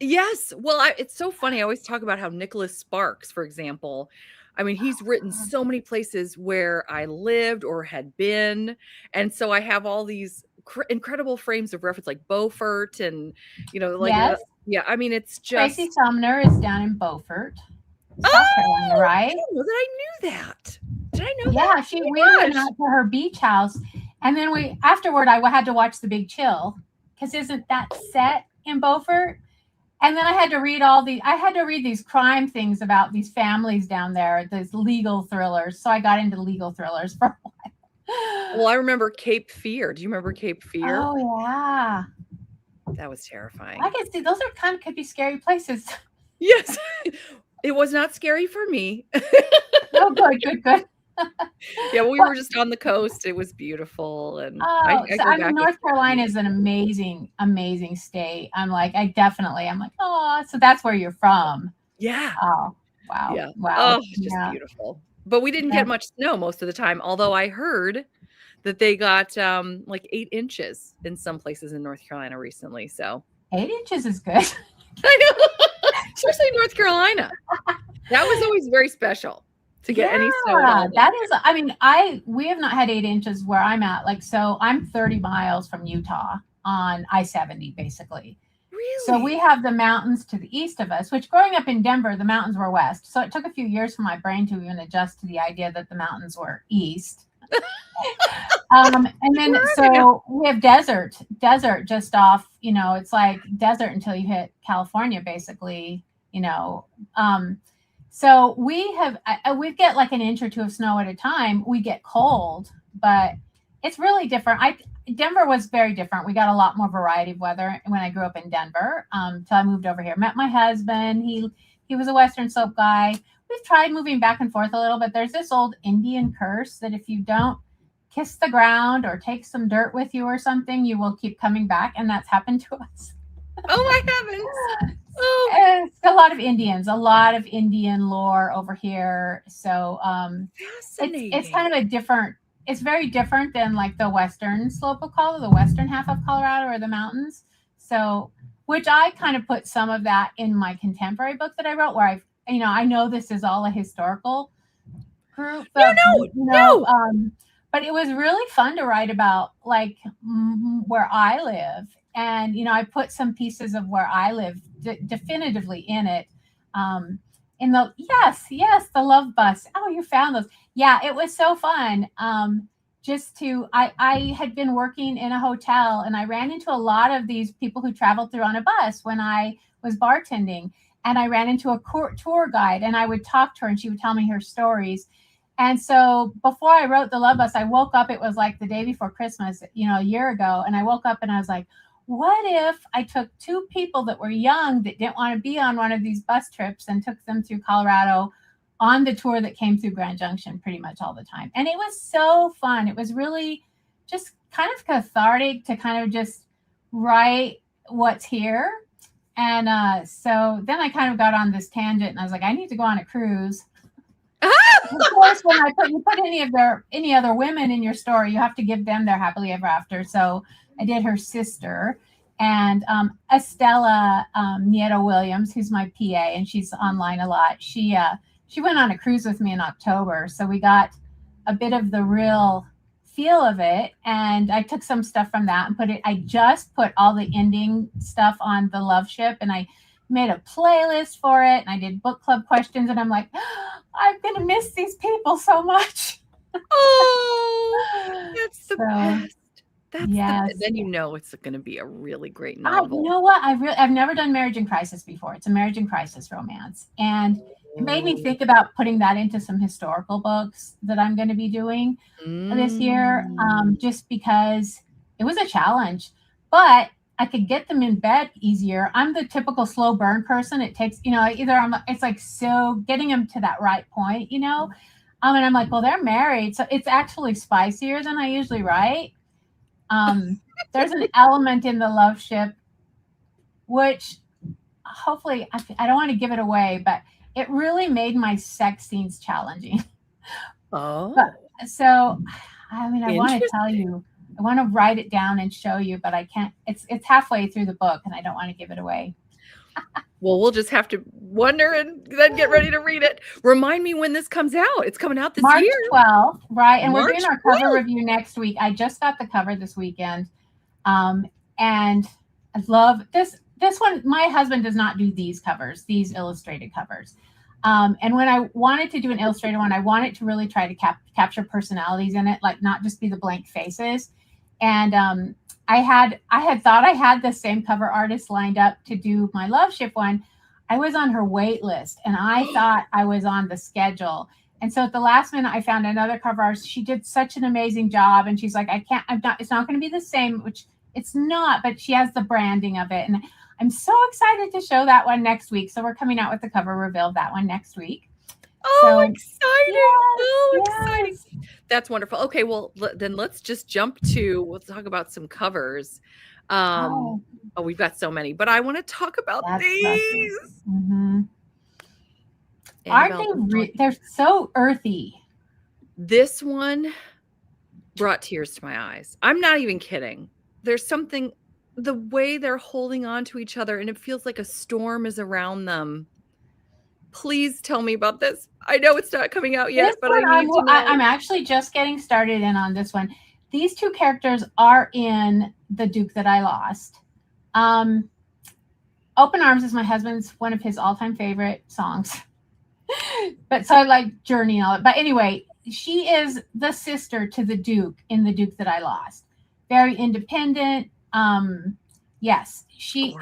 A: Yes. Well, it's so funny. I always talk about how Nicholas Sparks, for example, I mean, he's written so many places where I lived or had been. And so I have all these incredible frames of reference, like Beaufort and, like,
E: Yes.
A: yeah, I mean, it's
E: Tracy
A: just,
E: Sumner is down in Beaufort, South Carolina,
A: I
E: right?
A: didn't know that I knew that. Did I know
E: Yeah,
A: that? Oh
E: we
A: my
E: went
A: gosh.
E: out to her beach house, and then afterward I had to watch The Big Chill, because isn't that set in Beaufort? And then I had to read these crime things about these families down there, these legal thrillers. So I got into legal thrillers for a while.
A: Well, I remember Cape Fear. Do you remember Cape Fear?
E: Oh yeah,
A: That was terrifying.
E: I can see those could be scary places.
A: Yes. It was not scary for me.
E: Oh, good.
A: Yeah, we were just on the coast. It was beautiful, and I
E: So
A: go
E: I
A: back.
E: mean, North Carolina is an amazing state. I'm like, oh, so that's where you're from.
A: Yeah,
E: Oh, wow.
A: yeah.
E: Wow.
A: Oh, it's just
E: Yeah.
A: beautiful. But we didn't
E: Yeah.
A: get much snow most of the time. Although I heard that they got like 8 inches in some places in North Carolina recently. So
E: 8 inches is good.
A: I know, especially North Carolina. That was always very special to get any snow at all.
E: That is, I mean, we have not had 8 inches where I'm at. Like, so I'm 30 miles from Utah on I-70, basically.
A: Really?
E: So we have the mountains to the east of us, which growing up in Denver, the mountains were west. So it took a few years for my brain to even adjust to the idea that the mountains were east. And then so we have desert just off, it's like desert until you hit California, basically, so we get like an inch or two of snow at a time. We get cold, but it's really different. Denver was very different. We got a lot more variety of weather when I grew up in Denver. Till I moved over here, met my husband. He was a Western Slope guy. We've tried moving back and forth a little, but there's this old Indian curse that if you don't kiss the ground or take some dirt with you or something, you will keep coming back, and that's happened to us.
A: Oh my heavens! Oh.
E: It's a lot of Indian lore over here. So it's kind of it's very different than like the western slope of Colorado, the western half of Colorado, or the mountains. So, which I kind of put some of that in my contemporary book that I wrote, where I know this is all a historical group. But, but it was really fun to write about, like, where I live. And, I put some pieces of where I live definitively in it. The Love Bus. Oh, you found those. Yeah, it was so fun. I had been working in a hotel, and I ran into a lot of these people who traveled through on a bus when I was bartending. And I ran into a tour guide, and I would talk to her, and she would tell me her stories. And so before I wrote The Love Bus, I woke up, it was like the day before Christmas, a year ago. And I woke up and I was like, what if I took 2 people that were young that didn't want to be on one of these bus trips and took them through Colorado on the tour that came through Grand Junction pretty much all the time. And it was so fun. It was really just kind of cathartic to kind of just write what's here. And so then I kind of got on this tangent, and I was like, I need to go on a cruise. Of course, when you put any other women in your story, you have to give them their happily ever after. So I did her sister, and Estella Nieto Williams, who's my PA, and she's online a lot. She went on a cruise with me in October, so we got a bit of the real feel of it. And I took some stuff from that and I just put all the ending stuff on the Love Ship, and I made a playlist for it, and I did book club questions, and I'm like, I'm gonna miss these people so much.
A: Oh, that's the best. That's
E: Yes.
A: then you know it's going to be a really great
E: You
A: novel.
E: know what? I've never done Marriage in Crisis before. It's a marriage in crisis romance. And it made me think about putting that into some historical books that I'm going to be doing this year, just because it was a challenge. But I could get them in bed easier. I'm the typical slow burn person. It takes, it's like so getting them to that right point, and I'm like, well, they're married, so it's actually spicier than I usually write. There's an element in the love ship, which hopefully, I don't want to give it away, but it really made my sex scenes challenging.
A: Oh.
E: So, I want to tell you, I want to write it down and show you, but I can't. It's halfway through the book, and I don't want to give it away.
A: Well, we'll just have to wonder and then get ready to read it. Remind me when this comes out. It's coming out this
E: March
A: year.
E: 12th, right? And we're
A: March
E: doing our cover review next week. I just got the cover this weekend. And I love this one. My husband does not do these covers, these illustrated covers. And when I wanted to do an illustrated one, I wanted to really try to capture personalities in it, like not just be the blank faces. And I had thought I had the same cover artist lined up to do my love ship one. I was on her wait list, and I thought I was on the schedule. And so at the last minute, I found another cover artist. She did such an amazing job, and she's like, it's not going to be the same, which it's not, but she has the branding of it. And I'm so excited to show that one next week. So we're coming out with the cover reveal of that one next week.
A: Oh, exciting. Exciting. That's wonderful. Okay, well, then let's just jump to, we'll talk about some covers. We've got so many, but I want to talk about these.
E: Mm-hmm. Aren't they? They're so earthy.
A: This one brought tears to my eyes. I'm not even kidding. There's something, the way they're holding on to each other, and it feels like a storm is around them. Please tell me about this. I know it's not coming out yet, but I need to know.
E: I'm actually just getting started in on this one. These two characters are in The Duke That I Lost. Open Arms is my husband's, one of his all-time favorite songs. But so I like Journey and all that. But anyway, she is the sister to the Duke in The Duke That I Lost. Very independent. Yes, she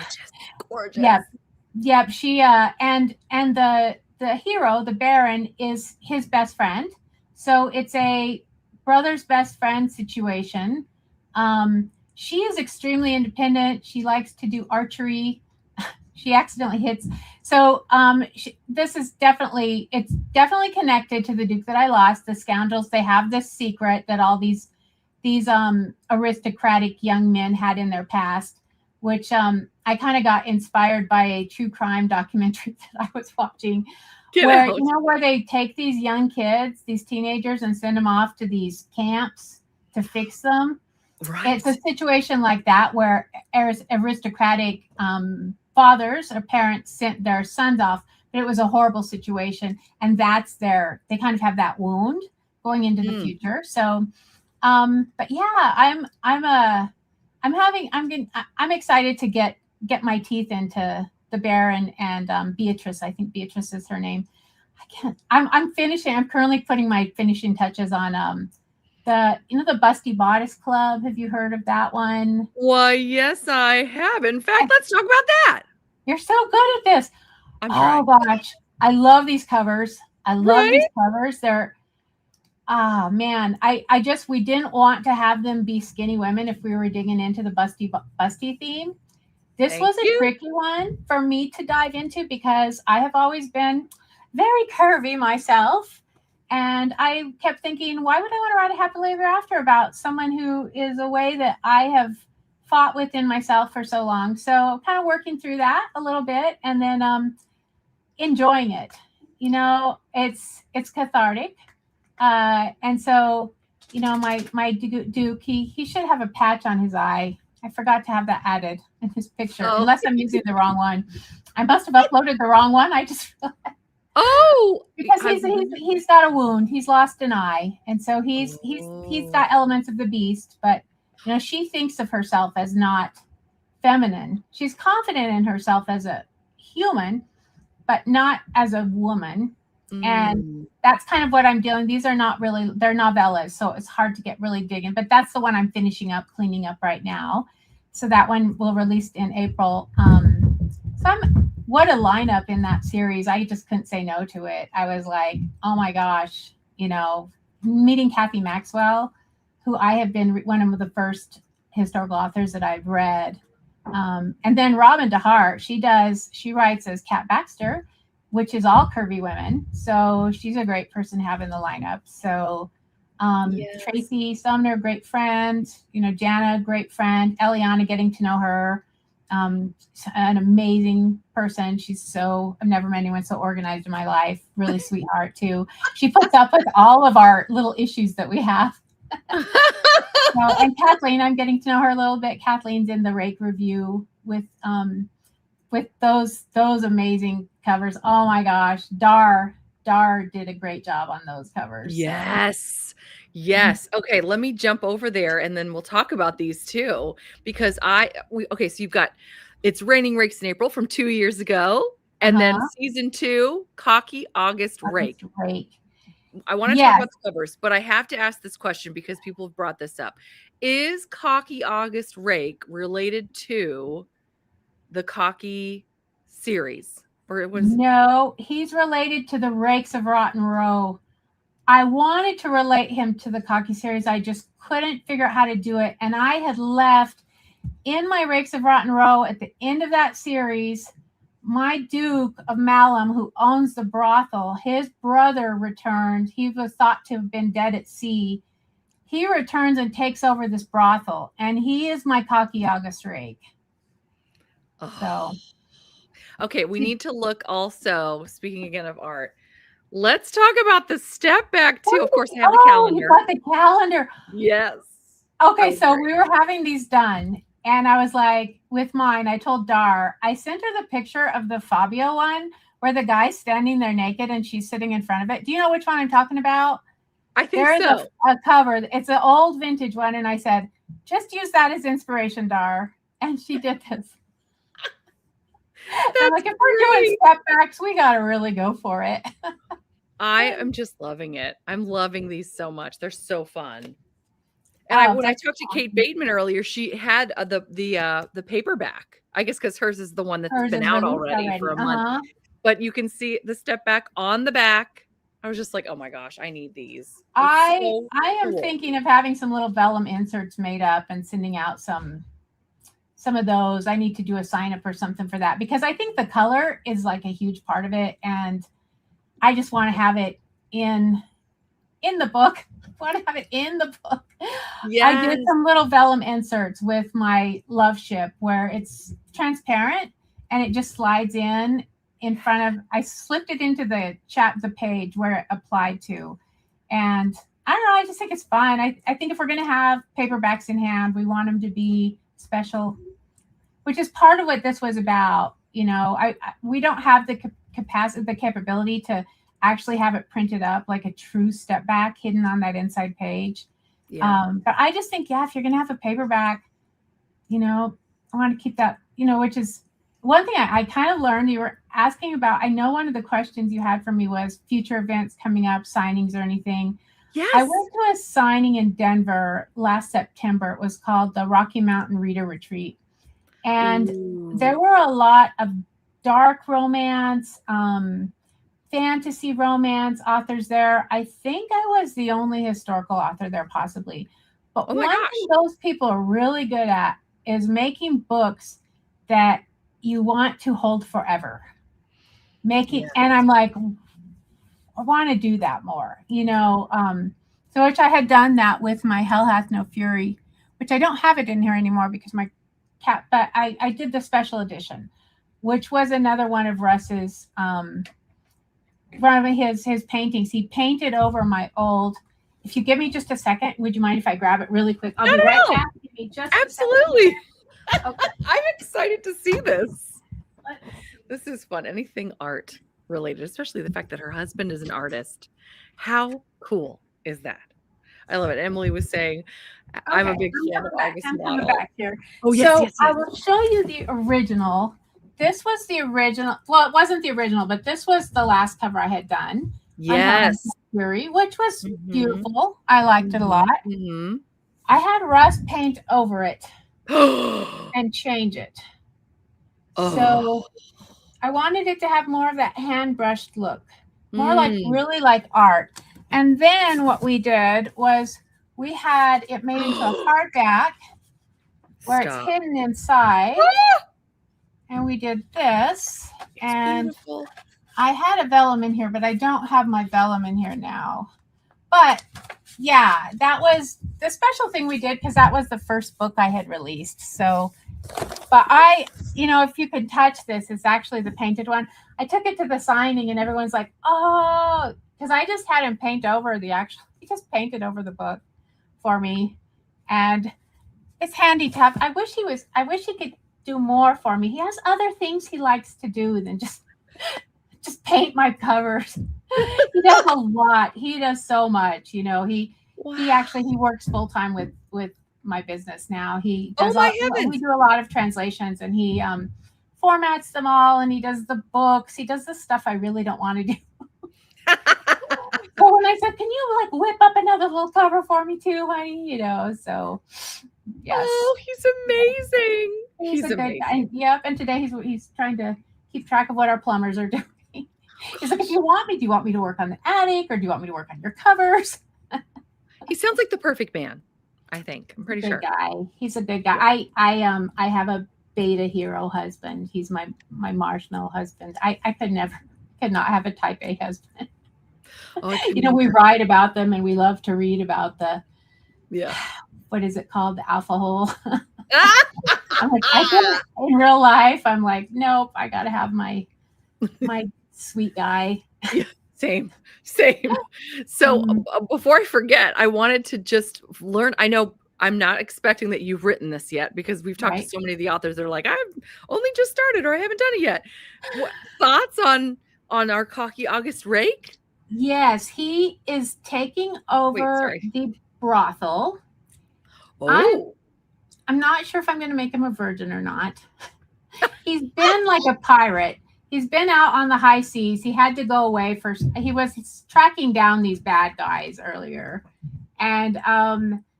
E: gorgeous. Yep. She and the hero, the Baron, is his best friend. So it's a brother's best friend situation. She is extremely independent. She likes to do archery. She accidentally hits. So this is definitely connected to The Duke That I Lost. The scoundrels, they have this secret that all these aristocratic young men had in their past, which I kind of got inspired by a true crime documentary that I was watching, where they take these young kids, these teenagers, and send them off to these camps to fix them. Right. It's a situation like that where aristocratic fathers or parents sent their sons off, but it was a horrible situation, and they kind of have that wound going into the future. So, but yeah, I'm excited to get my teeth into the Baron and Beatrice. I think Beatrice is her name. I'm finishing. I'm currently putting my finishing touches on the Busty Bodice Club. Have you heard of that one?
A: Why, yes, I have. In fact, let's talk about that.
E: You're so good at this. Oh gosh, I love these covers. These covers. They're man, we didn't want to have them be skinny women if we were digging into the busty theme. This was a tricky one for me to dive into because I have always been very curvy myself. And I kept thinking, why would I want to write a happily ever after about someone who is a way that I have fought within myself for so long? So kind of working through that a little bit and then enjoying it. It's cathartic. And so, my Duke, he should have a patch on his eye. I forgot to have that added in his picture, unless I'm using the wrong one. I must have uploaded the wrong one. I just realized. Because he's got a wound. He's lost an eye, and so he's got elements of the beast. But she thinks of herself as not feminine. She's confident in herself as a human, but not as a woman. And that's kind of what I'm doing. These are not really, they're novellas, so it's hard to get really digging, but that's the one I'm finishing up, cleaning up right now. So that one will release in April. What a lineup in that series. I just couldn't say no to it. I was like, oh my gosh, meeting Kathy Maxwell, who I have been one of the first historical authors that I've read. And then Robin DeHart, she writes as Kat Baxter, which is all curvy women. So she's a great person to have in the lineup. So Tracy Sumner, great friend, Jana, great friend, Eliana, getting to know her, an amazing person. I've never met anyone so organized in my life. Really sweetheart too. She puts up with all of our little issues that we have. And Kathleen, I'm getting to know her a little bit. Kathleen's in the Rake review with those amazing covers. Oh my gosh, Dar did a great job on those covers.
A: Yes. Yes. Okay, let me jump over there and then we'll talk about these too. Because so you've got It's Raining Rakes in April from 2 years ago. And then season 2, Cocky August Rake. I want to talk about the covers, but I have to ask this question because people have brought this up. Is Cocky August Rake related to the Cocky series?
E: No, he's related to the Rakes of Rotten Row. I wanted to relate him to the Cocky series. I just couldn't figure out how to do it. And I had left in my Rakes of Rotten Row at the end of that series, my Duke of Malum, who owns the brothel, his brother returned. He was thought to have been dead at sea. He returns and takes over this brothel. And he is my Cocky August Rake. So...
A: Okay, we need to look also, speaking again of art, let's talk about the step back too. Of course, I have the calendar.
E: You got the calendar.
A: Yes.
E: Okay, so we were having these done, and I was like, with mine, I told Dar, I sent her the picture of the Fabio one where the guy's standing there naked and she's sitting in front of it. Do you know which one I'm talking about?
A: I think so.
E: A cover. It's an old vintage one, and I said, just use that as inspiration, Dar. And she did this. I'm like, if we're doing step backs, we got to really go for it.
A: I am just loving it. I'm loving these so much. They're so fun. And when I talked to Kate Bateman earlier, she had the paperback. I guess because hers is the one that's been out already for a month. But you can see the step back on the back. I was just like, oh my gosh, I need these.
E: I am thinking of having some little vellum inserts made up and sending out some of those. I need to do a sign up or something for that because I think the color is like a huge part of it. And I just want to have it in the book. I want to have it in the book. Yes. I did some little vellum inserts with my Love Ship where it's transparent and it just slides in front of, I slipped it into the page where it applied to. And I don't know, I just think it's fun. I think if we're going to have paperbacks in hand, we want them to be special, which is part of what this was about. We don't have the capacity, the capability to actually have it printed up like a true step back hidden on that inside page. Yeah. But I just think, if you're going to have a paperback, I want to keep that, which is one thing I kind of learned. You were asking about, I know one of the questions you had for me was future events coming up, signings or anything. Yes. I went to a signing in Denver last September. It was called the Rocky Mountain Reader Retreat. And there were a lot of dark romance, fantasy romance authors there. I think I was the only historical author there, possibly. But one thing those people are really good at is making books that you want to hold forever. And I'm like, I want to do that more, So which I had done that with my Hell Hath No Fury, which I don't have it in here anymore because my cat, but I did the special edition, which was another one of Russ's, one of his paintings. He painted over my old, if you give me just a second, would you mind if I grab it really quick? I'll be right back. Give me just
A: absolutely. Okay. I'm excited to see this. This is fun. Anything art related, especially the fact that her husband is an artist. How cool is that? I love it. Emily was saying, I'm a big fan of August Model.
E: Back here. Oh, yes, so yes. I will show you the original. this was the original. Well, it wasn't the original, but this was the last cover I had done.
A: Yes.
E: Fury, which was
A: Mhm.
E: beautiful. I liked it a lot.
A: Mhm.
E: I had Russ paint over it
A: Oh.
E: and change it. So I wanted it to have more of that hand brushed look, more like really like art. And then what we did was we had it made into a hardback where it's hidden inside. And we did this. And
A: beautiful.
E: I had a vellum in here, but I don't have my vellum in here now. But yeah, that was the special thing we did because that was the first book I had released. So, but if you can touch this, it's actually the painted one. I took it to the signing and everyone's like, oh, because I just had him paint over he just painted over the book for me. And it's handy to have. I wish he could do more for me. He has other things he likes to do than just paint my covers. He does a lot. He does so much. He works full time with my business now. He does we do a lot of translations and he formats them all and he does the books. He does the stuff I really don't want to do. So when I said, can you like whip up another little cover for me too, honey? So yes.
A: Oh, he's amazing. He's
E: a
A: amazing.
E: Good guy. Yep. And today he's trying to keep track of what our plumbers are doing. He's like, do you want me to work on the attic or do you want me to work on your covers?
A: He sounds like the perfect man, I think. I'm pretty sure.
E: Guy. He's a good guy. I have a beta hero husband. He's my marshmallow husband. I could not have a type A husband.
A: Oh,
E: we write about them and we love to read about what is it called? The alpha hole. I'm like, in real life, I'm like, nope, I gotta have my sweet guy.
A: Yeah, same. So before I forget, I wanted to just learn. I know I'm not expecting that you've written this yet because we've talked to so many of the authors. They're like, I've only just started or I haven't done it yet. What thoughts on our cocky August Rake?
E: Yes, he is taking over the brothel.
A: Oh.
E: I'm not sure if I'm going to make him a virgin or not. He's been like a pirate. He's been out on the high seas. He had to go away first. He was tracking down these bad guys earlier. And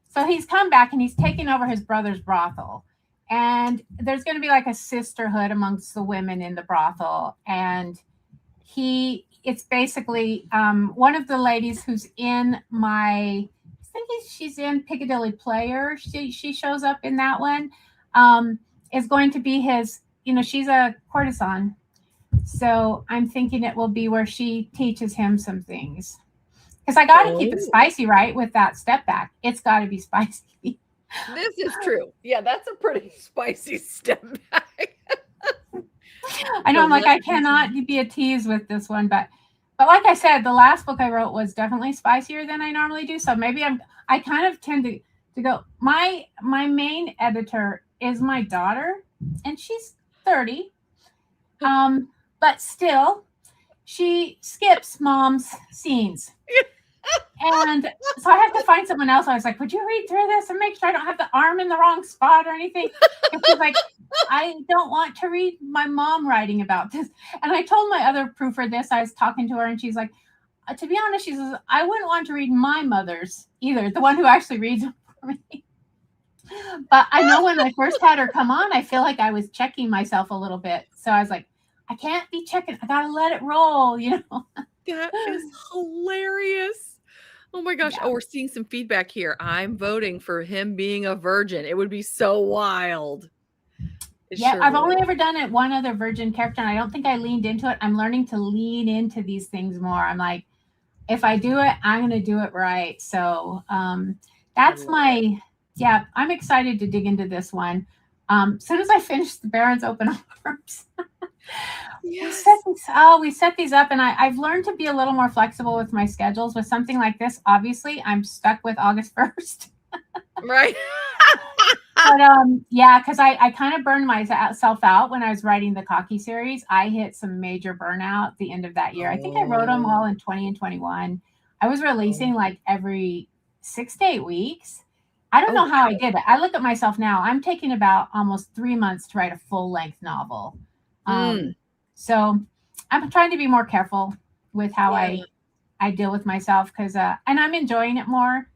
E: so he's come back and he's taking over his brother's brothel. And there's going to be like a sisterhood amongst the women in the brothel. And it's basically one of the ladies who's in she's in Piccadilly Player. She shows up in that one. Is going to be his, she's a courtesan. So I'm thinking it will be where she teaches him some things. Because I got to keep it spicy, right? With that step back. It's got to be spicy.
A: This is true. Yeah, that's a pretty spicy step back.
E: I know. I'm like, I cannot be a tease with this one. But like I said, the last book I wrote was definitely spicier than I normally do. So maybe I kind of tend to go. My main editor is my daughter, and she's 30. But still, she skips mom's scenes. And so I have to find someone else. I was like, would you read through this and make sure I don't have the arm in the wrong spot or anything? And she's like, I don't want to read my mom writing about this. And I told my other proofer this. I was talking to her and she's like, to be honest, she says, I wouldn't want to read my mother's either, the one who actually reads them for me. But I know when I first had her come on, I feel like I was checking myself a little bit. So I was like, I can't be checking. I got to let it roll,
A: That is hilarious. Oh my gosh. Yeah. Oh, we're seeing some feedback here. I'm voting for him being a virgin. It would be so wild.
E: I've only ever done it one other virgin character, and I don't think I leaned into it. I'm learning to lean into these things more. I'm like, if I do it, I'm going to do it right. So that's I'm excited to dig into this one. As soon as I finish the Baron's Open Arms. Yes. We set these up, and I've learned to be a little more flexible with my schedules. With something like this, obviously, I'm stuck with August 1st.
A: Right.
E: But because I kind of burned myself out when I was writing the Cocky series. I hit some major burnout at the end of that year. I think I wrote them all in 20 and 21. I was releasing like every 6 to 8 weeks. I don't know how I did it. I look at myself now. I'm taking about almost 3 months to write a full-length novel. So I'm trying to be more careful with how I deal with myself because and I'm enjoying it more.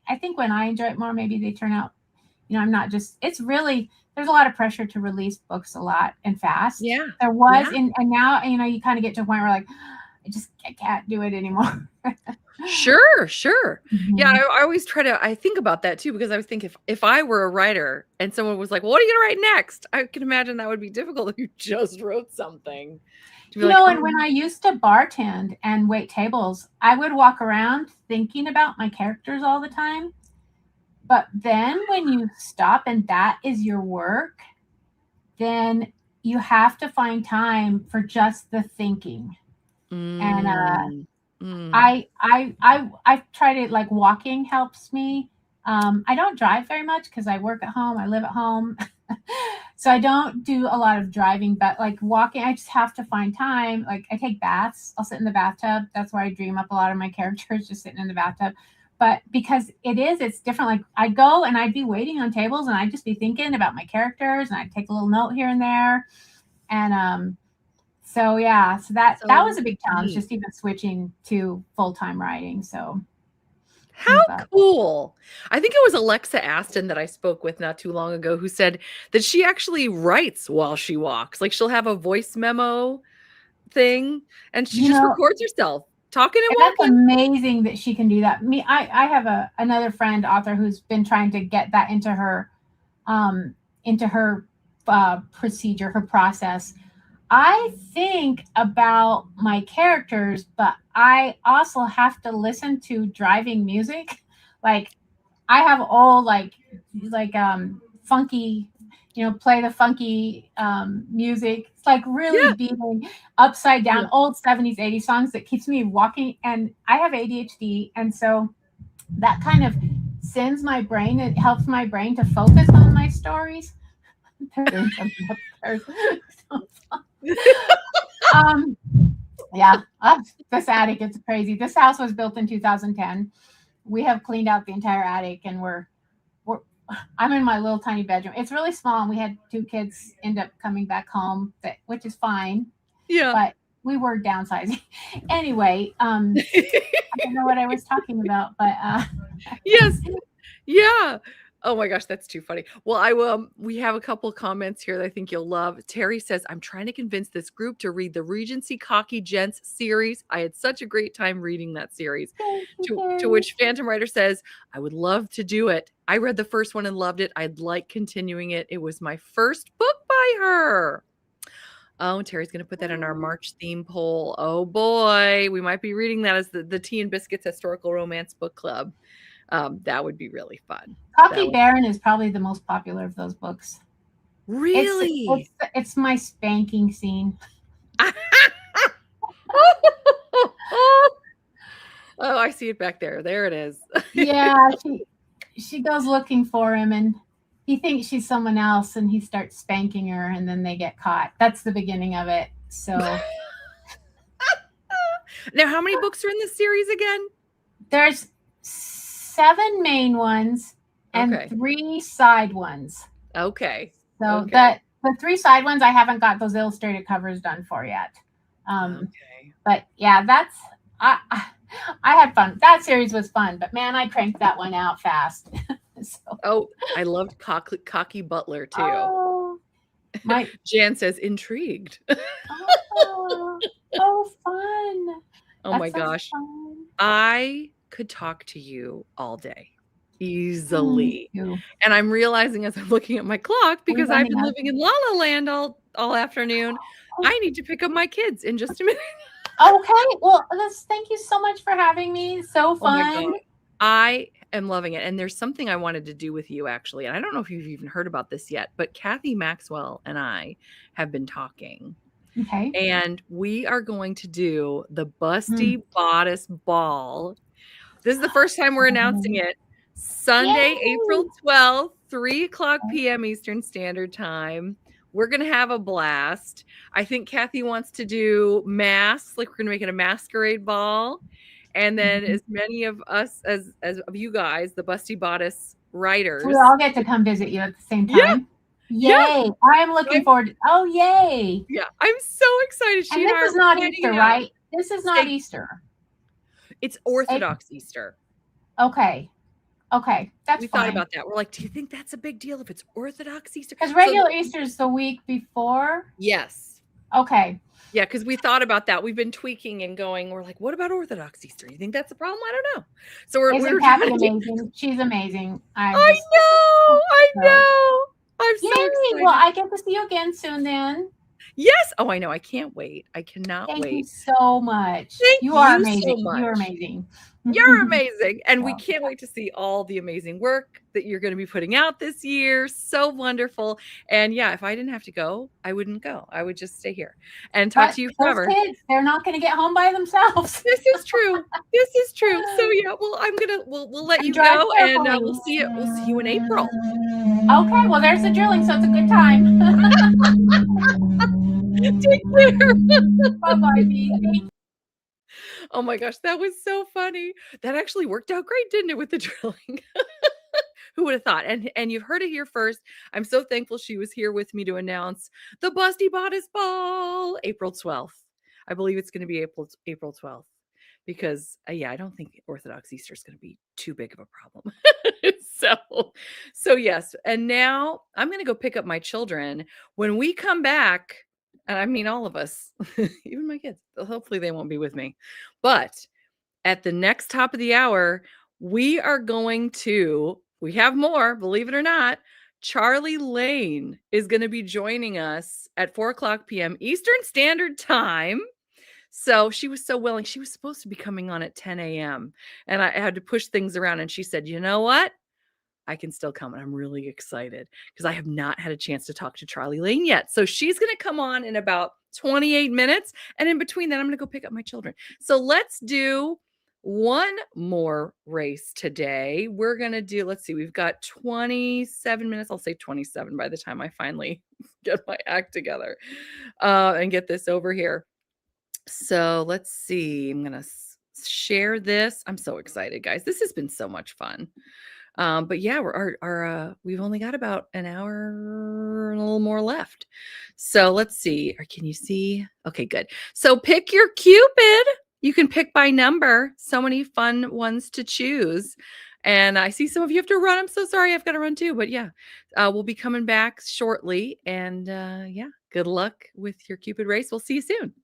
E: I think when I enjoy it more, maybe they turn out, I'm not just, it's really, there's a lot of pressure to release books a lot and fast.
A: Yeah.
E: There was, and now, you kind of get to a point where like, I can't do it anymore.
A: Sure. Yeah,
E: Mhm.
A: I always I think about that too, because I was thinking if I were a writer and someone was like, well, what are you gonna write next? I can imagine that would be difficult if you just wrote something. To be
E: And when I used to bartend and wait tables, I would walk around thinking about my characters all the time. But then when you stop and that is your work, then you have to find time for just the thinking. And I've tried it, like walking helps me. I don't drive very much because I work at home, I live at home. So I don't do a lot of driving, but like walking, I just have to find time. Like I take baths, I'll sit in the bathtub. That's where I dream up a lot of my characters, just sitting in the bathtub. But because it's different. Like I'd go and I'd be waiting on tables and I'd just be thinking about my characters and I'd take a little note here and there. And so that was a big challenge, just even switching to full-time writing. So
A: how cool. I think it was Alexa Aston that I spoke with not too long ago who said that she actually writes while she walks. Like she'll have a voice memo thing and she just records herself talking and
E: that's
A: walking.
E: amazing that she can do that. I have another friend author who's been trying to get that into her procedure, her process. I think about my characters, but I also have to listen to driving music. Like I have all like funky, play the funky music. It's like really beating upside down old 70s, 80s songs that keeps me walking. And I have ADHD. And so that kind of sends my brain, it helps my brain to focus on my stories. They're doing something upstairs. This attic is crazy. This house was built in 2010. We have cleaned out the entire attic and I'm in my little tiny bedroom. It's really small and we had 2 kids end up coming back home, which is fine.
A: Yeah.
E: But we were downsizing. Anyway, I don't know what I was talking about, but
A: yes. Yeah. Oh my gosh, that's too funny. Well, we have a couple of comments here that I think you'll love. Terry says, I'm trying to convince this group to read the Regency Cocky Gents series. I had such a great time reading that series. To which Phantom Writer says, I would love to do it. I read the first one and loved it. I'd like continuing it. It was my first book by her. Oh, Terry's going to put that in our March theme poll. Oh boy, we might be reading that as the Tea and Biscuits Historical Romance Book Club. That would be really fun.
E: Coffee Baron is probably the most popular of those books.
A: Really?
E: It's my spanking scene.
A: Oh, I see it back there. There it is.
E: Yeah, she goes looking for him and he thinks she's someone else and he starts spanking her and then they get caught. That's the beginning of it. So
A: now, how many books are in this series again?
E: There's 7 main ones and 3 side ones.
A: Okay.
E: So the 3 side ones, I haven't got those illustrated covers done for yet. But yeah, I had fun. That series was fun, but man, I cranked that one out fast.
A: Oh, I loved Cocky Butler too.
E: Oh,
A: Jan says intrigued.
E: Oh, fun.
A: Oh my gosh.
E: Fun.
A: I could talk to you all day easily. And I'm realizing as I'm looking at my clock, because I've been living in La La Land all afternoon, I need to pick up my kids in just a minute.
E: Okay. Well, thank you so much for having me. So fun.
A: I am loving it. And there's something I wanted to do with you actually. And I don't know if you've even heard about this yet, but Kathy Maxwell and I have been talking.
E: Okay.
A: And we are going to do the Busty Bodice Ball. This is the first time we're announcing it. Sunday, April 12th, 3:00 p.m. Eastern Standard Time. We're going to have a blast. I think Kathy wants to do masks, like we're going to make it a masquerade ball. And then as many of us, as of you guys, the Busty Bodice writers.
E: We all get to come visit you at the same time.
A: Yeah,
E: Yay. I am looking
A: I'm
E: forward. Oh, yay.
A: yeah, I'm so excited. She
E: And
A: and
E: this
A: I are
E: is not
A: planning
E: Easter,
A: it out.
E: right? This is not
A: Say
E: Easter.
A: it's
E: April.
A: Orthodox Easter.
E: Okay. Okay. That's
A: We thought
E: fine.
A: about that. We're like, "Do you think that's a big deal if it's Orthodox Easter?"
E: Because
A: So
E: regular Easter is the week before.
A: yes.
E: Okay.
A: Yeah, because we thought about that. We've been tweaking and going, we're like, "What about Orthodox Easter? You think that's a problem?" I don't know. So we
E: Isn't
A: were trying
E: Kathy
A: to do
E: amazing? She's amazing. I'm
A: I
E: just
A: know, I
E: thrilled.
A: know. I'm
E: Yay.
A: so
E: Well,
A: excited.
E: I get to see you again soon then.
A: Yes. Oh, I know. I can't wait. I cannot
E: Thank you
A: wait.
E: so much.
A: Thank
E: You are
A: you so
E: amazing. You are
A: much.
E: amazing.
A: You're amazing. And we
E: Well,
A: can't wait to see all the amazing work that you're going to be putting out this year. So wonderful. And yeah, if I didn't have to go, I wouldn't go. I would just stay here and talk
E: but
A: to you
E: those
A: forever.
E: kids, they're not going to get home by themselves.
A: This is true. This is true. So yeah, well, we'll let
E: And
A: you
E: drive
A: go and
E: carefully.
A: we'll see you in April.
E: Okay, well, there's the drilling, so it's a good time.
A: Take care.
E: Bye-bye, Dee. Thank you.
A: Oh my gosh, that was so funny. That actually worked out great, didn't it, with the drilling? Who would have thought? And you've heard it here first. I'm so thankful she was here with me to announce the Busty Bodice Ball, April 12th. I believe it's going to be April 12th because yeah, I don't think Orthodox Easter is going to be too big of a problem. so yes, and now I'm going to go pick up my children. When we come back, and I mean all of us, even my kids, hopefully they won't be with me. But at the next top of the hour, we have more, believe it or not. Charlie Lane is going to be joining us at 4:00 p.m. Eastern Standard Time. So she was so willing. She was supposed to be coming on at 10 a.m. And I had to push things around. And she said, you know what? I can still come. And I'm really excited because I have not had a chance to talk to Charlie Lane yet. So she's going to come on in about 28 minutes. And in between that, I'm going to go pick up my children. So let's do one more race today. We're going to do, let's see, we've got 27 minutes. I'll say 27 by the time I finally get my act together and get this over here. So let's see. I'm going to share this. I'm so excited, guys. This has been so much fun. But yeah, we've only got about an hour and a little more left. So let's see. Or can you see? Okay, good. So pick your Cupid. You can pick by number. So many fun ones to choose. And I see some of you have to run. I'm so sorry. I've got to run too. But yeah, we'll be coming back shortly. And yeah, good luck with your Cupid race. We'll see you soon.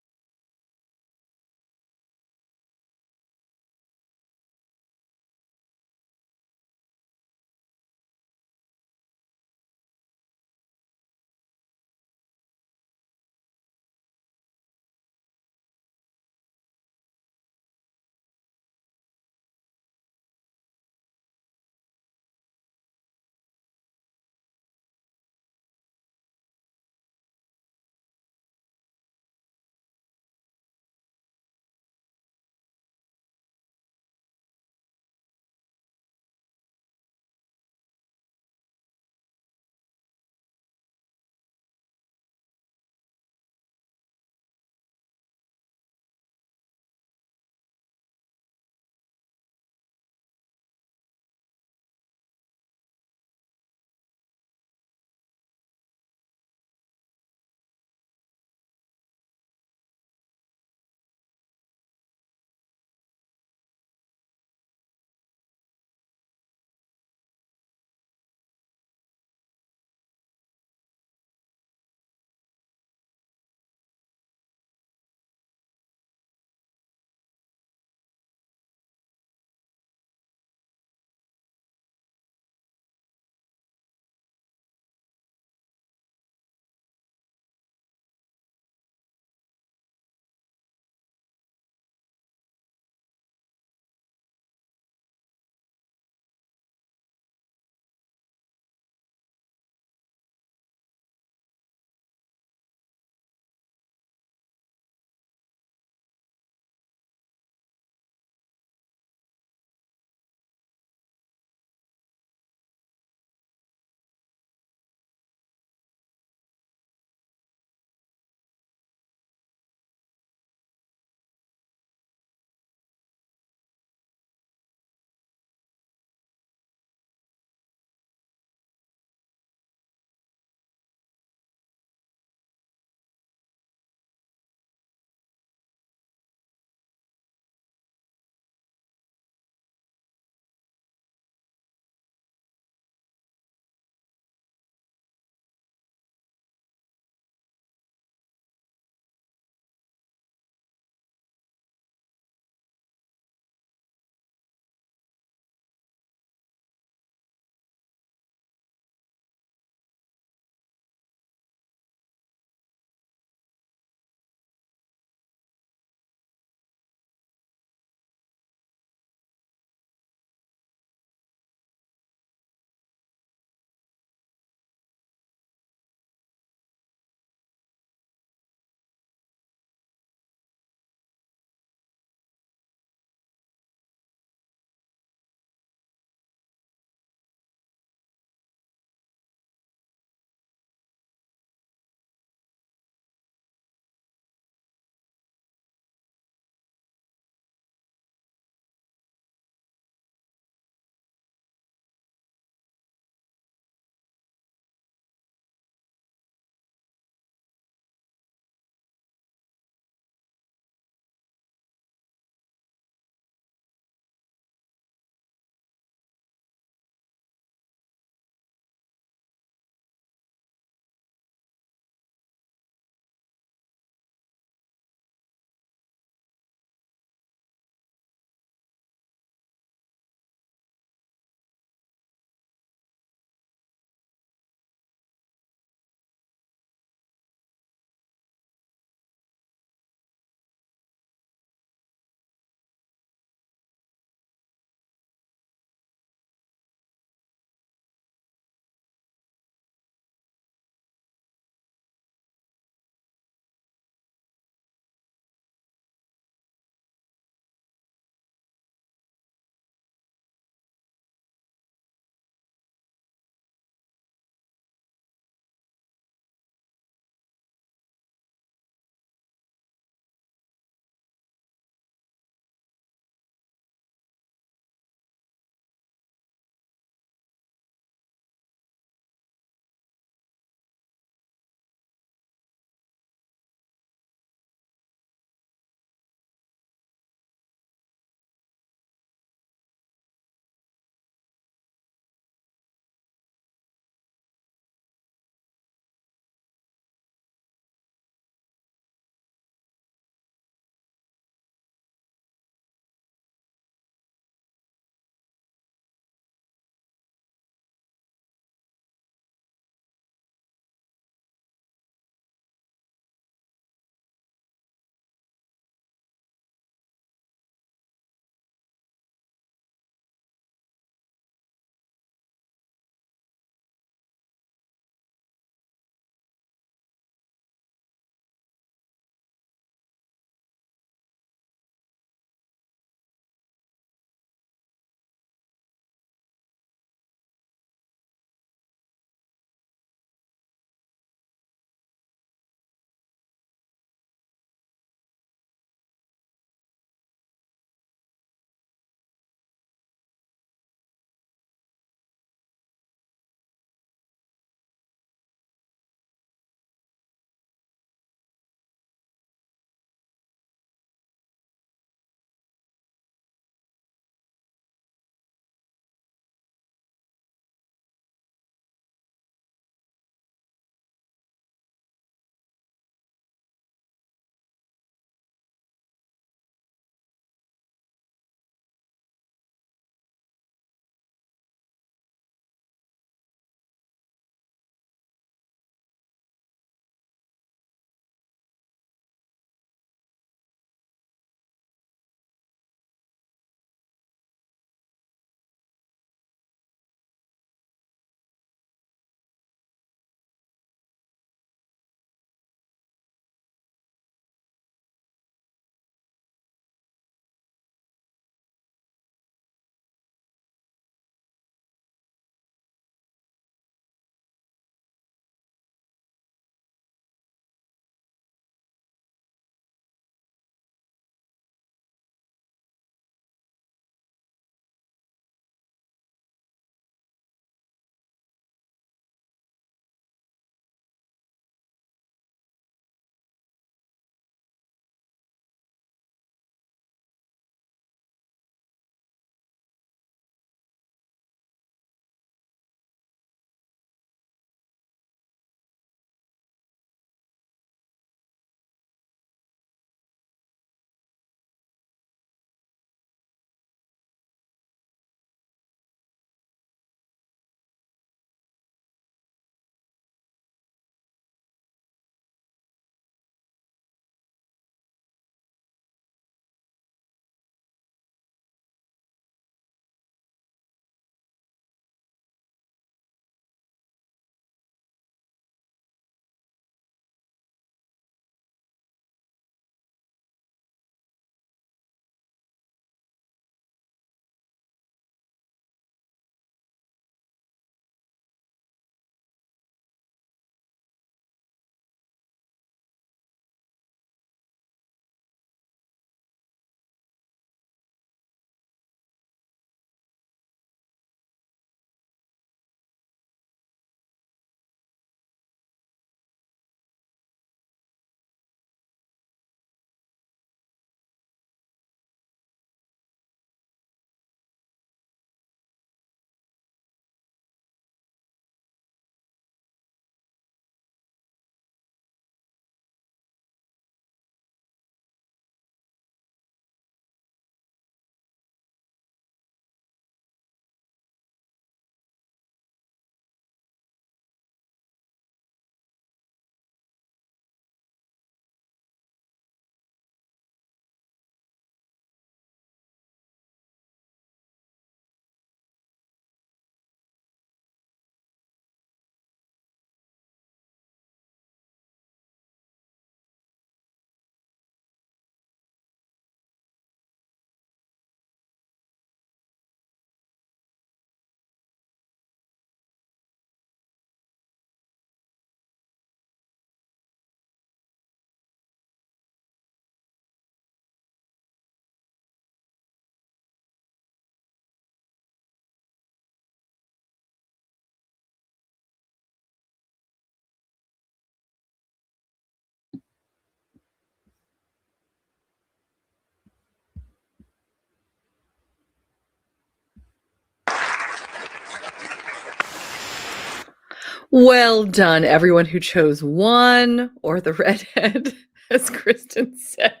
A: Well done, everyone who chose one or the redhead, as Kristen said.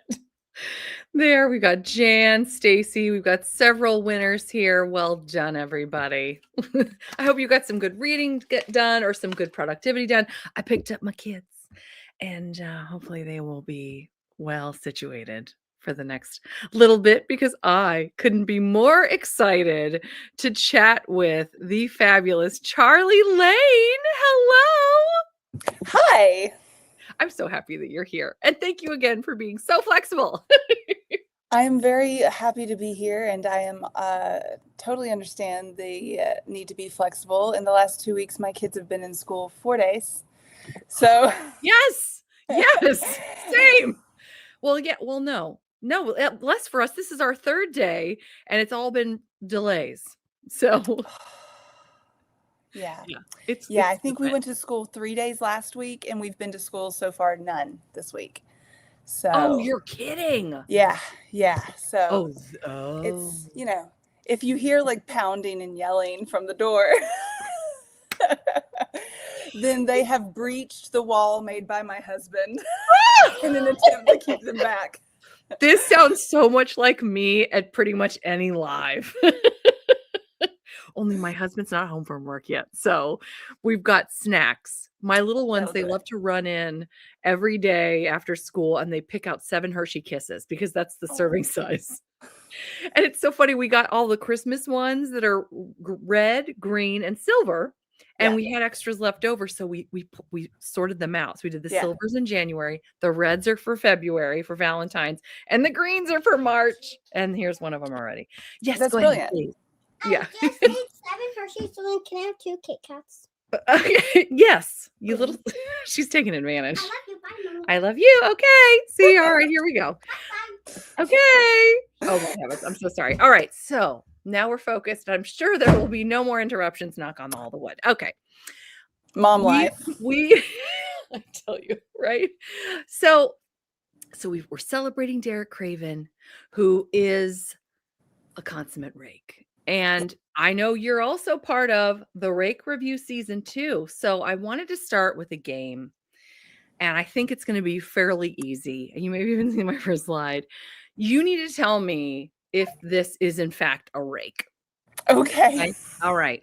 A: There, we got Jan, Stacy. We've got several winners here. Well done, everybody. I hope you got some good reading to get done or some good productivity done. I picked up my kids, and hopefully they will be well situated for the next little bit, because I couldn't be more excited to chat with the fabulous Charlie Lane. Hello.
F: Hi.
A: I'm so happy that you're here. And thank you again for being so flexible.
F: I am very happy to be here, and I am totally understand the need to be flexible. In the last 2 weeks, my kids have been in school 4 days. So
A: Yes. Same. Well, yeah. Well, no, less for us. This is our third day, and it's all been delays. So
F: yeah.
A: It's
F: I think we
A: different.
F: went to school 3 days last week, and we've been to school so far none this week. So
A: Oh, you're kidding.
F: yeah.
A: Oh.
F: So it's, if you hear like pounding and yelling from the door, then they have breached the wall made by my husband in an attempt to keep them back.
A: This sounds so much like me at pretty much any live. Only my husband's not home from work yet. So we've got snacks. My little ones, they love to run in every day after school, and they pick out 7 Hershey Kisses because that's the serving size. And it's so funny. We got all the Christmas ones that are red, green, and silver. And we had extras left over. So we sorted them out. So we did the silvers in January. The reds are for February for Valentine's. And the greens are for March. And here's one of them already. Yes,
F: that's
A: go
F: brilliant.
A: ahead, please.
G: I just ate 7 Hershey's, so then can I have 2 Kit Kats?
A: Yes, you little. She's taking advantage.
G: I love you. Bye, Mom.
A: I love you. Okay. See, all right, here we go.
G: Bye.
A: Okay. Oh my heavens, I'm so sorry. All right, so now we're focused. I'm sure there will be no more interruptions. Knock on all the wood. Okay.
F: Mom life.
A: We I tell you, right? So we're celebrating Derek Craven, who is a consummate rake. And I know you're also part of the Rake Review Season 2. So I wanted to start with a game. And I think it's going to be fairly easy. And you may have even seen my first slide. You need to tell me if this is in fact a rake.
F: Okay.
A: All right.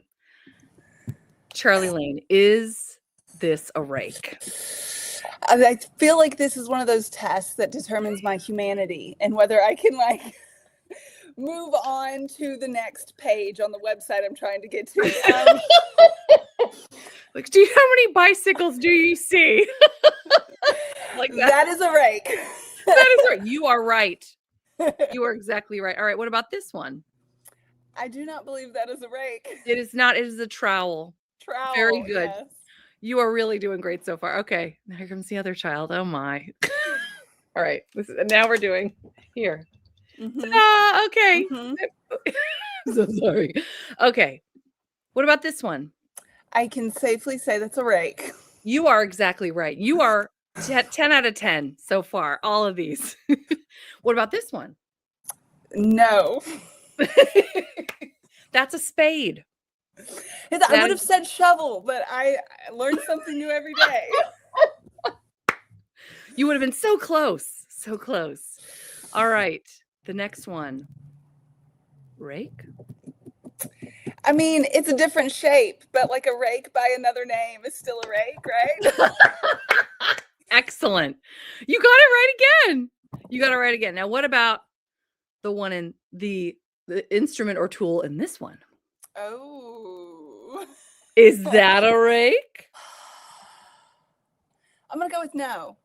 A: Charlie Lane, is this a rake?
F: I feel like this is one of those tests that determines my humanity and whether I can move on to the next page on the website I'm trying to get to.
A: Like, how many bicycles do you see? Like that.
F: That is a rake.
A: That is right. You are right. You are exactly right. All right. What about this one?
F: I do not believe that is a rake.
A: It is not. It is a trowel.
F: Trowel.
A: Very good.
F: Yes.
A: You are really doing great so far. Okay. Now here comes the other child. Oh my. All right. Now we're doing here.
F: Mm-hmm.
A: Okay.
F: Mm-hmm.
A: I'm so sorry. Okay. What about this one?
F: I can safely say that's a rake.
A: You are exactly right. You are 10 out of 10 so far. All of these. What about this one?
F: No.
A: That's a spade.
F: I would have said shovel, but I learned something new every day.
A: You would have been so close. So close. All right. The next one. Rake?
F: I mean, it's a different shape, but like a rake by another name is still a rake, right?
A: Excellent. You got it right again. Now, what about the one in the instrument or tool in this one?
F: Oh.
A: Is that a rake?
F: I'm going to go with no.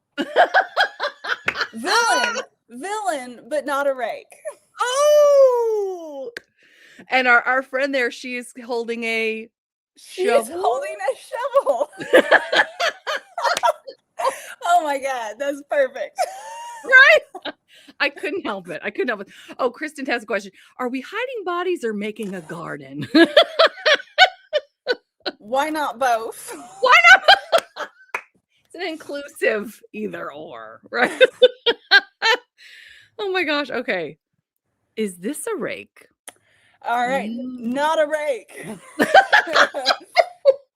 F: Villain, but not a rake.
A: Oh! And our friend there, she is holding a shovel.
F: She's holding a shovel. Oh my God, that's perfect.
A: Right? I couldn't help it. Oh, Kristen has a question. Are we hiding bodies or making a garden?
F: Why not both?
A: Why not? It's an inclusive either or, right? Oh my gosh. Okay. Is this a rake?
F: All right, not a rake.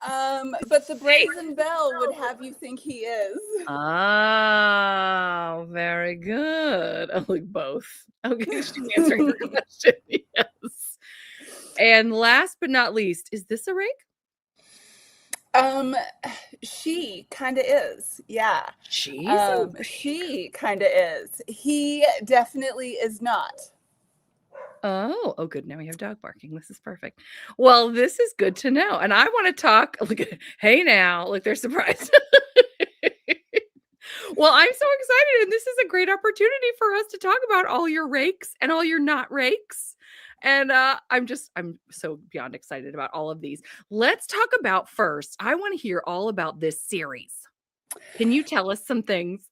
F: But the brazen bell would have you think he is.
A: Oh, very good. Oh, like both. Okay, she's answering her question. Yes. And last but not least, is this a rake?
F: She kind of is. Yeah.
A: She's a rake.
F: She kind of is. He definitely is not.
A: Oh, good. Now we have dog barking. This is perfect. Well, this is good to know. And I want to talk. Look at, hey now, look, they're surprised. Well, I'm so excited, and this is a great opportunity for us to talk about all your rakes and all your not rakes. And I'm so beyond excited about all of these. Let's talk about first. I want to hear all about this series. Can you tell us some things?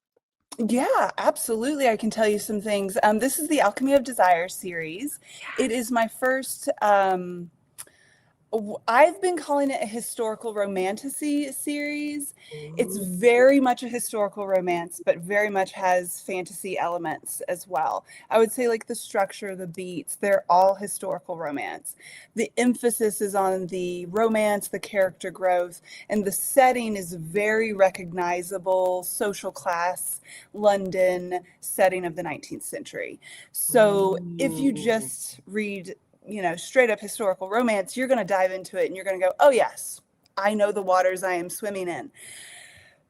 F: Yeah, absolutely. I can tell you some things. This is the Alchemy of Desire series. It is my first. I've been calling it a historical romantasy series. It's very much a historical romance, but very much has fantasy elements as well. I would say like the structure, the beats, they're all historical romance. The emphasis is on the romance, the character growth, and the setting is very recognizable social class London setting of the 19th century. So if you just read straight up historical romance, you're going to dive into it and you're going to go, oh yes, I know the waters I am swimming in.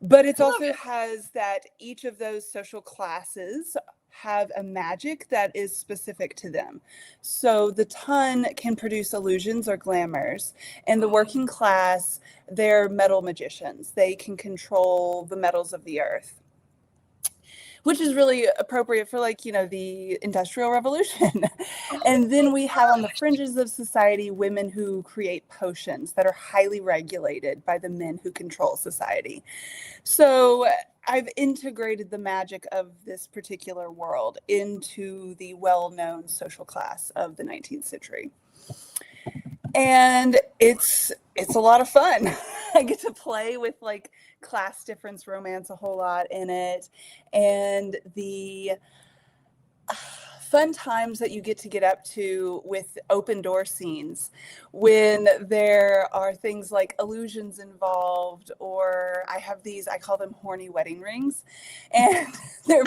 F: But it also has that each of those social classes have a magic that is specific to them. So the ton can produce illusions or glamours, and the working class, they're metal magicians. They can control the metals of the earth, which is really appropriate for the Industrial Revolution. And then we have on the fringes of society, women who create potions that are highly regulated by the men who control society. So I've integrated the magic of this particular world into the well-known social class of the 19th century. And it's a lot of fun. I get to play with class difference romance a whole lot in it, and the fun times that you get up to with open door scenes when there are things like illusions involved, or I call them horny wedding rings, and they're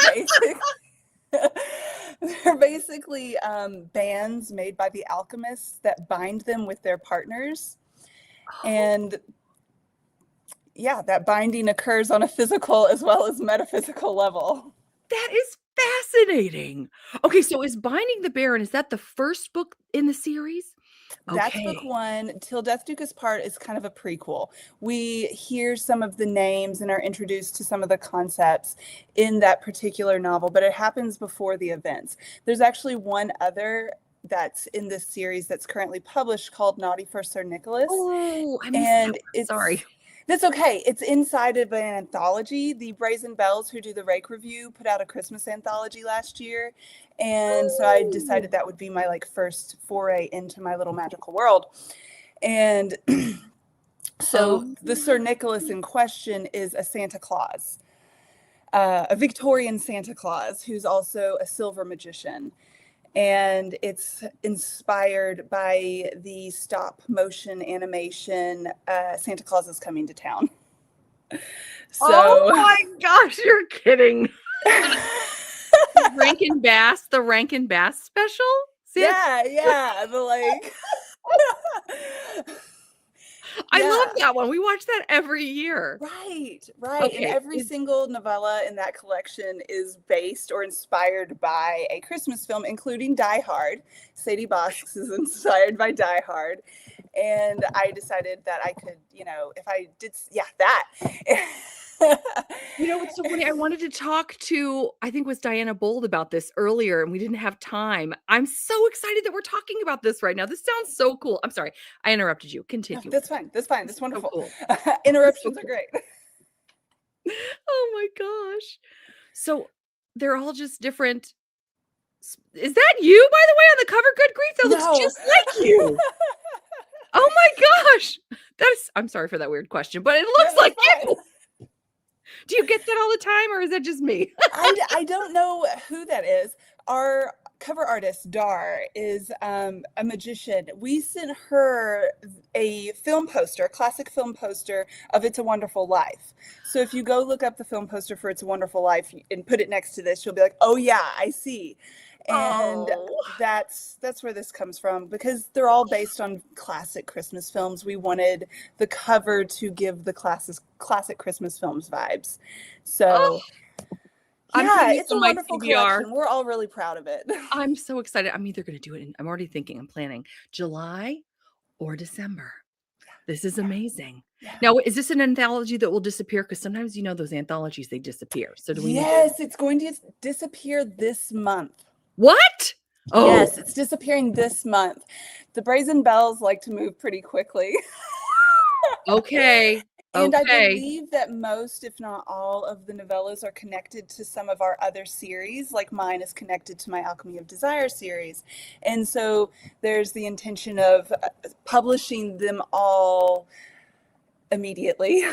F: basically bands made by the alchemists that bind them with their partners. And yeah, that binding occurs on a physical as well as metaphysical level.
A: That is fascinating. Okay, so is Binding the Baron, is that the first book in the series?
F: That's book one. Till Death Do Us Part is kind of a prequel. We hear some of the names and are introduced to some of the concepts in that particular novel, but it happens before the events. There's actually one other that's in this series that's currently published called Naughty for Sir Nicholas.
A: Oh, I missed that one. Sorry.
F: That's okay. It's inside of an anthology. The Brazen Bells, who do the Rake review, put out a Christmas anthology last year. And so I decided that would be my first foray into my little magical world. And so the Sir Nicholas in question is a Santa Claus, a Victorian Santa Claus, who's also a silver magician. And it's inspired by the stop motion animation Santa Claus is Coming to Town. So,
A: oh my gosh, you're kidding. The Rankin Bass special?
F: Yeah,
A: I love that one. We watch that every year.
F: Right.
A: Okay.
F: And every single novella in that collection is based or inspired by a Christmas film, including Die Hard. Sadie Bosque is inspired by Die Hard. And I decided that I could, if I did, that.
A: It's so funny. I wanted to talk to, I think it was Diana Bold about this earlier, and we didn't have time. I'm so excited that we're talking about this right now. This sounds so cool. I'm sorry. I interrupted you. Continue.
F: No, that's fine. That's wonderful.
A: So cool.
F: Interruptions are great.
A: Oh my gosh. So they're all just different. Is that you, by the way, on the cover? Good grief. That looks just like you. Oh my gosh. I'm sorry for that weird question, but it looks like you. Do you get that all the time, or is that just me?
F: I don't know who that is. cover artist, Dar, is a magician. We sent her a film poster, a classic film poster of It's a Wonderful Life. So if you go look up the film poster for It's a Wonderful Life and put it next to this, you'll be like, oh yeah, I see. And that's where this comes from, because they're all based on classic Christmas films. We wanted the cover to give the classic Christmas films vibes. So
A: I'm
F: yeah,
A: putting it
F: it's a
A: on my
F: wonderful
A: TBR.
F: collection. We're all really proud of it.
A: I'm so excited. I'm either going to do it, I'm already thinking, I'm planning July or December. This is amazing.
F: Yeah.
A: Now, is this an anthology that will disappear? Because sometimes, you know, those anthologies, they disappear. So do we need
F: Yes, it's going to disappear this month.
A: What? Oh,
F: Yes, it's disappearing this month. The Brazen Bells like to move pretty quickly.
A: okay.
F: And I
A: Okay.
F: believe that most, if not all, of the novellas are connected to some of our other series, like mine is connected to my Alchemy of Desire series. And so there's the intention of publishing them all immediately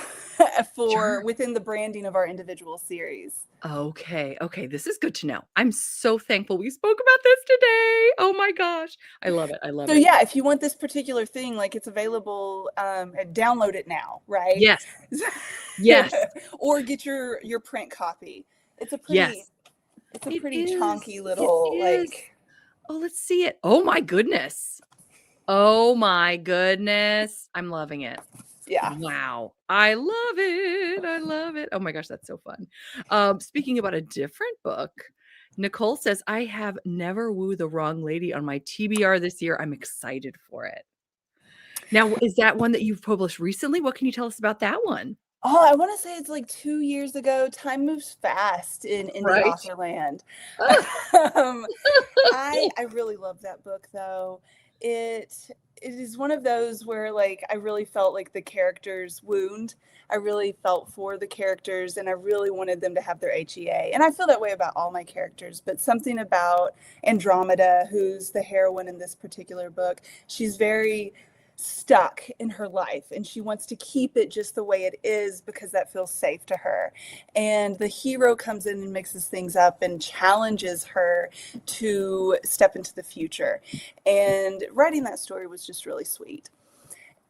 A: Sure.
F: within the branding of our individual series.
A: Okay. Okay. This is good to know. I'm so thankful we spoke about this today. Oh my gosh. I love it. I love
F: So
A: it.
F: yeah, if you want this particular thing, like it's available, download it now, right?
A: Yes. Yes.
F: Or get your print copy. It's a pretty
A: Yes.
F: it's a
A: It
F: pretty
A: is.
F: chonky
A: It
F: little
A: is.
F: like
A: Oh, let's see it. Oh my goodness. Oh my goodness. I'm loving it.
F: yeah.
A: Wow. I love it. I love it. Oh my gosh, that's so fun. Speaking about a different book, Nicole says, I have Never Woo the Wrong Lady on my TBR this year. I'm excited for it. Now, is that one that you've published recently? What can you tell us about that one?
F: Oh, I want to say it's like 2 years ago. Time moves fast in indie
A: Right.
F: author land. I really love that book though. It is one of those where like I really felt like the characters wound. I really felt for the characters and I really wanted them to have their HEA. And I feel that way about all my characters, but something about Andromeda, who's the heroine in this particular book, she's very stuck in her life and she wants to keep it just the way it is because that feels safe to her. And the hero comes in and mixes things up and challenges her to step into the future. And writing that story was just really sweet.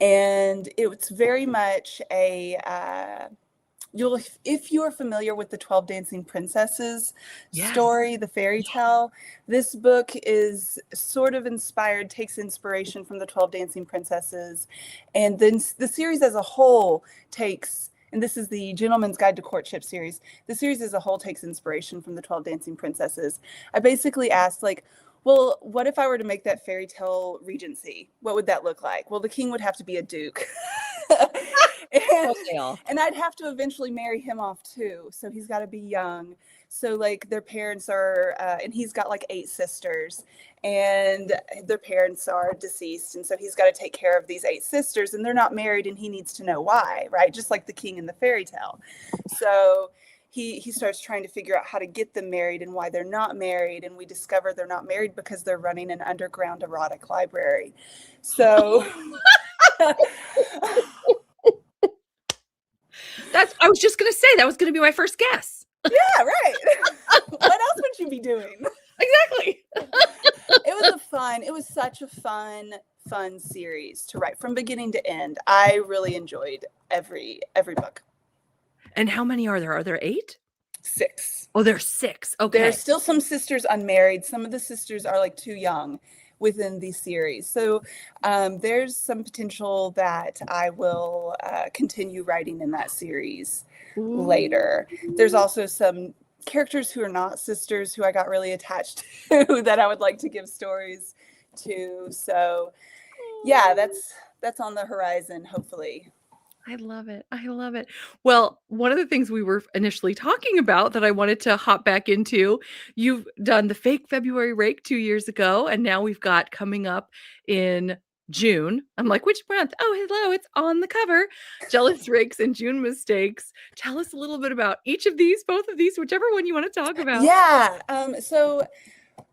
F: And it was very much a if you're familiar with the 12 Dancing Princesses
A: Yes.
F: story, the fairy tale, this book is sort of inspired, takes inspiration from the 12 Dancing Princesses. And then the series as a whole takes, and this is the Gentleman's Guide to Courtship series, the series as a whole takes inspiration from the 12 Dancing Princesses. I basically asked, like, well, what if I were to make that fairy tale Regency? What would that look like? Well, the king would have to be a duke. And I'd have to eventually marry him off too. So he's got to be young. So like their parents are, and he's got like 8 sisters and their parents are deceased. And so he's got to take care of these 8 sisters and they're not married and he needs to know why, right? Just like the king in the fairy tale. So he starts trying to figure out how to get them married and why they're not married. And we discover they're not married because they're running an underground erotic library. So
A: I was just going to say that was going to be my first guess.
F: yeah, right. What else would you be doing?
A: Exactly.
F: It was such a fun series to write from beginning to end. I really enjoyed every book.
A: And how many are there? Are there 8?
F: 6.
A: Oh, there's 6. Okay.
F: There's still some sisters unmarried. Some of the sisters are like too young within the series. So there's some potential that I will continue writing in that series later. There's also some characters who are not sisters who I got really attached to that I would like to give stories to. So yeah, that's on the horizon, hopefully.
A: I love it. I love it. Well, one of the things we were initially talking about that I wanted to hop back into, you've done the fake February Rake 2 years ago, and now we've got coming up in June. I'm like, which month? Oh, hello, it's on the cover. Jealous Rakes and June Mistakes. Tell us a little bit about each of these, both of these, whichever one you want to talk about.
F: Yeah. So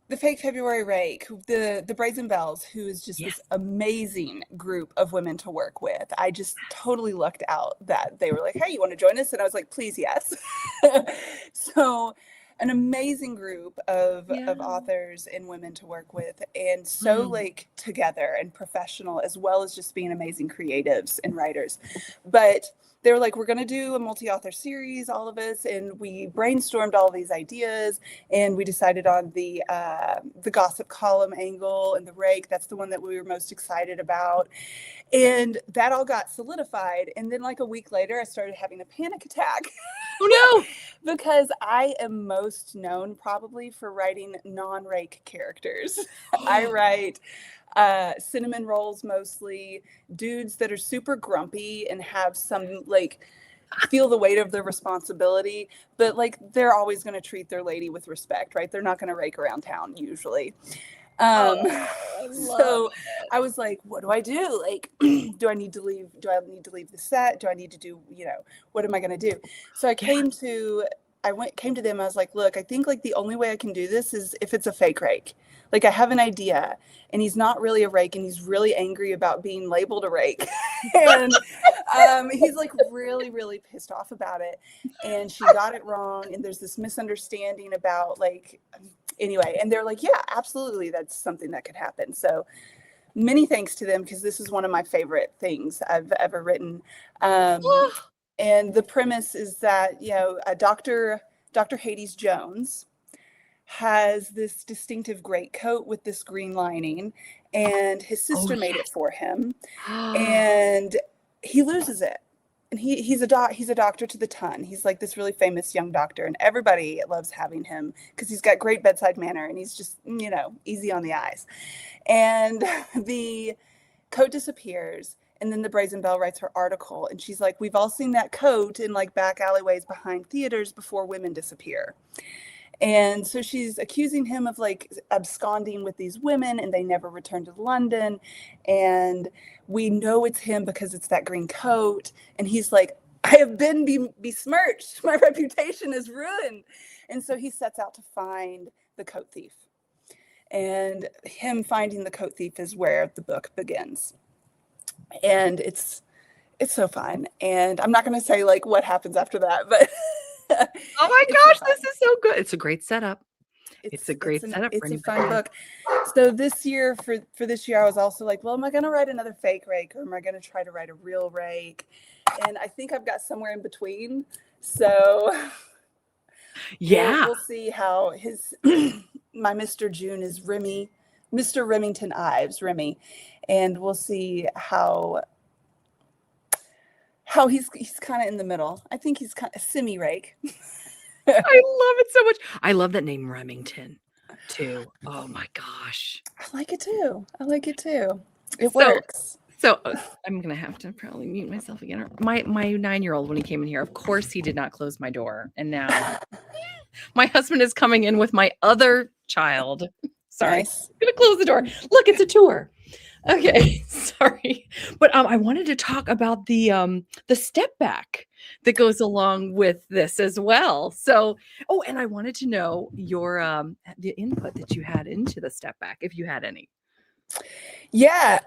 F: the fake February Rake, the Brazen Bells, who is just this amazing group of women to work with. I just totally lucked out that they were like, hey, you want to join us? And I was like, please, yes. So an amazing group of
A: Yeah.
F: authors and women to work with, and so like together and professional, as well as just being amazing creatives and writers. But they were like, we're going to do a multi-author series, all of us, and we brainstormed all these ideas, and we decided on the gossip column angle and the Rake. That's the one that we were most excited about. And that all got solidified. And then like a week later, I started having a panic attack.
A: Oh no!
F: Because I am most known probably for writing non-Rake characters. I write cinnamon rolls, mostly dudes that are super grumpy and have some like feel the weight of their responsibility, but like they're always going to treat their lady with respect, right? They're not going to rake around town usually. So I was like, what do I do? Like, do I need to leave the set? Do I need to do, what am I going to do? So I came to them. I was like, look, I think like the only way I can do this is if it's a fake rake. Like I have an idea and he's not really a rake and he's really angry about being labeled a rake. And he's like really, really pissed off about it. And she got it wrong. And there's this misunderstanding about like, anyway, and they're like, yeah, absolutely. That's something that could happen. So many thanks to them, because this is one of my favorite things I've ever written. And the premise is that, Dr. Hades Jones has this distinctive greatcoat with this green lining, and his sister made it for him, and he loses it. And he's a doctor to the ton. He's like this really famous young doctor, and everybody loves having him because he's got great bedside manner and he's just, easy on the eyes. And the coat disappears. And then the Brazen Belle writes her article, and she's like, we've all seen that coat in like back alleyways behind theaters before women disappear. And so she's accusing him of like absconding with these women, and they never return to London. And we know it's him because it's that green coat. And he's like, I have been besmirched. My reputation is ruined. And so he sets out to find the coat thief. And him finding the coat thief is where the book begins. And it's so fun. And I'm not going to say like what happens after that, but
A: oh my gosh, this is so good. It's a great setup. It's a great setup.
F: It's a fun book. So this year, for this year, I was also like, well, am I going to write another fake rake, or am I going to try to write a real rake? And I think I've got somewhere in between. So
A: yeah,
F: we'll see how my Mr. June is Mr. Remington Ives, Remy. And we'll see how he's kind of in the middle. I think he's kind of semi-rake.
A: I love it so much. I love that name, Remington, too. Oh my gosh.
F: I like it too. It works.
A: So I'm going to have to probably mute myself again. My 9-year-old, when he came in here, of course he did not close my door. And now my husband is coming in with my other child. Sorry.
F: Nice.
A: I'm going to close the door. Look, it's a tour. Okay, sorry. But I wanted to talk about the step back that goes along with this as well. So, and I wanted to know your the input that you had into the step back, if you had any.
F: Yeah,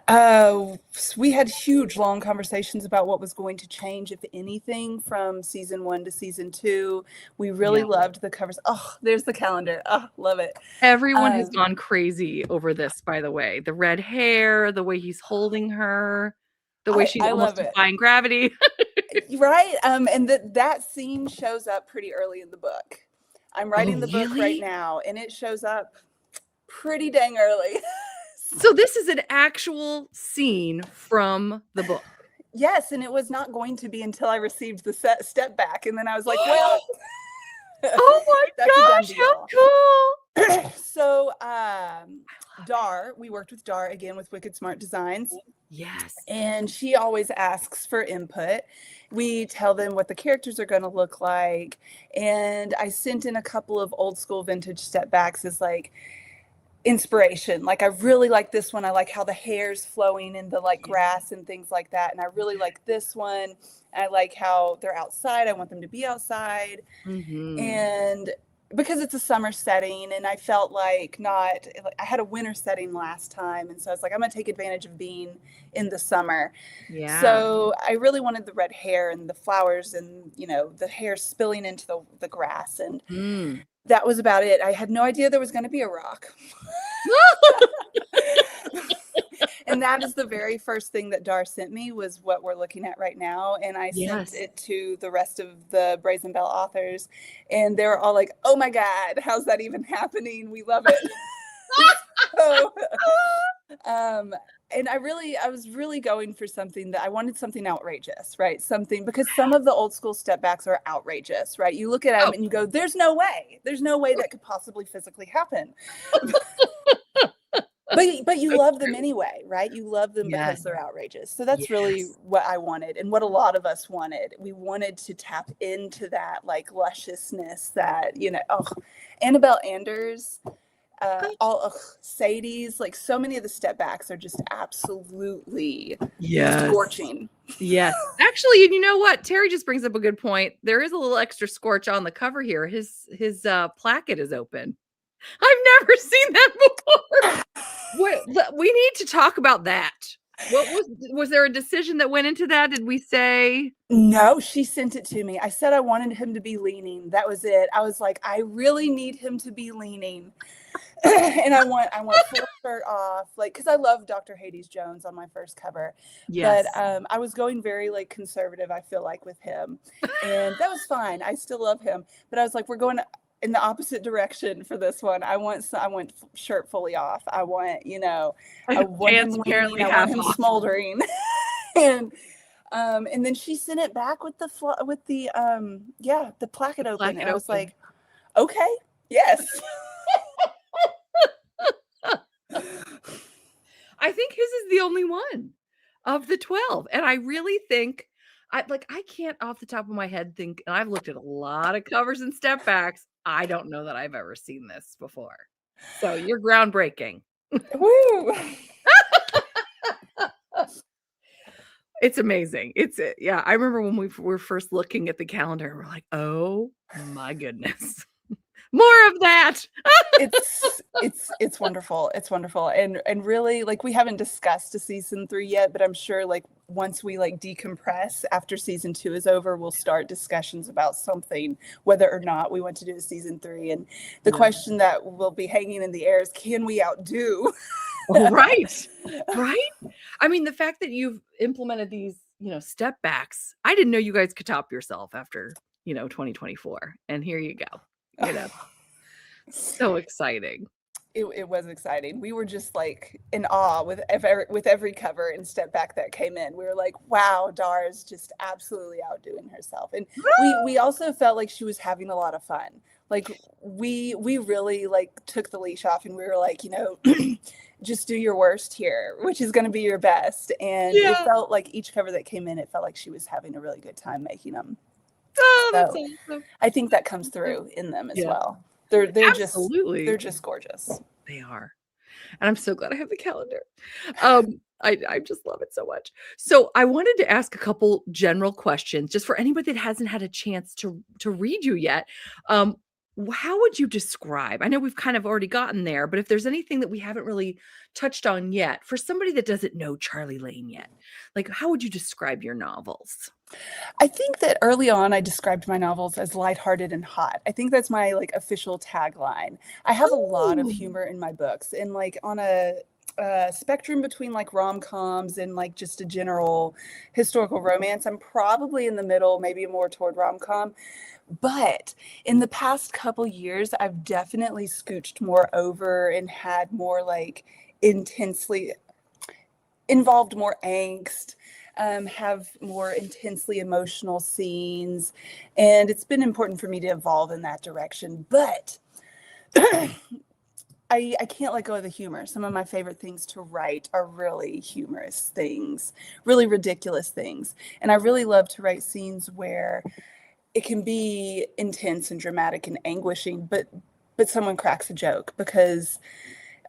F: we had huge, long conversations about what was going to change, if anything, from season 1 to season 2. We really loved the covers. Oh, there's the calendar. Oh, love it.
A: Everyone has gone crazy over this, by the way. The red hair, the way he's holding her, the way she's almost defying gravity.
F: Right. And that scene shows up pretty early in the book. I'm writing the book right now, and it shows up pretty dang early.
A: So this is an actual scene from the book.
F: Yes, and it was not going to be until I received the step back, and then I was like, well,
A: oh my gosh, how cool.
F: So we worked with Dar again with Wicked Smart Designs.
A: Yes. And
F: she always asks for input. We tell them what the characters are going to look like, and I sent in a couple of old school vintage step backs as like inspiration. Like, I really like this one. I like how the hair's flowing in the like grass and things like that. And I really like this one. I like how they're outside. I want them to be outside. Mm-hmm. And because it's a summer setting, and I felt like I had a winter setting last time. And so I was like, I'm going to take advantage of being in the summer. Yeah. So I really wanted the red hair and the flowers and, the hair spilling into the grass. And that was about it. I had no idea there was going to be a rock. And that is the very first thing that Dar sent me, was what we're looking at right now. And I
A: Yes.
F: sent it to the rest of the Brazen Bell authors, and they were all like, oh my God, how's that even happening? We love it. So, and I was really going for something that I wanted, something outrageous, right? Something, because some of the old school step backs are outrageous, right? You look at them and you go, there's no way that could possibly physically happen. But you love them anyway, right? You love them because they're outrageous. So that's really what I wanted, and what a lot of us wanted. We wanted to tap into that like lusciousness that, Annabelle Anders, Sadie's, like so many of the step backs are just absolutely scorching.
A: Yes. Actually, and you know what? Terry just brings up a good point. There is a little extra scorch on the cover here. His placket is open. I've never seen that before. We need to talk about that. What was there a decision that went into that? Did we say?
F: No, she sent it to me. I said I wanted him to be leaning. That was it. I was like, I really need him to be leaning. And I want full shirt off, like, because I love Dr. Hades Jones on my first cover.
A: Yes.
F: But I was going very like conservative, I feel like, with him. And that was fine. I still love him. But I was like, we're going in the opposite direction for this one. I want shirt fully off. I want, I want him leaning, I want him smoldering. And then she sent it back with the placket open. And I was like, okay, yes.
A: I think his is the only one of the 12. And I really think I can't off the top of my head think, and I've looked at a lot of covers and step backs. I don't know that I've ever seen this before. So you're groundbreaking.
F: Woo!
A: It's amazing. I remember when we were first looking at the calendar, we're like, oh my goodness. More of that.
F: It's wonderful. It's wonderful. And really, like, we haven't discussed a season 3 yet, but I'm sure like once we like decompress after season 2 is over, we'll start discussions about something, whether or not we want to do a season 3. And the question that will be hanging in the air is, can we outdo?
A: Right. I mean, the fact that you've implemented these, step backs, I didn't know you guys could top yourself after, 2024. And here you go. So exciting.
F: It was exciting. We were just like in awe with every cover and step back that came in. We were like, wow, Dar is just absolutely outdoing herself. And we also felt like she was having a lot of fun. Like we really like took the leash off, and we were like, just do your worst here, which is going to be your best. And it felt like each cover that came in, it felt like she was having a really good time making them.
A: Oh, that's awesome. I
F: think that comes through in them as well. They're just gorgeous.
A: They are. And I'm so glad I have the calendar. I just love it so much. So I wanted to ask a couple general questions just for anybody that hasn't had a chance to read you yet. How would you describe? I know we've kind of already gotten there, but if there's anything that we haven't really touched on yet, for somebody that doesn't know Charlie Lane yet, like, how would you describe your novels?
F: I think that early on I described my novels as lighthearted and hot. I think that's my like official tagline. I have a lot of humor in my books, and like on a spectrum between like rom-coms and like just a general historical romance, I'm probably in the middle, maybe more toward rom-com. But in the past couple years, I've definitely scooched more over and had more like intensely involved more angst, have more intensely emotional scenes. And it's been important for me to evolve in that direction. But I can't let go of the humor. Some of my favorite things to write are really humorous things, really ridiculous things. And I really love to write scenes where it can be intense and dramatic and anguishing, but someone cracks a joke, because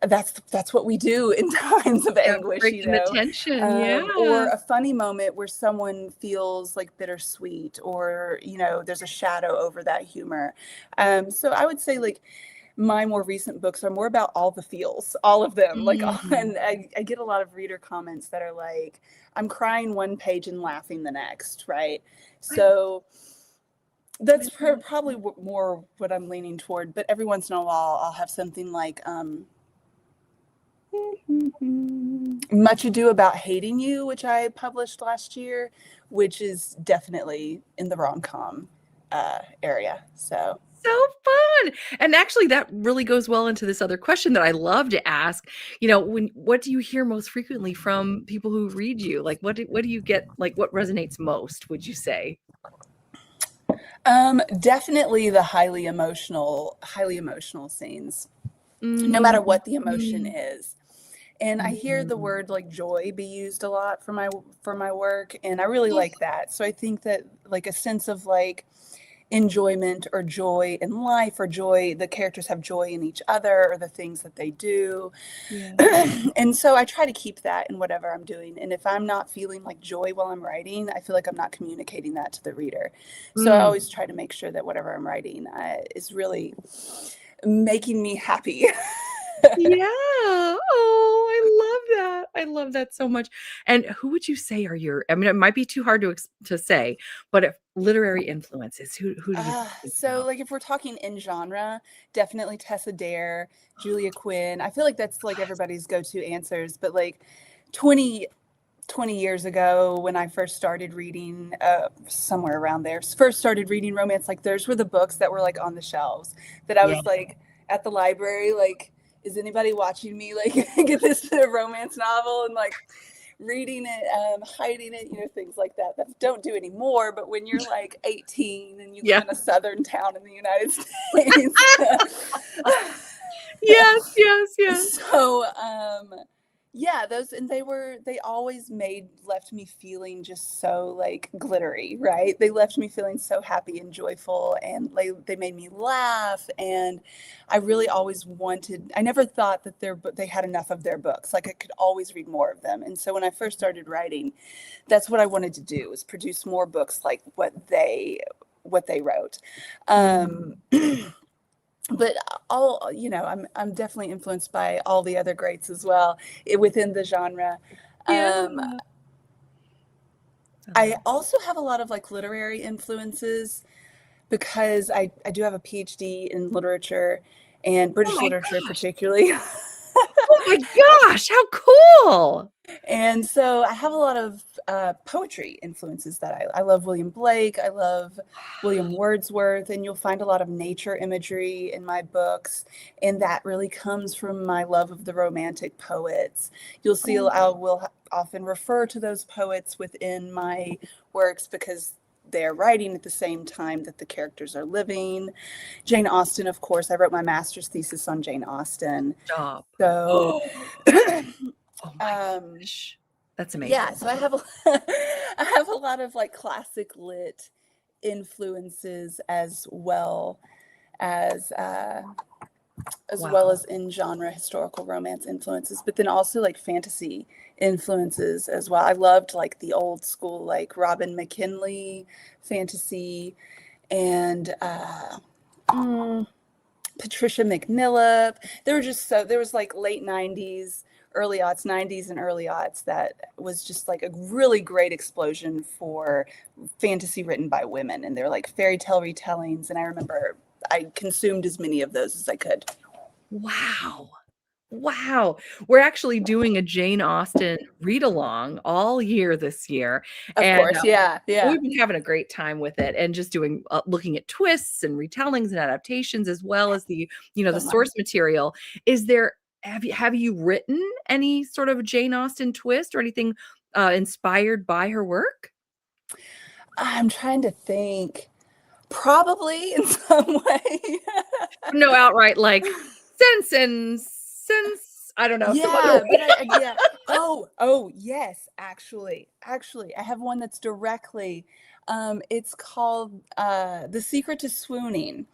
F: that's what we do in times of anguish,
A: the tension,
F: or a funny moment where someone feels like bittersweet, or there's a shadow over that humor. So I would say like my more recent books are more about all the feels, all of them. And I get a lot of reader comments that are like, I'm crying one page and laughing the next, right? So That's probably more what I'm leaning toward. But every once in a while, I'll have something like Much Ado About Hating You, which I published last year, which is definitely in the rom-com area. So
A: fun. And actually that really goes well into this other question that I love to ask. What do you hear most frequently from people who read you? Like what do you get, like what resonates most, would you say?
F: definitely the highly emotional scenes, no matter what the emotion is. And I hear the word like joy be used a lot for my work, and I really like that. So I think that like a sense of like enjoyment or joy in life, or joy, the characters have joy in each other or the things that they do. And so I try to keep that in whatever I'm doing. And if I'm not feeling like joy while I'm writing, I feel like I'm not communicating that to the reader. So I always try to make sure that whatever I'm writing is really making me happy.
A: Yeah. Oh, I love that. I love that so much. And who would you say are your, I mean, it might be too hard to say, but if literary influences, who do you think
F: So
A: about?
F: like if we're talking in genre, definitely Tessa Dare, Julia Quinn. I feel like that's like everybody's go-to answers, but like 20 years ago when I first started reading, somewhere around there, first started reading romance, like those were the books that were like on the shelves that I
A: Yeah.
F: was like at the library, like, is anybody watching me like get this romance novel, and like reading it, hiding it, things like that don't do anymore. But when you're like 18 and you live in a southern town in the United States.
A: Yes.
F: So yeah, those, and they always left me feeling just so like glittery, right? They left me feeling so happy and joyful, and they made me laugh. And I really always I never thought that they had enough of their books. Like I could always read more of them. And so when I first started writing, that's what I wanted to do, was produce more books like what they wrote. But I'm definitely influenced by all the other greats as well within the genre. I also have a lot of like literary influences because I do have a PhD in literature and British literature particularly.
A: Oh my gosh, how cool.
F: And so I have a lot of poetry influences that I love William Blake. I love William Wordsworth, and you'll find a lot of nature imagery in my books. And that really comes from my love of the Romantic poets. You'll see I will often refer to those poets within my works because they're writing at the same time that the characters are living. Jane Austen, of course, I wrote my master's thesis on Jane Austen.
A: Stop.
F: So
A: oh my gosh. That's amazing.
F: Yeah, so I have a lot of like classic lit influences as well as in genre historical romance influences, but then also like fantasy influences as well. I loved like the old school like Robin McKinley fantasy, and Patricia McNillip. There was like late 90s, early aughts, 90s and early aughts, that was just like a really great explosion for fantasy written by women, and they're like fairy tale retellings, and I remember I consumed as many of those as I could.
A: Wow. We're actually doing a Jane Austen read along all year this year.
F: Of course. Yeah.
A: We've been having a great time with it, and just doing looking at twists and retellings and adaptations, as well as the source material. Have you written any sort of Jane Austen twist or anything inspired by her work?
F: I'm trying to think. Probably in some way.
A: No, outright like since I don't know.
F: Yeah, but Oh, yes, actually, I have one that's directly. It's called "The Secret to Swooning,"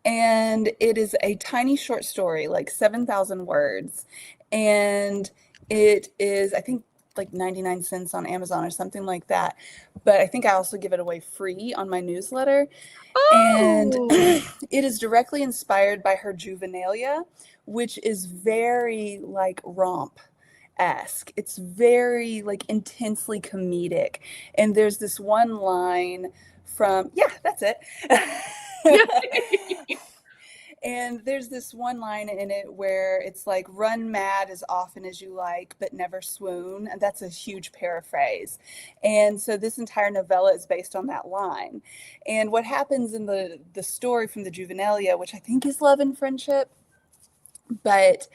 F: and it is a tiny short story, like 7,000 words, and it is, I think, like 99 cents on Amazon or something like that. But I think I also give it away free on my newsletter. And it is directly inspired by her Juvenilia, which is very like romp-esque. It's very like intensely comedic. And there's this one line from, that's it. And there's this one line in it where it's like, run mad as often as you like, but never swoon. And that's a huge paraphrase. And so this entire novella is based on that line. And what happens in the story from the Juvenilia, which I think is love and friendship, but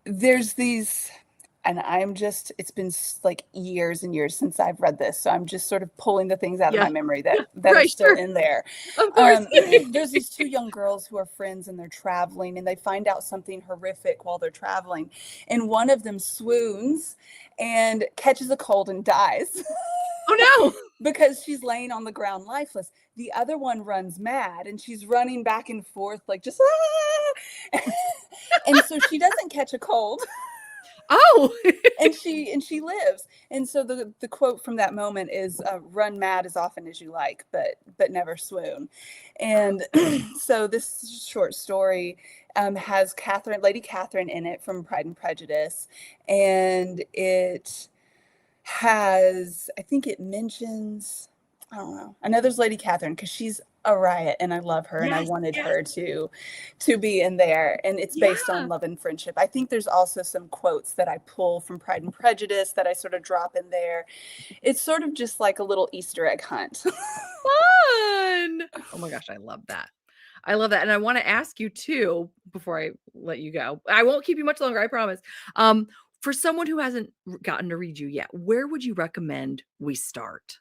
F: there's these, and it's been like years and years since I've read this. So I'm just sort of pulling the things out of my memory that are still in there.
A: Of course.
F: There's these two young girls who are friends and they're traveling and they find out something horrific while they're traveling. And one of them swoons and catches a cold and dies.
A: Oh no.
F: Because she's laying on the ground lifeless. The other one runs mad and she's running back and forth like just, and so she doesn't catch a cold.
A: Oh.
F: and she lives. And so the quote from that moment is, run mad as often as you like, but never swoon. And so this short story has Lady Catherine in it from Pride and Prejudice. And it has, I think it mentions, I don't know, I know there's Lady Catherine because she's a riot and I love her and I wanted her to be in there, and it's based on love and friendship. I think there's also some quotes that I pull from Pride and Prejudice that I sort of drop in there. It's sort of just like a little Easter egg hunt.
A: Fun. Oh my gosh, I love that. I love that. And I want to ask you too, before I let you go, I won't keep you much longer, I promise. For someone who hasn't gotten to read you yet, where would you recommend we start?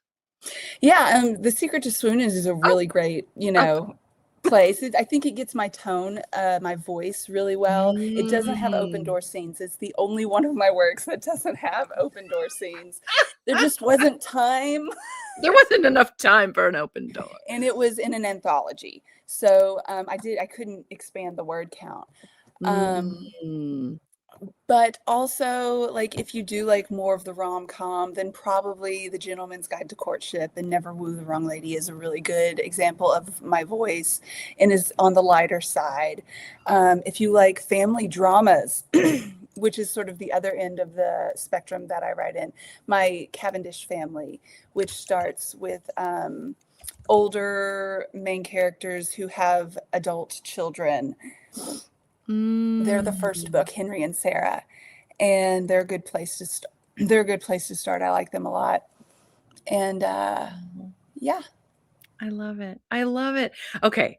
F: Yeah, The Secret to Swoon is a really great, place. I think it gets my tone, my voice really well. It doesn't have open door scenes. It's the only one of my works that doesn't have open door scenes. There just wasn't time.
A: There wasn't enough time for an open door.
F: And it was in an anthology. So I couldn't expand the word count. But also, like, if you do like more of the rom-com, then probably The Gentleman's Guide to Courtship and Never Woo the Wrong Lady is a really good example of my voice and is on the lighter side. If you like family dramas, which is sort of the other end of the spectrum that I write in, My Cavendish Family, which starts with older main characters who have adult children. They're the first book, Henry and Sarah, and they're a good place to start. I like them a lot. And yeah.
A: I love it. I love it. Okay.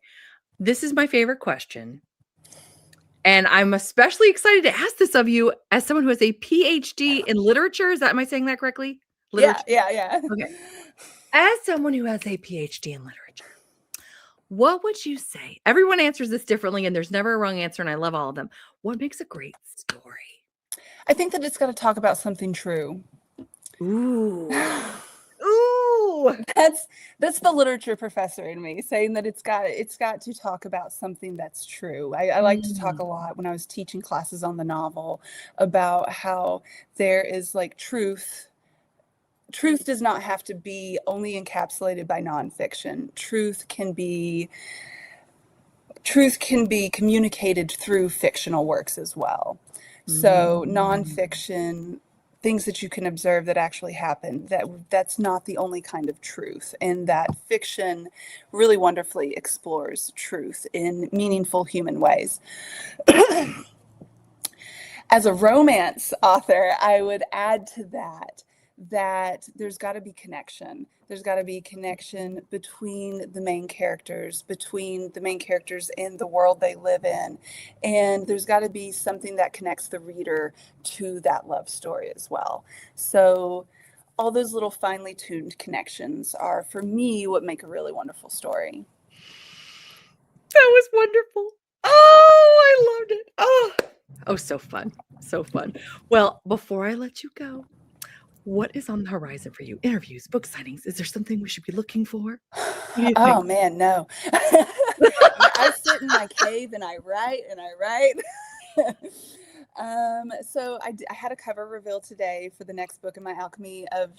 A: This is my favorite question. And I'm especially excited to ask this of you as someone who has a PhD in literature. Am I saying that correctly? Literature?
F: Yeah.
A: Okay. As someone who has a PhD in literature, what would you say? Everyone answers this differently, and there's never a wrong answer, and I love all of them. What makes a great story?
F: I think that it's got to talk about something true.
A: Ooh. Ooh.
F: That's the literature professor in me saying that it's got to talk about something that's true. I like to talk a lot when I was teaching classes on the novel about how there is like truth. Truth does not have to be only encapsulated by nonfiction. Truth can be communicated through fictional works as well. So nonfiction, things that you can observe that actually happen, that's not the only kind of truth. And that fiction really wonderfully explores truth in meaningful human ways. As a romance author, I would add to that there's got to be connection. There's got to be connection between the main characters and the world they live in. And there's got to be something that connects the reader to that love story as well. So all those little finely tuned connections are, for me, what make a really wonderful story.
A: That was wonderful. Oh, I loved it. Oh, so fun. So fun. Well, before I let you go, what is on the horizon for you? Interviews, book signings? Is there something we should be looking for?
F: Oh man, no. I sit in my cave and I write. So I had a cover reveal today for the next book in my Alchemy of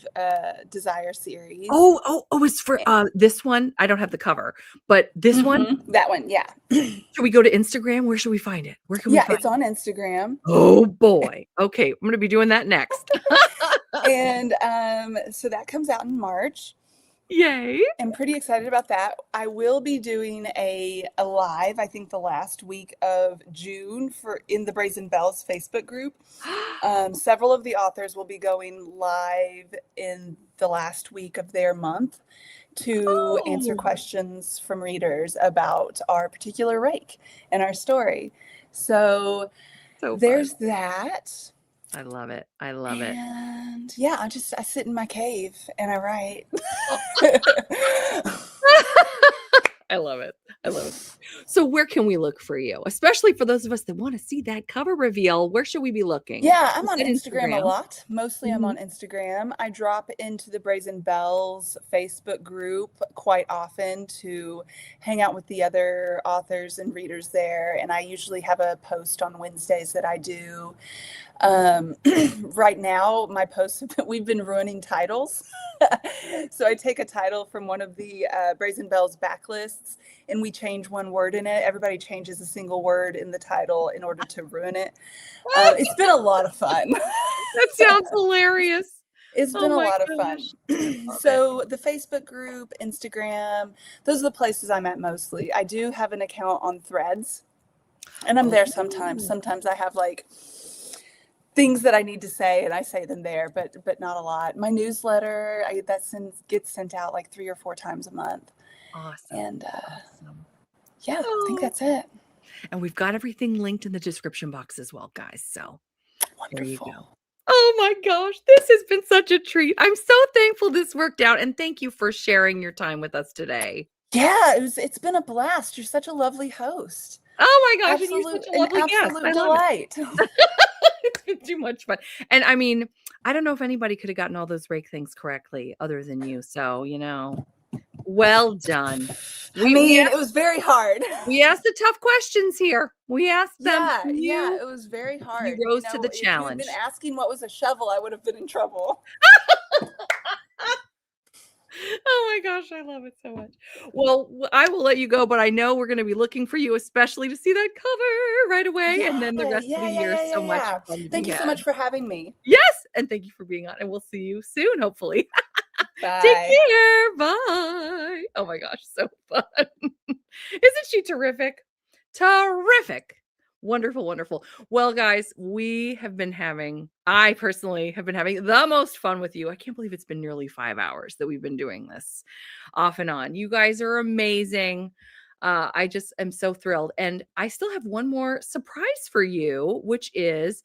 F: Desire series.
A: It's for this one. I don't have the cover, but this one,
F: that one, yeah.
A: Should we go to Instagram? Where should we find it? Where can we find it?
F: It's on Instagram.
A: Oh boy. Okay, I'm gonna be doing that next.
F: And so that comes out in March.
A: Yay.
F: I'm pretty excited about that. I will be doing a live, I think the last week of June in the Brazen Bells Facebook group. Several of the authors will be going live in the last week of their month to answer questions from readers about our particular rake and our story. So there's
A: fun.
F: that.
A: I love it. I love it.
F: And yeah, I sit in my cave and I write.
A: I love it. I love it. So where can we look for you? Especially for those of us that want to see that cover reveal. Where should we be looking?
F: Yeah, I'm
A: You
F: on
A: said
F: Instagram a lot. Mostly I'm
A: Mhm.
F: on Instagram. I drop into the Brazen Bells Facebook group quite often to hang out with the other authors and readers there. And I usually have a post on Wednesdays that I do. Right now, my posts, we've been ruining titles. So I take a title from one of the Brazen Bells backlists and we change one word in it. Everybody changes a single word in the title in order to ruin it. It's been a lot of fun.
A: That sounds hilarious.
F: It's been a
A: my
F: lot of
A: gosh.
F: fun. So the Facebook group, Instagram, those are the places I'm at mostly. I do have an account on Threads and I'm there sometimes. Sometimes I have like things that I need to say and I say them there, but not a lot. My newsletter, gets sent out like 3 or 4 times a month.
A: Awesome.
F: And
A: Awesome.
F: yeah, I think that's it.
A: And we've got everything linked in the description box as well, guys. So
F: Wonderful.
A: there you go. Oh my gosh, this has been such a treat. I'm so thankful this worked out. And thank you for sharing your time with us today.
F: Yeah, it's been a blast. You're such a lovely host.
A: Oh my gosh, and you're such a lovely guest.
F: Absolute
A: I love it.
F: delight.
A: It's been too much fun. And I mean, I don't know if anybody could have gotten all those rake things correctly other than you. So, well done.
F: It was very hard.
A: We asked the tough questions here. We asked them.
F: Yeah, it was very hard.
A: You rose to the challenge.
F: If you'd been asking what was a shovel, I would have been in trouble.
A: Oh my gosh, I love it so much. Well, I will let you go, but I know we're going to be looking for you, especially to see that cover right away. And then the rest of the year. So much fun.
F: Thank you so much for having me.
A: Yes. And thank you for being on. And we'll see you soon, hopefully.
F: Bye.
A: Take care. Bye. Oh my gosh, so fun. Isn't she terrific? Terrific. Wonderful, wonderful. Well, guys, I personally have been having the most fun with you. I can't believe it's been nearly 5 hours that we've been doing this off and on. You guys are amazing. I just am so thrilled. And I still have one more surprise for you, which is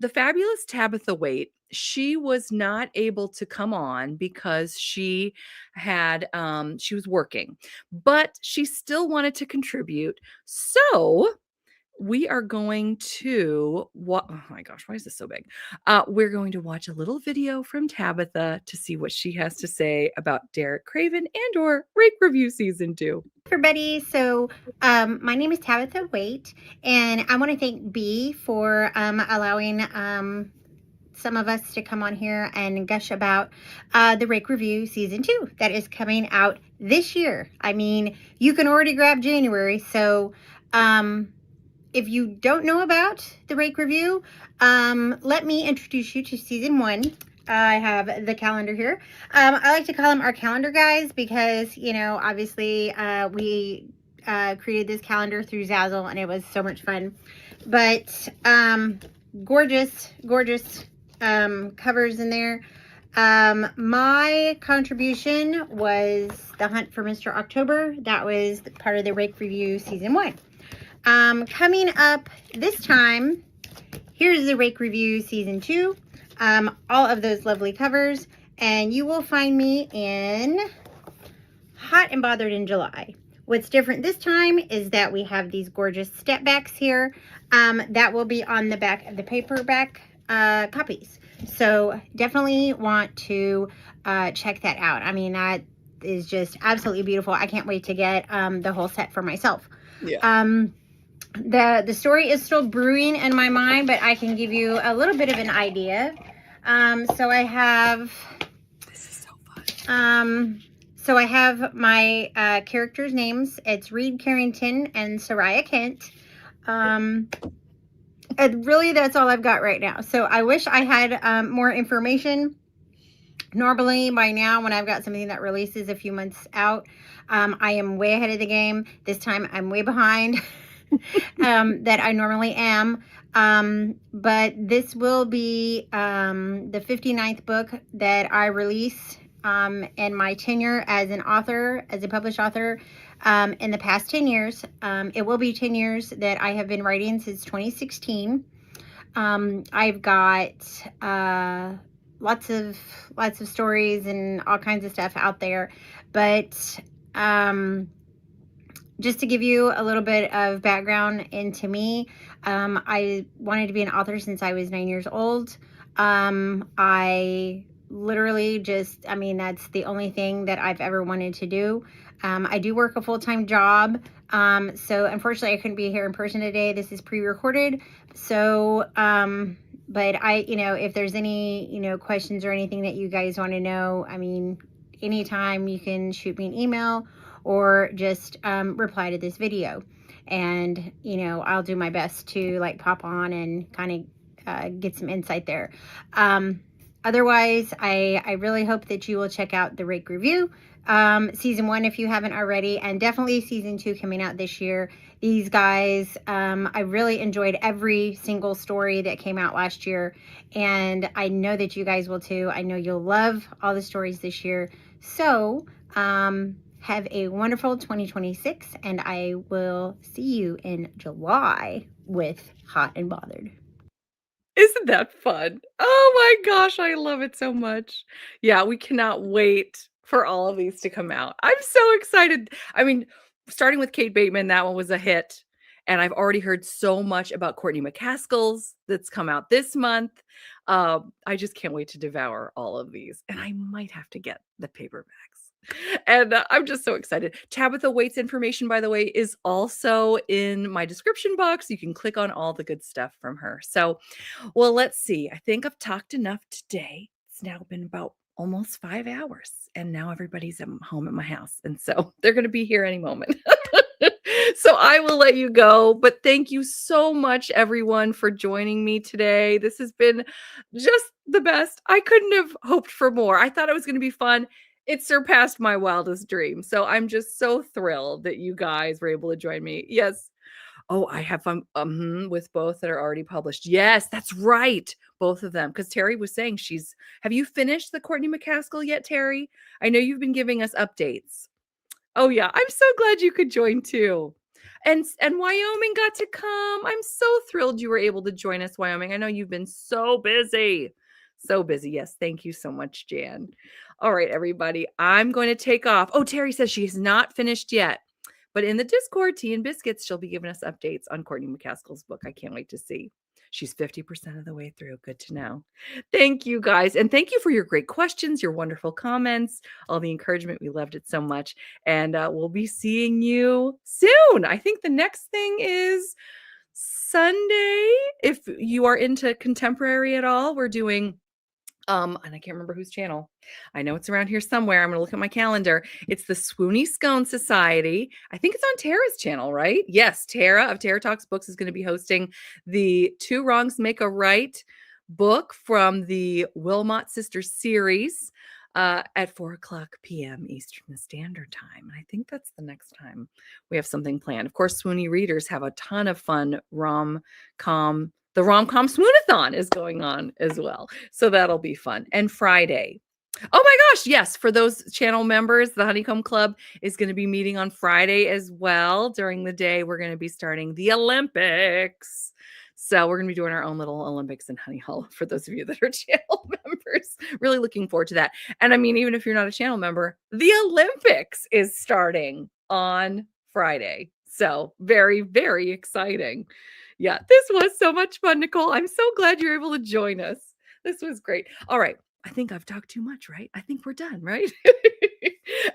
A: the fabulous Tabetha Waite. She was not able to come on because she was working, but she still wanted to contribute. So we are going to oh my gosh, why is this so big? We're going to watch a little video from Tabetha to see what she has to say about Derek Craven and or Rake Review Season 2.
G: Everybody, so my name is Tabetha Waite, and I want to thank B for allowing some of us to come on here and gush about the Rake Review Season 2 that is coming out this year. I mean, you can already grab January, so if you don't know about the Rake Review, let me introduce you to Season 1. I have the calendar here. I like to call them our calendar guys because, obviously we created this calendar through Zazzle and it was so much fun. But gorgeous, gorgeous covers in there. My contribution was The Hunt for Mr. October. That was part of the Rake Review Season 1. Coming up this time, here's the Rake Review Season 2. All of those lovely covers, and you will find me in Hot and Bothered in July. What's different this time is that we have these gorgeous step backs here that will be on the back of the paperback copies. So definitely want to check that out. I mean, that is just absolutely beautiful. I can't wait to get the whole set for myself.
F: Yeah.
G: The story is still brewing in my mind, but I can give you a little bit of an idea. So I have,
A: this is so fun.
G: So I have my characters' names. It's Reed Carrington and Soraya Kent. And really, that's all I've got right now. So I wish I had more information. Normally, by now, when I've got something that releases a few months out, I am way ahead of the game. This time, I'm way behind that I normally am. But this will be the 59th book that I release in my tenure as an author, as a published author. In the past 10 years, it will be 10 years that I have been writing since 2016. I've got lots of stories and all kinds of stuff out there, but just to give you a little bit of background into me, I wanted to be an author since I was 9 years old. I literally that's the only thing that I've ever wanted to do. I do work a full-time job, so unfortunately I couldn't be here in person today. This is pre-recorded, so but if there's any questions or anything that you guys want to know, anytime you can shoot me an email or just reply to this video, and I'll do my best to pop on and kind of get some insight there. Otherwise, I really hope that you will check out the Rake review, season 1 if you haven't already, and definitely season 2 coming out this year. These guys, I really enjoyed every single story that came out last year, and I know that you guys will too. I know you'll love all the stories this year. So have a wonderful 2026, and I will see you in July with Hot and Bothered.
A: Isn't that fun? Oh my gosh, I love it so much. Yeah, we cannot wait for all of these to come out. I'm so excited. Starting with Kate Bateman, that one was a hit. And I've already heard so much about Courtney McCaskill's that's come out this month. I just can't wait to devour all of these. And I might have to get the paperbacks. And I'm just so excited. Tabetha Waite's information, by the way, is also in my description box. You can click on all the good stuff from her. So, well, let's see. I think I've talked enough today. It's now been about almost 5 hours, and now everybody's at home at my house. And so they're going to be here any moment. So I will let you go, but thank you so much, everyone, for joining me today. This has been just the best. I couldn't have hoped for more. I thought it was going to be fun. It surpassed my wildest dreams. So I'm just so thrilled that you guys were able to join me. Yes. Oh, I have fun with both that are already published. Yes, that's right. Both of them. Because Terry was saying have you finished the Courtney McCaskill yet, Terry? I know you've been giving us updates. Oh yeah, I'm so glad you could join too. And Wyoming got to come. I'm so thrilled you were able to join us, Wyoming. I know you've been so busy. So busy. Yes, thank you so much, Jan. All right, everybody. I'm going to take off. Oh, Terry says she's not finished yet. But in the Discord, Tea and Biscuits, she'll be giving us updates on Courtney McCaskill's book. I can't wait to see. She's 50% of the way through. Good to know. Thank you, guys. And thank you for your great questions, your wonderful comments, all the encouragement. We loved it so much. And we'll be seeing you soon. I think the next thing is Sunday. If you are into contemporary at all, we're doing and I can't remember whose channel. I know it's around here somewhere. I'm going to look at my calendar. It's the Swoony Scone Society. I think it's on Tara's channel, right? Yes, Tara of Tara Talks Books is going to be hosting the Two Wrongs Make a Right book from the Wilmot Sisters series at 4:00 p.m. Eastern Standard Time. And I think that's the next time we have something planned. Of course, Swoony readers have a ton of fun rom-com. The rom-com Swoonathon is going on as well. So that'll be fun. And Friday. Oh my gosh, yes. For those channel members, the Honeycomb Club is going to be meeting on Friday as well. During the day, we're going to be starting the Olympics. So we're going to be doing our own little Olympics in Honey Hollow for those of you that are channel members. Really looking forward to that. And even if you're not a channel member, the Olympics is starting on Friday. So very, very exciting. Yeah, this was so much fun, Nicole. I'm so glad you're able to join us. This was great. All right. I think I've talked too much, right? I think we're done, right?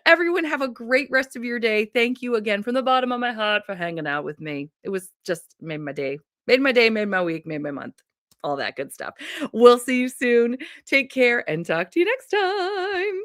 A: Everyone have a great rest of your day. Thank you again from the bottom of my heart for hanging out with me. It was just made my day, made my week, made my month, all that good stuff. We'll see you soon. Take care and talk to you next time.